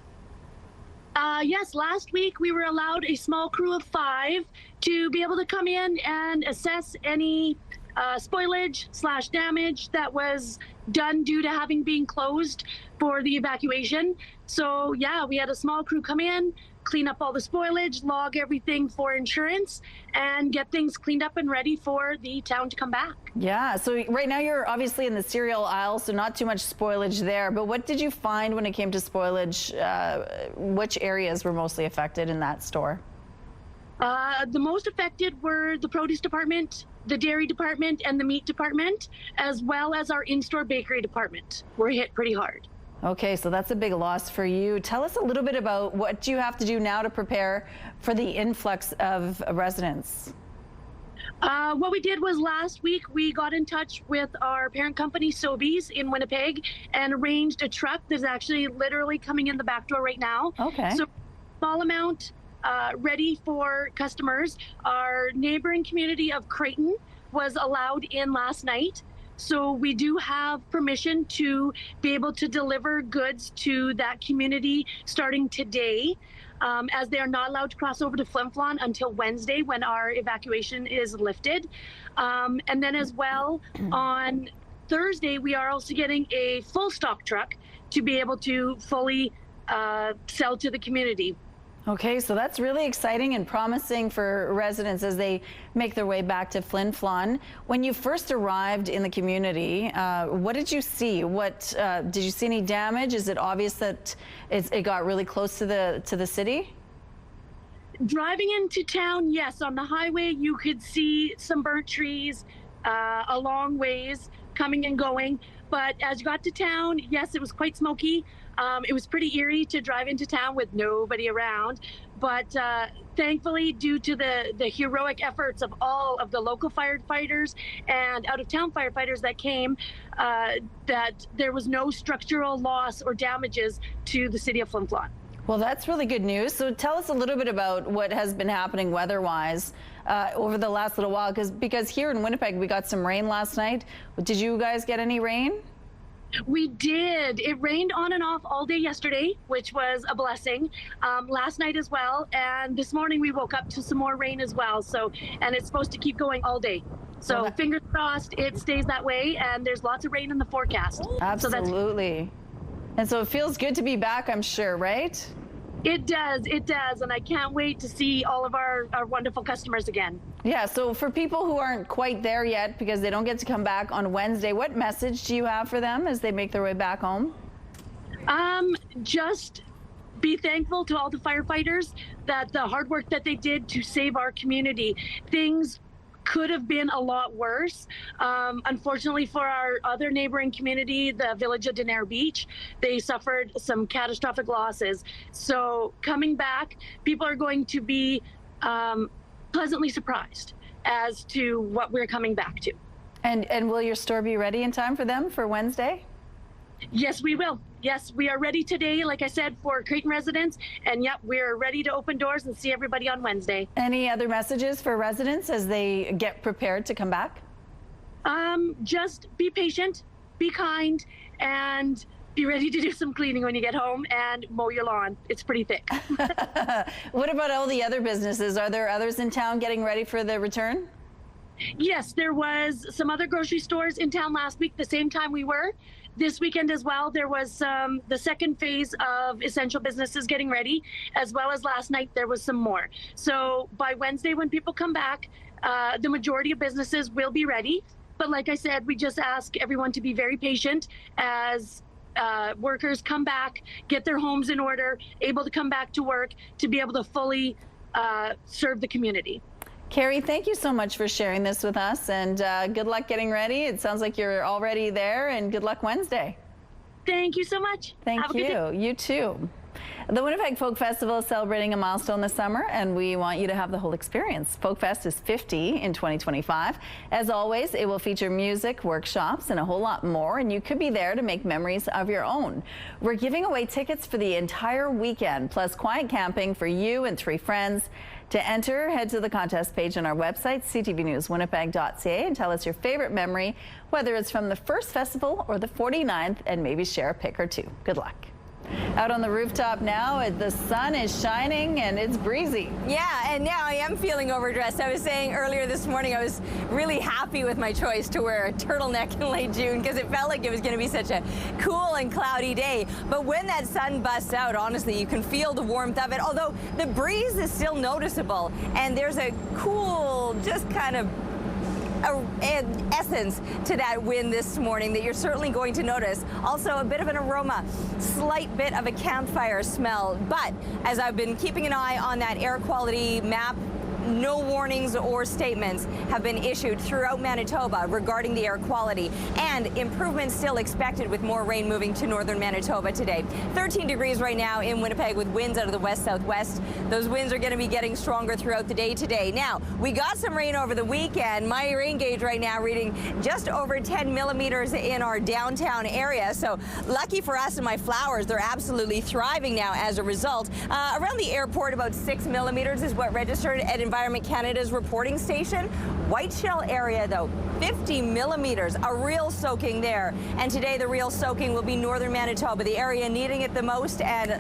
Yes, last week we were allowed a small crew of 5 to be able to come in and assess any spoilage/damage that was done due to having been closed for the evacuation. So yeah, we had a small crew come in, clean up all the spoilage, log everything for insurance, and get things cleaned up and ready for the town to come back. Yeah, so right now you're obviously in the cereal aisle, so not too much spoilage there. But what did you find when it came to spoilage? Which areas were mostly affected in that store? The most affected were the produce department, the dairy department, and the meat department, as well as our in-store bakery department were hit pretty hard. Okay, so that's a big loss for you. Tell us a little bit about what you have to do now to prepare for the influx of residents. What we did was last week we got in touch with our parent company Sobeys in Winnipeg and arranged a truck that's actually literally coming in the back door right now. Okay. So small amount ready for customers. Our neighboring community of Creighton was allowed in last night. So we do have permission to be able to deliver goods to that community starting today, as they are not allowed to cross over to Flin Flon until Wednesday when our evacuation is lifted. And then as well on Thursday, we are also getting a full stock truck to be able to fully sell to the community. Okay, so that's really exciting and promising for residents as they make their way back to Flin Flon. When you first arrived in the community, what did you see? What did you see any damage? Is it obvious that it got really close to the city? Driving into town, yes, on the highway you could see some burnt trees a long ways coming and going. But as you got to town, yes, it was quite smoky. It was pretty eerie to drive into town with nobody around. But thankfully, due to the heroic efforts of all of the local firefighters and out-of-town firefighters that came, that there was no structural loss or damages to the city of Flin Flon. Well, that's really good news. So tell us a little bit about what has been happening weather-wise over the last little while, because here in Winnipeg, we got some rain last night. Did you guys get any rain? We did. It rained on and off all day yesterday, which was a blessing. Last night as well, and this morning we woke up to some more rain as well. So, and it's supposed to keep going all day. So well, fingers crossed it stays that way, and there's lots of rain in the forecast. Absolutely. And so it feels good to be back, I'm sure, right? It does, and I can't wait to see all of our wonderful customers again. Yeah, so for people who aren't quite there yet because they don't get to come back on Wednesday, what message do you have for them as they make their way back home? Just be thankful to all the firefighters that the hard work that they did to save our community. Things could have been a lot worse. Unfortunately for our other neighboring community, the village of Denair Beach, they suffered some catastrophic losses. So coming back, people are going to be pleasantly surprised as to what we're coming back to. And will your store be ready in time for them for Wednesday? Yes, we will. Yes, we are ready today, like I said, for Creighton residents. And yep, we're ready to open doors and see everybody on Wednesday. Any other messages for residents as they get prepared to come back? Just be patient, be kind, and be ready to do some cleaning when you get home and mow your lawn. It's pretty thick. What about all the other businesses? Are there others in town getting ready for the return? Yes, there was some other grocery stores in town last week, the same time we were. This weekend as well, there was the second phase of essential businesses getting ready, as well as last night there was some more. So by Wednesday when people come back, the majority of businesses will be ready. But like I said, we just ask everyone to be very patient as workers come back, get their homes in order, able to come back to work, to be able to fully serve the community. Carrie, thank you so much for sharing this with us, and good luck getting ready. It sounds like you're already there, and good luck Wednesday. Thank you so much. Thank you. You too. The Winnipeg Folk Festival is celebrating a milestone this summer, and we want you to have the whole experience. Folk Fest is 50 in 2025. As always, it will feature music, workshops, and a whole lot more, and you could be there to make memories of your own. We're giving away tickets for the entire weekend, plus quiet camping for you and 3 friends. To enter, head to the contest page on our website, ctvnewswinnipeg.ca, and tell us your favorite memory, whether it's from the first festival or the 49th, and maybe share a pic or 2. Good luck. Out on the rooftop now, the sun is shining and it's breezy. Yeah, and now I am feeling overdressed. I was saying earlier this morning I was really happy with my choice to wear a turtleneck in late June because it felt like it was going to be such a cool and cloudy day. But when that sun busts out, honestly, you can feel the warmth of it, although the breeze is still noticeable, and there's a cool, just kind of an essence to that wind this morning that you're certainly going to notice. Also a bit of an aroma, slight bit of a campfire smell. But as I've been keeping an eye on that air quality map, no warnings or statements have been issued throughout Manitoba regarding the air quality, and improvements still expected with more rain moving to northern Manitoba today. 13 degrees right now in Winnipeg with winds out of the west-southwest. Those winds are going to be getting stronger throughout the day today. Now, we got some rain over the weekend. My rain gauge right now reading just over 10 millimeters in our downtown area. So lucky for us and my flowers, they're absolutely thriving now as a result. Around the airport, about 6 millimeters is what registered at Environment Canada's reporting station. Whiteshell area, though, 50 millimeters, a real soaking there. And today the real soaking will be northern Manitoba, the area needing it the most, and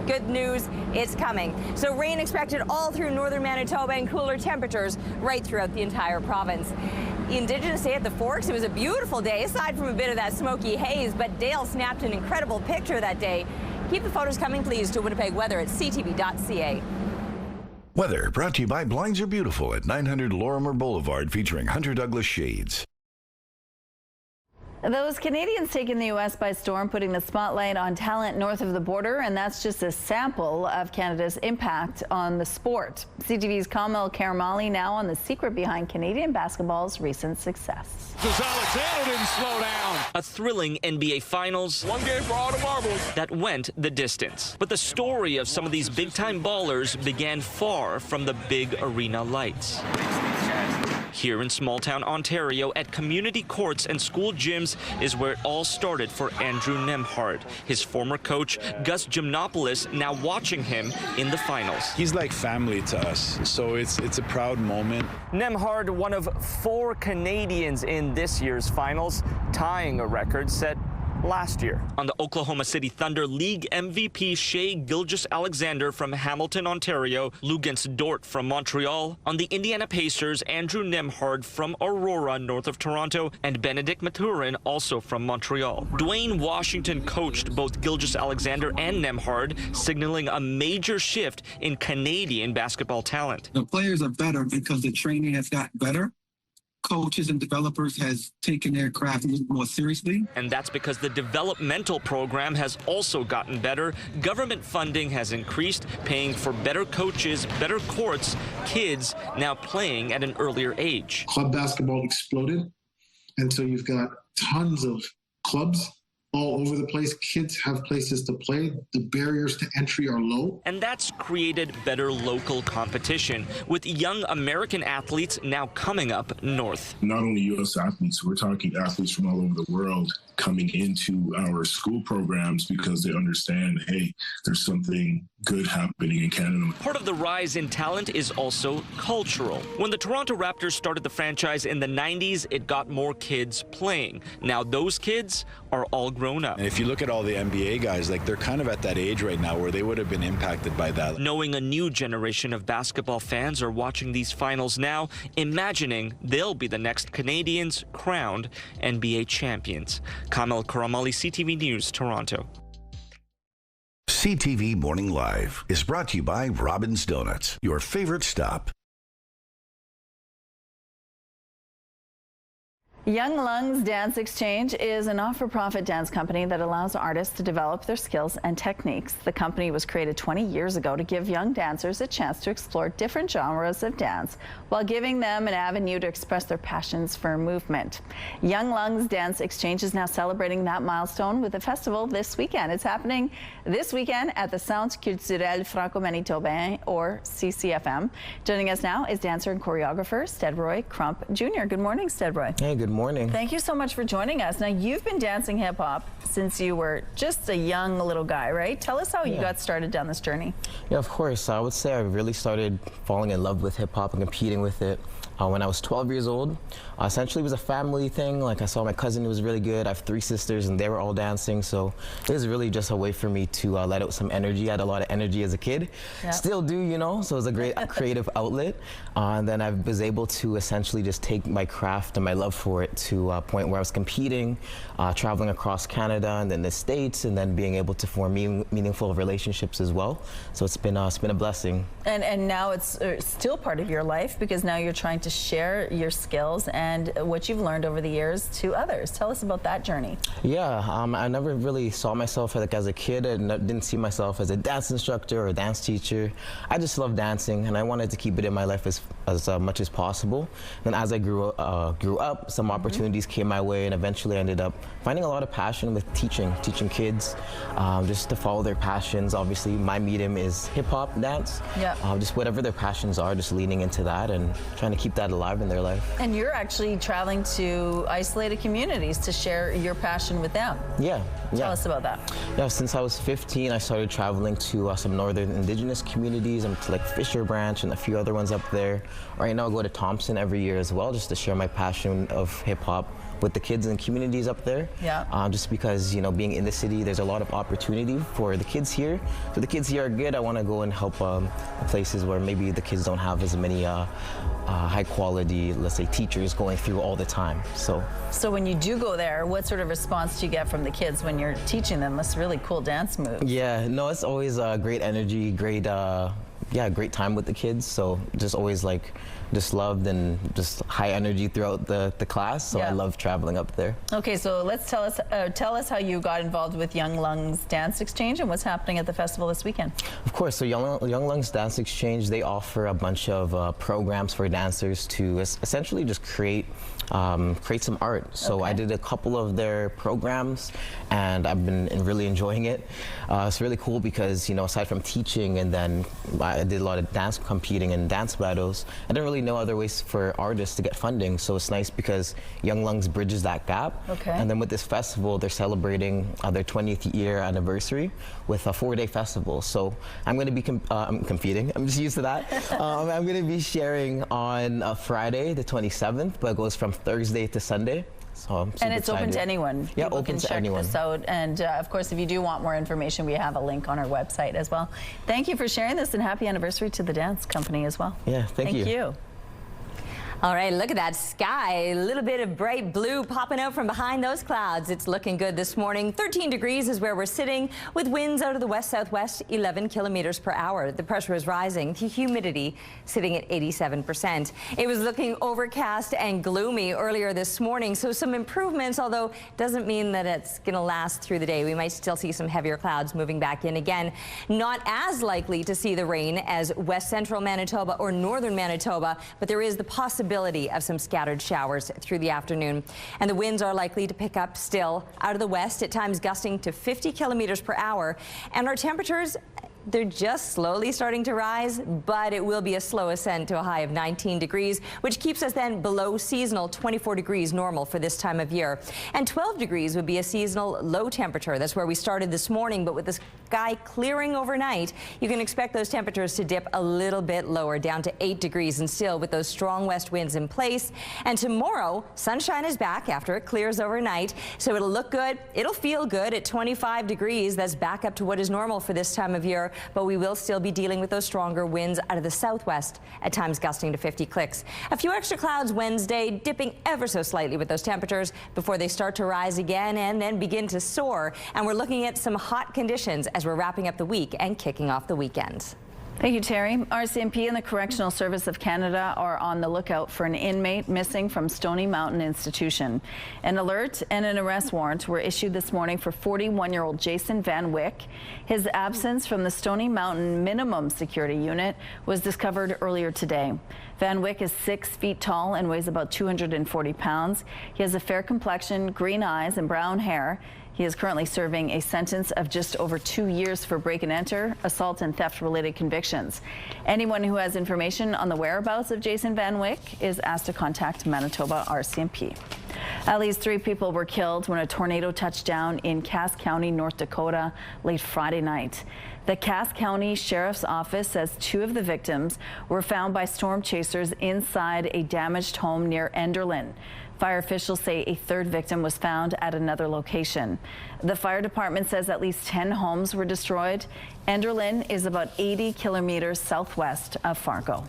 good news, it's coming. So rain expected all through northern Manitoba and cooler temperatures right throughout the entire province. Indigenous Day at the Forks. It was a beautiful day, aside from a bit of that smoky haze, but Dale snapped an incredible picture that day. Keep the photos coming, please, to Winnipeg Weather at ctv.ca. Weather brought to you by Blinds Are Beautiful at 900 Lorimer Boulevard, featuring Hunter Douglas Shades. Those Canadians taking the U.S. by storm, putting the spotlight on talent north of the border, and that's just a sample of Canada's impact on the sport. CTV's Kamil Karamali now on the secret behind Canadian basketball's recent success. Alexander didn't slow down. A thrilling NBA Finals. One game for all the marbles. That went the distance. But the story of some of these big-time ballers began far from the big arena lights. Here in small-town Ontario, at community courts and school gyms is where it all started for Andrew Nembhard. His former coach, Gus Gymnopoulos, now watching him in the finals. He's like family to us, so it's a proud moment. Nembhard, one of 4 Canadians in this year's finals, tying a record set last year. On the Oklahoma City Thunder, league MVP Shai Gilgeous-Alexander from Hamilton, Ontario, Luguentz Dort from Montreal. On the Indiana Pacers, Andrew Nembhard from Aurora, north of Toronto, and Benedict Mathurin, also from Montreal. Dwayne Washington coached both Gilgeous-Alexander and Nembhard, signaling a major shift in Canadian basketball talent. The players are better because the training has gotten better. Coaches and developers has taken their craft more seriously. And that's because the developmental program has also gotten better. Government funding has increased, paying for better coaches, better courts, kids now playing at an earlier age. Club basketball exploded, and so you've got tons of clubs all over the place. Kids have places to play. The barriers to entry are low. And that's created better local competition, with young American athletes now coming up north. Not only U.S. athletes, we're talking athletes from all over the world coming into our school programs because they understand, hey, there's something good happening in Canada. Part of the rise in talent is also cultural. When the Toronto Raptors started the franchise in the 90s, it got more kids playing. Now those kids are all grown up. And if you look at all the NBA guys, like they're kind of at that age right now where they would have been impacted by that. Knowing a new generation of basketball fans are watching these finals now, imagining they'll be the next Canadians crowned NBA champions. Kamil Karamali, CTV News, Toronto. CTV Morning Live is brought to you by Robin's Donuts, your favorite stop. Young Lungs Dance Exchange is a not-for-profit dance company that allows artists to develop their skills and techniques. The company was created 20 years ago to give young dancers a chance to explore different genres of dance while giving them an avenue to express their passions for movement. Young Lungs Dance Exchange is now celebrating that milestone with a festival this weekend. It's happening this weekend at the Centre Culturel Franco-Manitobain, or CCFM. Joining us now is dancer and choreographer Stedroy Crump Jr. Good morning, Stedroy. Hey, good morning. Thank you so much for joining us. Now, you've been dancing hip hop since you were just a young little guy, right? Tell us how you got started down this journey. Yeah, of course. I would say I really started falling in love with hip hop and competing with it when I was 12 years old. Essentially, it was a family thing. Like, I saw my cousin who was really good. I have 3 sisters, and they were all dancing. So it was really just a way for me to let out some energy. I had a lot of energy as a kid. Yep. Still do, you know, so it was a great creative outlet. And then I was able to essentially just take my craft and my love for it to a point where I was competing, traveling across Canada and then the States, and then being able to form meaningful relationships as well. So it's been a blessing. And now it's still part of your life, because now you're trying to share your skills and what you've learned over the years to others. Tell us about that journey. Yeah, I never really saw myself as a kid. I didn't see myself as a dance instructor or a dance teacher. I just loved dancing, and I wanted to keep it in my life as much as possible. And as I grew up, some opportunities came my way, and eventually I ended up finding a lot of passion with teaching kids, just to follow their passions. Obviously, my medium is hip-hop dance. Yeah. Just whatever their passions are, just leaning into that and trying to keep that alive in their life. And you're actually traveling to isolated communities to share your passion with them. Yeah. Tell us about that. Yeah, since I was 15, I started traveling to some northern Indigenous communities, and to like Fisher Branch and a few other ones up there. Right now I go to Thompson every year as well, just to share my passion of hip-hop with the kids and communities up there. Yeah. Just because, you know, being in the city, there's a lot of opportunity for the kids here. So the kids here are good. I want to go and help places where maybe the kids don't have as many high quality, let's say, teachers going through all the time. So when you do go there, what sort of response do you get from the kids when you're teaching them this really cool dance move? Yeah, no, it's always great energy, great great time with the kids. So just always like just loved and just high energy throughout the class. So I love traveling up there. Okay, so let's tell us how you got involved with Young Lungs Dance Exchange and what's happening at the festival this weekend. Of course, so Young Lungs Dance Exchange, they offer a bunch of programs for dancers to essentially just create some art. So I did a couple of their programs and I've been really enjoying it. It's really cool because, you know, aside from teaching, and then I did a lot of dance competing and dance battles, I didn't really know other ways for artists to get funding. So it's nice because Young Lungs bridges that gap. Okay. And then with this festival, they're celebrating their 20th year anniversary with a 4-day festival. So I'm going to be competing. I'm just used to that. I'm going to be sharing on Friday, the 27th, but it goes from Thursday to Sunday. So I'm super and it's excited. Open to anyone. Yeah, People open can to check anyone. this out. And of course, if you do want more information, we have a link on our website as well. Thank you for sharing this, and happy anniversary to the dance company as well. Yeah, thank you. Thank you. All right, look at that sky. A little bit of bright blue popping out from behind those clouds. It's looking good this morning. 13 degrees is where we're sitting, with winds out of the west-southwest 11 kilometers per hour. The pressure is rising. The humidity sitting at 87%. It was looking overcast and gloomy earlier this morning, so some improvements, although it doesn't mean that it's going to last through the day. We might still see some heavier clouds moving back in again. Not as likely to see the rain as west central Manitoba or northern Manitoba, but there is the possibility of some scattered showers through the afternoon. And the winds are likely to pick up still out of the west, at times gusting to 50 kilometers per hour. And our temperatures, they're just slowly starting to rise, but it will be a slow ascent to a high of 19 degrees, which keeps us then below seasonal 24 degrees normal for this time of year. And 12 degrees would be a seasonal low temperature. That's where we started this morning, but with the sky clearing overnight, you can expect those temperatures to dip a little bit lower, down to 8 degrees, and still with those strong west winds in place. And tomorrow, sunshine is back after it clears overnight, so it'll look good. It'll feel good at 25 degrees. That's back up to what is normal for this time of year. But we will still be dealing with those stronger winds out of the southwest, at times gusting to 50 clicks. A few extra clouds Wednesday, dipping ever so slightly with those temperatures before they start to rise again and then begin to soar. And we're looking at some hot conditions as we're wrapping up the week and kicking off the weekend. Thank you, Terry. RCMP and the Correctional Service of Canada are on the lookout for an inmate missing from Stony Mountain Institution. An alert and an arrest warrant were issued this morning for 41-year-old Jason Van Wyck. His absence from the Stony Mountain Minimum Security Unit was discovered earlier today. Van Wyck is 6 feet tall and weighs about 240 pounds. He has a fair complexion, green eyes, and brown hair. He is currently serving a sentence of just over 2 years for break and enter, assault, and theft-related convictions. Anyone who has information on the whereabouts of Jason Van Wyck is asked to contact Manitoba RCMP. At least 3 people were killed when a tornado touched down in Cass County, North Dakota, late Friday night. The Cass County Sheriff's Office says 2 of the victims were found by storm chasers inside a damaged home near Enderlin. Fire officials say a 3rd victim was found at another location. The fire department says at least 10 homes were destroyed. Enderlin is about 80 kilometers southwest of Fargo.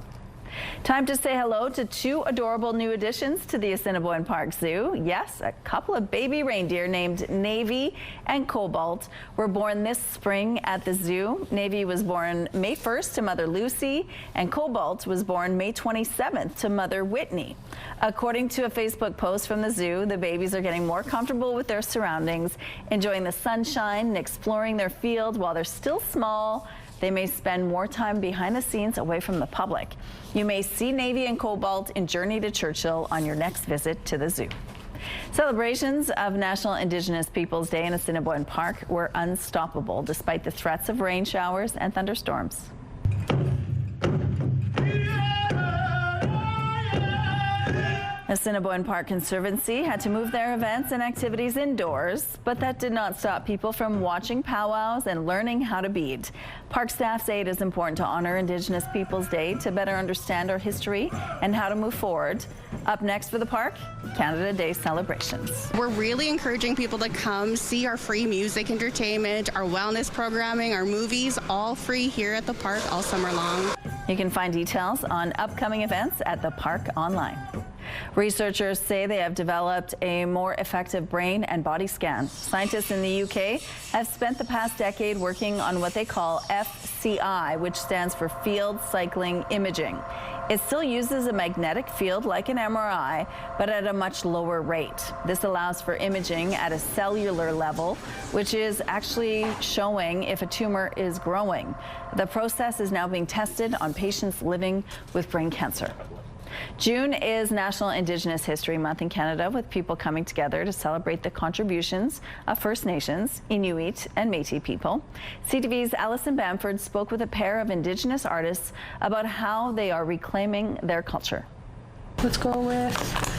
Time to say hello to 2 adorable new additions to the Assiniboine Park Zoo. Yes, a couple of baby reindeer named Navy and Cobalt were born this spring at the zoo. Navy was born May 1st to mother Lucy, and Cobalt was born May 27th to mother Whitney. According to a Facebook post from the zoo, the babies are getting more comfortable with their surroundings, enjoying the sunshine and exploring their field. While they're still small, they may spend more time behind the scenes away from the public. You may see Navy and Cobalt in Journey to Churchill on your next visit to the zoo. Celebrations of National Indigenous Peoples Day in Assiniboine Park were unstoppable despite the threats of rain showers and thunderstorms. Assiniboine Park Conservancy had to move their events and activities indoors, but that did not stop people from watching powwows and learning how to bead. Park staff say it is important to honor Indigenous Peoples Day to better understand our history and how to move forward. Up next for the park, Canada Day celebrations. We're really encouraging people to come see our free music entertainment, our wellness programming, our movies, all free here at the park all summer long. You can find details on upcoming events at the park online. Researchers say they have developed a more effective brain and body scan. Scientists in the UK have spent the past decade working on what they call FCI, which stands for Field Cycling Imaging. It still uses a magnetic field like an MRI, but at a much lower rate. This allows for imaging at a cellular level, which is actually showing if a tumor is growing. The process is now being tested on patients living with brain cancer. June is National Indigenous History Month in Canada, with people coming together to celebrate the contributions of First Nations, Inuit and Métis people. CTV's Alison Bamford spoke with a pair of Indigenous artists about how they are reclaiming their culture. Let's go with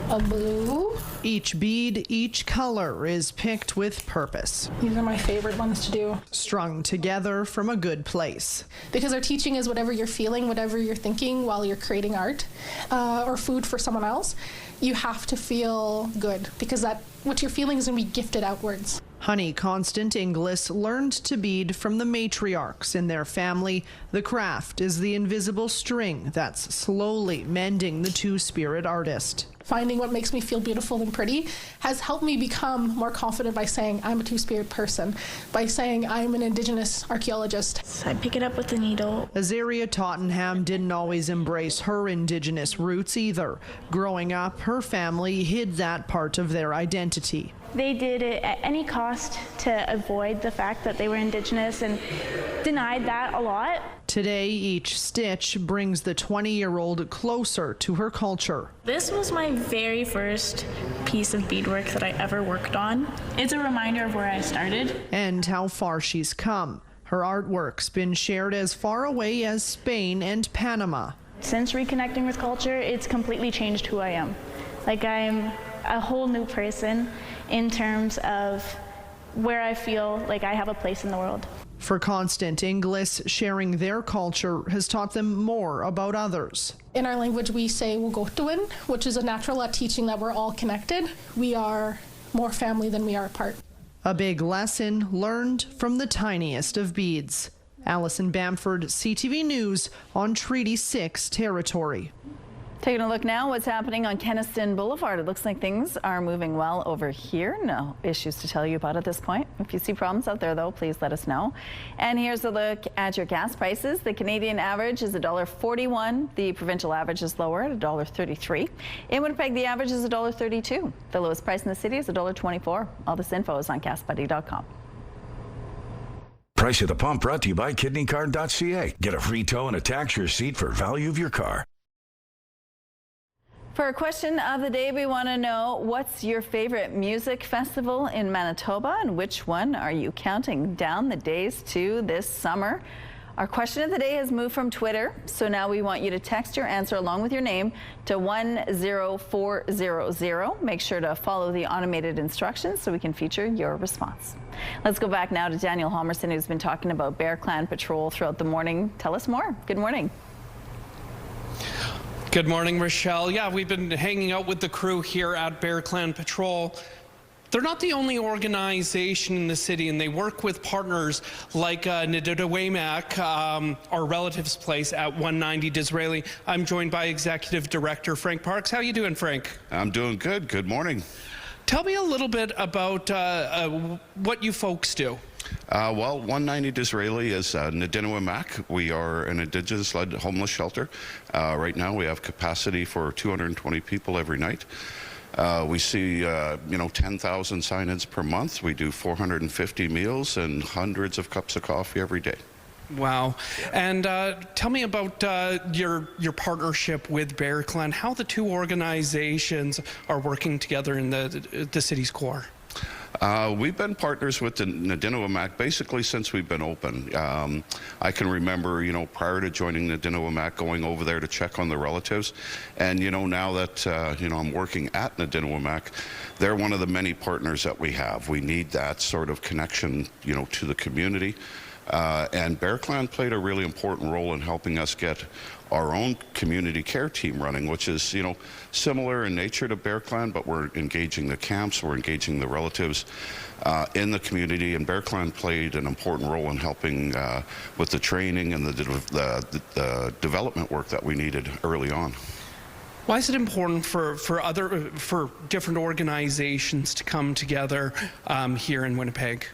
a blue. Each bead, each color is picked with purpose. These are my favorite ones to do. Strung together from a good place. Because our teaching is whatever you're feeling, whatever you're thinking while you're creating art or food for someone else, you have to feel good because that what you're feeling is going to be gifted outwards. Honey Constant Inglis learned to bead from the matriarchs in their family. The craft is the invisible string that's slowly mending the two-spirit artist. Finding what makes me feel beautiful and pretty has helped me become more confident by saying I'm a two-spirit person, by saying I'm an Indigenous archaeologist. So I pick it up with the needle. Azaria Tottenham didn't always embrace her Indigenous roots either. Growing up, her family hid that part of their identity. They did it at any cost to avoid the fact that they were Indigenous and denied that a lot. Today, each stitch brings the 20-year-old closer to her culture. This was my very first piece of beadwork that I ever worked on. It's a reminder of where I started. And how far she's come. Her artwork's been shared as far away as Spain and Panama. Since reconnecting with culture, it's completely changed who I am. Like, I'm a whole new person in terms of where I feel like I have a place in the world. For Constant Inglis, sharing their culture has taught them more about others. In our language, we say Wugotuin, which is a natural teaching that we're all connected. We are more family than we are apart. A big lesson learned from the tiniest of beads. Alison Bamford, CTV News on Treaty 6 territory. Taking a look now what's happening on Kenaston Boulevard. It looks like things are moving well over here. No issues to tell you about at this point. If you see problems out there, though, please let us know. And here's a look at your gas prices. The Canadian average is $1.41. The provincial average is lower at $1.33. In Winnipeg, the average is $1.32. The lowest price in the city is $1.24. All this info is on gasbuddy.com. Price at the pump brought to you by kidneycard.ca. Get a free tow and a tax receipt for value of your car. For our question of the day, we want to know, what's your favorite music festival in Manitoba and which one are you counting down the days to this summer? Our question of the day has moved from Twitter, so now we want you to text your answer along with your name to 10400. Make sure to follow the automated instructions so we can feature your response. Let's go back now to Daniel Halmerson, who's been talking about Bear Clan Patrol throughout the morning. Tell us more. Good morning. Good morning, Rochelle. Yeah, we've been hanging out with the crew here at Bear Clan Patrol. They're not the only organization in the city, and they work with partners like Nadinoamac, our relative's place at 190 Disraeli. I'm joined by Executive Director Frank Parks. How you doing, Frank? I'm doing good. Good morning. Tell me a little bit about what you folks do. Well, 190 Disraeli is Nadinoamac. We are an Indigenous-led homeless shelter. Right now, we have capacity for 220 people every night. We see, 10,000 sign-ins per month. We do 450 meals and hundreds of cups of coffee every day. Wow. And tell me about your partnership with Bear Clan, how the two organizations are working together in the city's core. We've been partners with the Nadinoamac basically since we've been open. I can remember, prior to joining Nadinoamac, going over there to check on the relatives. And, now that, I'm working at Nadinoamac, they're one of the many partners that we have. We need that sort of connection, to the community. And Bear Clan played a really important role in helping us get our own community care team running, which is, similar in nature to Bear Clan, but we're engaging the camps, we're engaging the relatives in the community, and Bear Clan played an important role in helping with the training and the development work that we needed early on. Why is it important for different organizations to come together here in Winnipeg?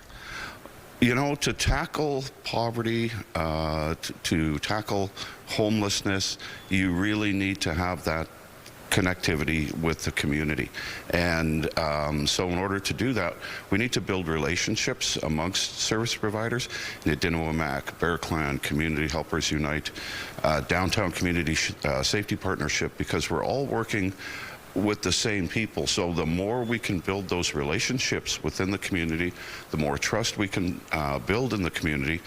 To tackle poverty, to tackle homelessness, you really need to have that connectivity with the community. And so in order to do that, we need to build relationships amongst service providers, Nadinoamac, Bear Clan, Community Helpers Unite, Downtown Community Safety Partnership, because we're all working with the same people. So the more we can build those relationships within the community, the more trust we can build in the community,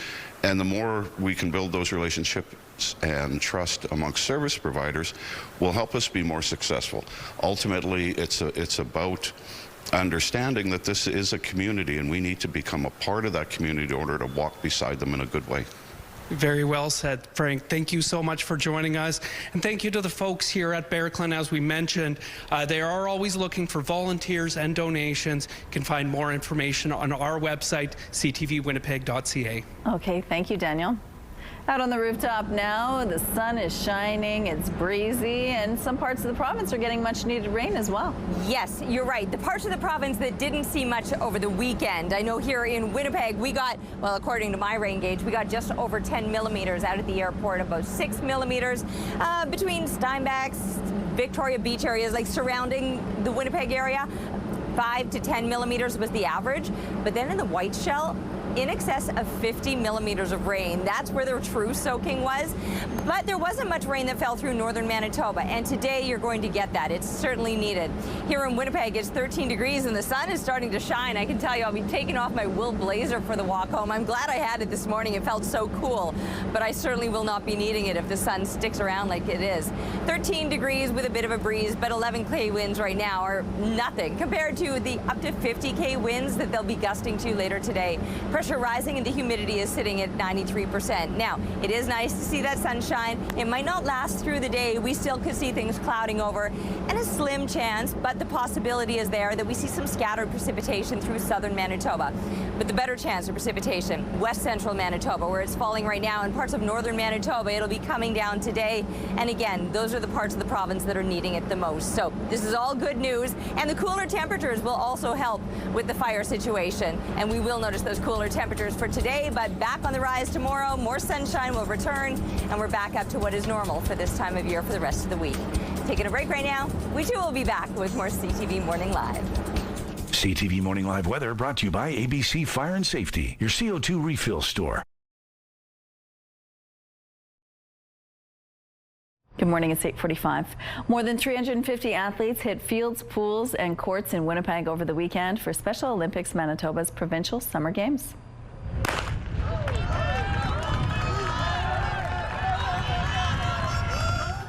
and the more we can build those relationships and trust amongst service providers will help us be more successful. Ultimately, it's about understanding that this is a community and we need to become a part of that community in order to walk beside them in a good way. Very well said, Frank. Thank you so much for joining us. And thank you to the folks here at Bear Clan. As we mentioned, they are always looking for volunteers and donations. You can find more information on our website, ctvwinnipeg.ca. Okay, thank you, Daniel. Out on the rooftop now, the sun is shining, it's breezy, and some parts of the province are getting much needed rain as well. Yes, you're right. The parts of the province that didn't see much over the weekend. I know here in Winnipeg, we got, well, according to my rain gauge, we got just over 10 millimeters out at the airport, about 6 millimeters between Steinbach's, Victoria Beach areas, like surrounding the Winnipeg area. 5 to 10 millimeters was the average. But then in the White Shell, in excess of 50 millimeters of rain. That's where the true soaking was. But there wasn't much rain that fell through northern Manitoba, and today you're going to get that. It's certainly needed. Here in Winnipeg, it's 13 degrees and the sun is starting to shine. I can tell you I'll be taking off my wool blazer for the walk home. I'm glad I had it this morning. It felt so cool, but I certainly will not be needing it if the sun sticks around like it is. 13 degrees with a bit of a breeze, but 11K winds right now are nothing compared to the up to 50K winds that they'll be gusting to later today. Pressure rising and the humidity is sitting at 93%. Now, it is nice to see that sunshine. It might not last through the day. We still could see things clouding over, and a slim chance, but the possibility is there that we see some scattered precipitation through southern Manitoba. But the better chance of precipitation, west central Manitoba, where it's falling right now, and parts of northern Manitoba, it'll be coming down today. And again, those are the parts of the province that are needing it the most. So this is all good news, and the cooler temperatures will also help with the fire situation. And we will notice those cooler temperatures for today, but back on the rise tomorrow. More sunshine will return, and we're back up to what is normal for this time of year for the rest of the week. Taking a break right now. We too will be back with more CTV Morning Live. CTV Morning Live weather brought to you by ABC Fire and Safety, your CO2 refill store. Good morning, it's 8:45. More than 350 athletes hit fields, pools, and courts in Winnipeg over the weekend for Special Olympics Manitoba's Provincial Summer Games.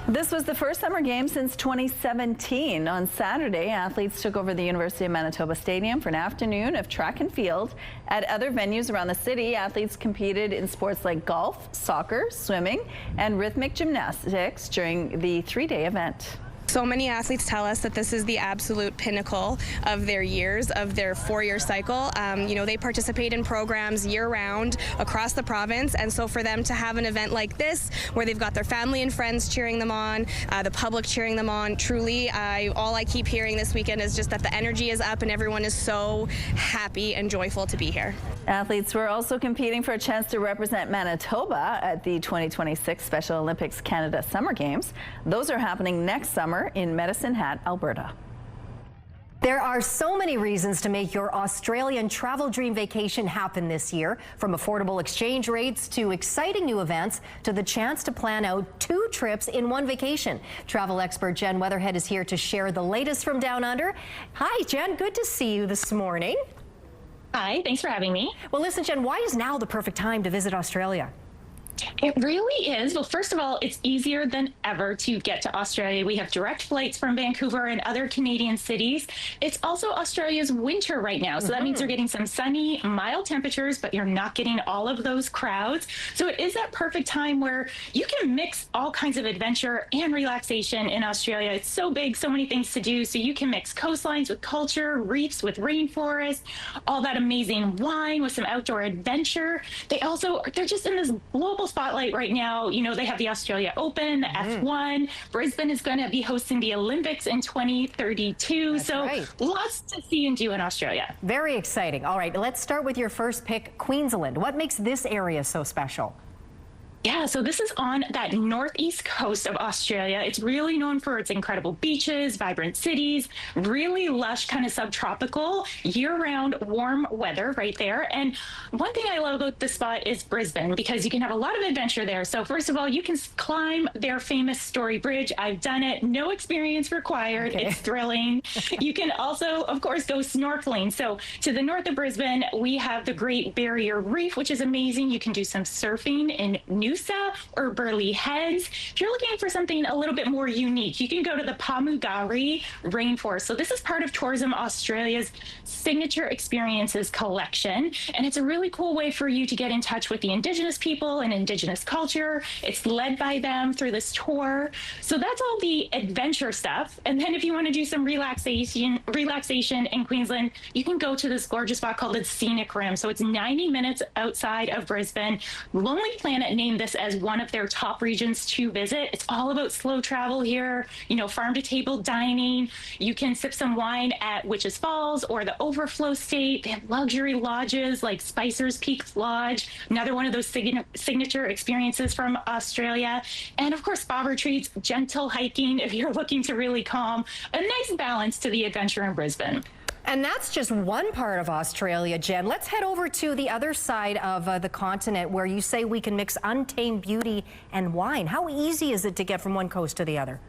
This was the first summer game since 2017. On Saturday, athletes took over the University of Manitoba Stadium for an afternoon of track and field. At other venues around the city, athletes competed in sports like golf, soccer, swimming, and rhythmic gymnastics during the three-day event. So many athletes tell us that this is the absolute pinnacle of their years, of their four-year cycle. They participate in programs year-round across the province, and so for them to have an event like this, where they've got their family and friends cheering them on, the public cheering them on, truly, all I keep hearing this weekend is just that the energy is up and everyone is so happy and joyful to be here. Athletes were also competing for a chance to represent Manitoba at the 2026 Special Olympics Canada Summer Games. Those are happening next summer in Medicine Hat, Alberta. There are so many reasons to make your Australian travel dream vacation happen this year, from affordable exchange rates to exciting new events to the chance to plan out 2 trips in one vacation. Travel expert Jen Weatherhead is here to share the latest from Down Under. Hi, Jen. Good to see you this morning. Hi, thanks for having me. Well, listen, Jen, why is now the perfect time to visit Australia? It really is. Well, first of all, it's easier than ever to get to Australia. We have direct flights from Vancouver and other Canadian cities. It's also Australia's winter right now. So that means you're getting some sunny, mild temperatures, but you're not getting all of those crowds. So it is that perfect time where you can mix all kinds of adventure and relaxation in Australia. It's so big, so many things to do. So you can mix coastlines with culture, reefs with rainforest, all that amazing wine with some outdoor adventure. They're just in this global spotlight right now. You know, they have the Australia Open, the F1. Brisbane is going to be hosting the Olympics in 2032. That's so right. Lots to see and do in Australia. Very exciting. All right, let's start with your first pick, Queensland. What makes this area so special? Yeah, so this is on that northeast coast of Australia. It's really known for its incredible beaches, vibrant cities, really lush, kind of subtropical, year-round warm weather right there. And one thing I love about this spot is Brisbane, because you can have a lot of adventure there. So first of all, you can climb their famous Story Bridge. I've done it. No experience required. Okay. It's thrilling. You can also, of course, go snorkeling. So to the north of Brisbane, we have the Great Barrier Reef, which is amazing. You can do some surfing in Noosa or Burleigh Heads. If you're looking for something a little bit more unique, you can go to the Pamugari Rainforest. So this is part of Tourism Australia's Signature Experiences collection, and it's a really cool way for you to get in touch with the Indigenous people and Indigenous culture. It's led by them through this tour. So that's all the adventure stuff. And then if you want to do some relaxation in Queensland, you can go to this gorgeous spot called the Scenic Rim. So it's 90 minutes outside of Brisbane. Lonely Planet named this as one of their top regions to visit. It's all about slow travel here, you know, farm to table dining. You can sip some wine at Witches Falls or the Overflow State. They have luxury lodges like Spicer's Peak Lodge, another one of those signature experiences from Australia. And of course, spa retreats, gentle hiking if you're looking to really calm. A nice balance to the adventure in Brisbane. And that's just one part of Australia, Jen. Let's head over to the other side of the continent where you say we can mix untamed beauty and wine. How easy is it to get from one coast to the other?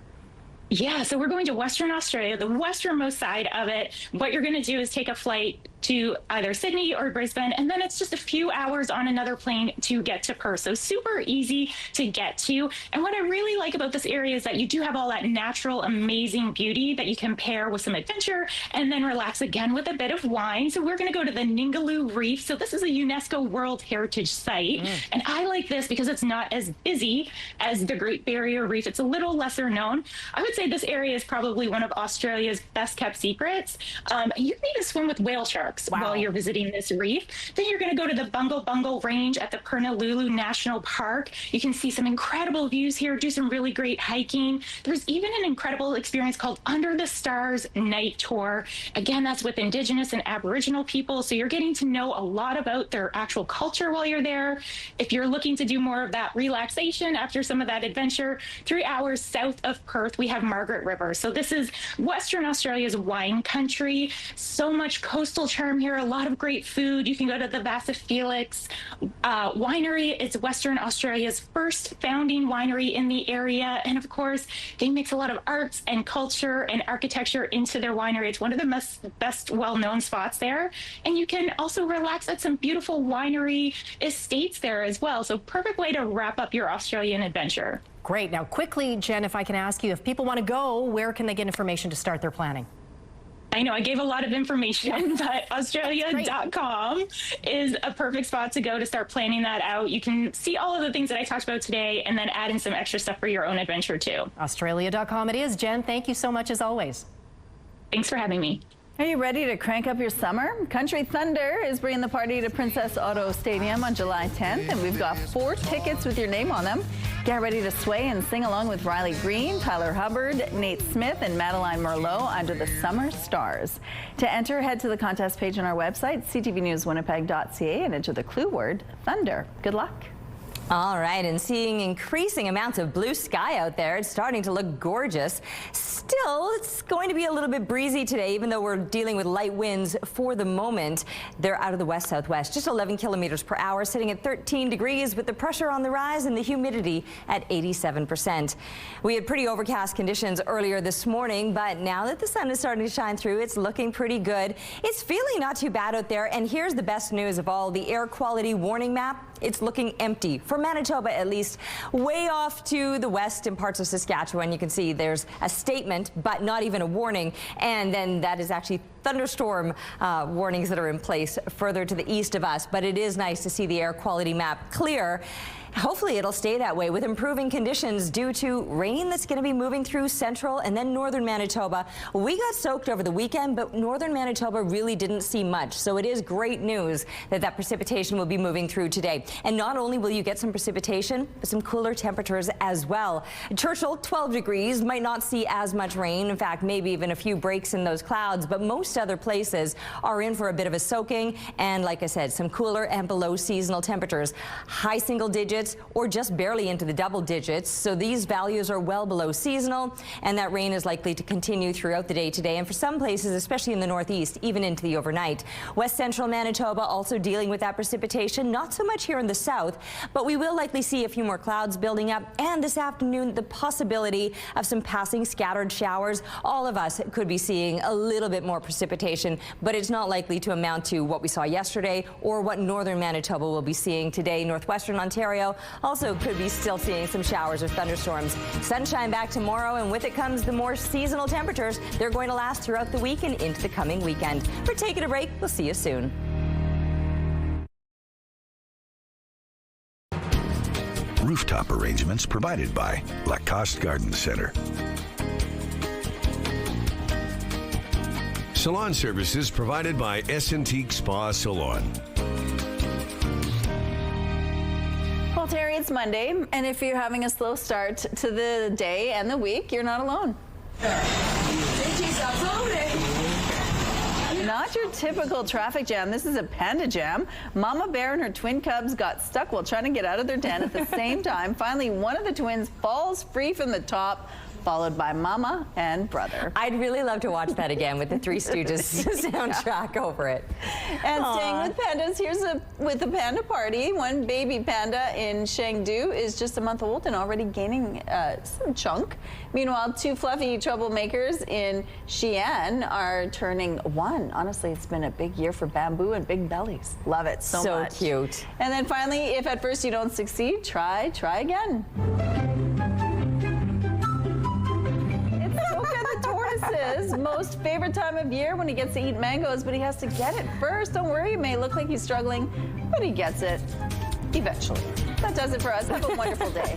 Yeah, so we're going to Western Australia, the westernmost side of it. What you're going to do is take a flight to either Sydney or Brisbane, and then it's just a few hours on another plane to get to Perth. So super easy to get to. And what I really like about this area is that you do have all that natural, amazing beauty that you can pair with some adventure and then relax again with a bit of wine. So we're going to go to the Ningaloo Reef. So this is a UNESCO World Heritage Site. And I like this because it's not as busy as the Great Barrier Reef. It's a little lesser known. I would say this area is probably one of Australia's best kept secrets. You can even swim with whale sharks while you're visiting this reef. Then you're going to go to the Bungle Bungle Range at the Purnululu National Park. You can see some incredible views here, do some really great hiking. There's even an incredible experience called Under the Stars Night Tour. Again, that's with Indigenous and Aboriginal people, so you're getting to know a lot about their actual culture while you're there. If you're looking to do more of that relaxation after some of that adventure, 3 hours south of Perth, we have Margaret River. So this is Western Australia's wine country. So much coastal charm here, a lot of great food. You can go to the Vasa Felix winery. It's Western Australia's first founding winery in the area. And of course, they mix a lot of arts and culture and architecture into their winery. It's one of the best well-known spots there. And you can also relax at some beautiful winery estates there as well. So perfect way to wrap up your Australian adventure. Great. Now quickly, Jen, if I can ask you, if people want to go, where can they get information to start their planning? I know I gave a lot of information, but Australia.com is a perfect spot to go to start planning that out. You can see all of the things that I talked about today and then add in some extra stuff for your own adventure too. Australia.com it is. Jen, thank you so much as always. Thanks for having me. Are you ready to crank up your summer? Country Thunder is bringing the party to Princess Auto Stadium on July 10th, and we've got 4 tickets with your name on them. Get ready to sway and sing along with Riley Green, Tyler Hubbard, Nate Smith, and Madeline Merlot under the Summer Stars. To enter, head to the contest page on our website, ctvnewswinnipeg.ca, and enter the clue word, Thunder. Good luck. All right, and seeing increasing amounts of blue sky out there, it's starting to look gorgeous. Still, it's going to be a little bit breezy today, even though we're dealing with light winds for the moment. They're out of the west-southwest, just 11 kilometers per hour, sitting at 13 degrees with the pressure on the rise and the humidity at 87%. We had pretty overcast conditions earlier this morning, but now that the sun is starting to shine through, it's looking pretty good. It's feeling not too bad out there, and here's the best news of all. The air quality warning map, it's looking empty. For Manitoba, at least, way off to the west in parts of Saskatchewan, you can see there's a statement, but not even a warning. And then that is actually thunderstorm warnings that are in place further to the east of us. But it is nice to see the air quality map clear. Hopefully it'll stay that way with improving conditions due to rain that's going to be moving through central and then northern Manitoba. We got soaked over the weekend, but northern Manitoba really didn't see much. So it is great news that that precipitation will be moving through today. And not only will you get some precipitation, but some cooler temperatures as well. Churchill, 12 degrees, might not see as much rain. In fact, maybe even a few breaks in those clouds, but most other places are in for a bit of a soaking. And like I said, some cooler and below seasonal temperatures. High single digits or just barely into the double digits. So these values are well below seasonal, and that rain is likely to continue throughout the day today. And for some places, especially in the northeast, even into the overnight. West central Manitoba also dealing with that precipitation. Not so much here in the south, but we will likely see a few more clouds building up. And this afternoon, the possibility of some passing scattered showers. All of us could be seeing a little bit more precipitation, but it's not likely to amount to what we saw yesterday or what northern Manitoba will be seeing today. Northwestern Ontario also could be still seeing some showers or thunderstorms. Sunshine back tomorrow, and with it comes the more seasonal temperatures. They're going to last throughout the week and into the coming weekend. We're taking a break. We'll see you soon. Rooftop arrangements provided by Lacoste Garden Center. Salon services provided by Essentique Spa Salon. Well, Terry, it's Monday, and if you're having a slow start to the day and the week, you're not alone. Not your typical traffic jam. This is a panda jam. Mama bear and her twin cubs got stuck while trying to get out of their den at the same time. Finally, one of the twins falls free from the top, followed by Mama and brother. I'd really love to watch that again with the Three Stooges soundtrack over it. And staying with pandas, here's with the panda party. One baby panda in Chengdu is just a month old and already gaining some chunk. Meanwhile, two fluffy troublemakers in Xi'an are turning one. Honestly, it's been a big year for bamboo and big bellies. Love it so much. So cute. And then finally, if at first you don't succeed, try again. His most favorite time of year when he gets to eat mangoes, but he has to get it first. Don't worry, it may look like he's struggling, but he gets it eventually. That does it for us. Have a wonderful day.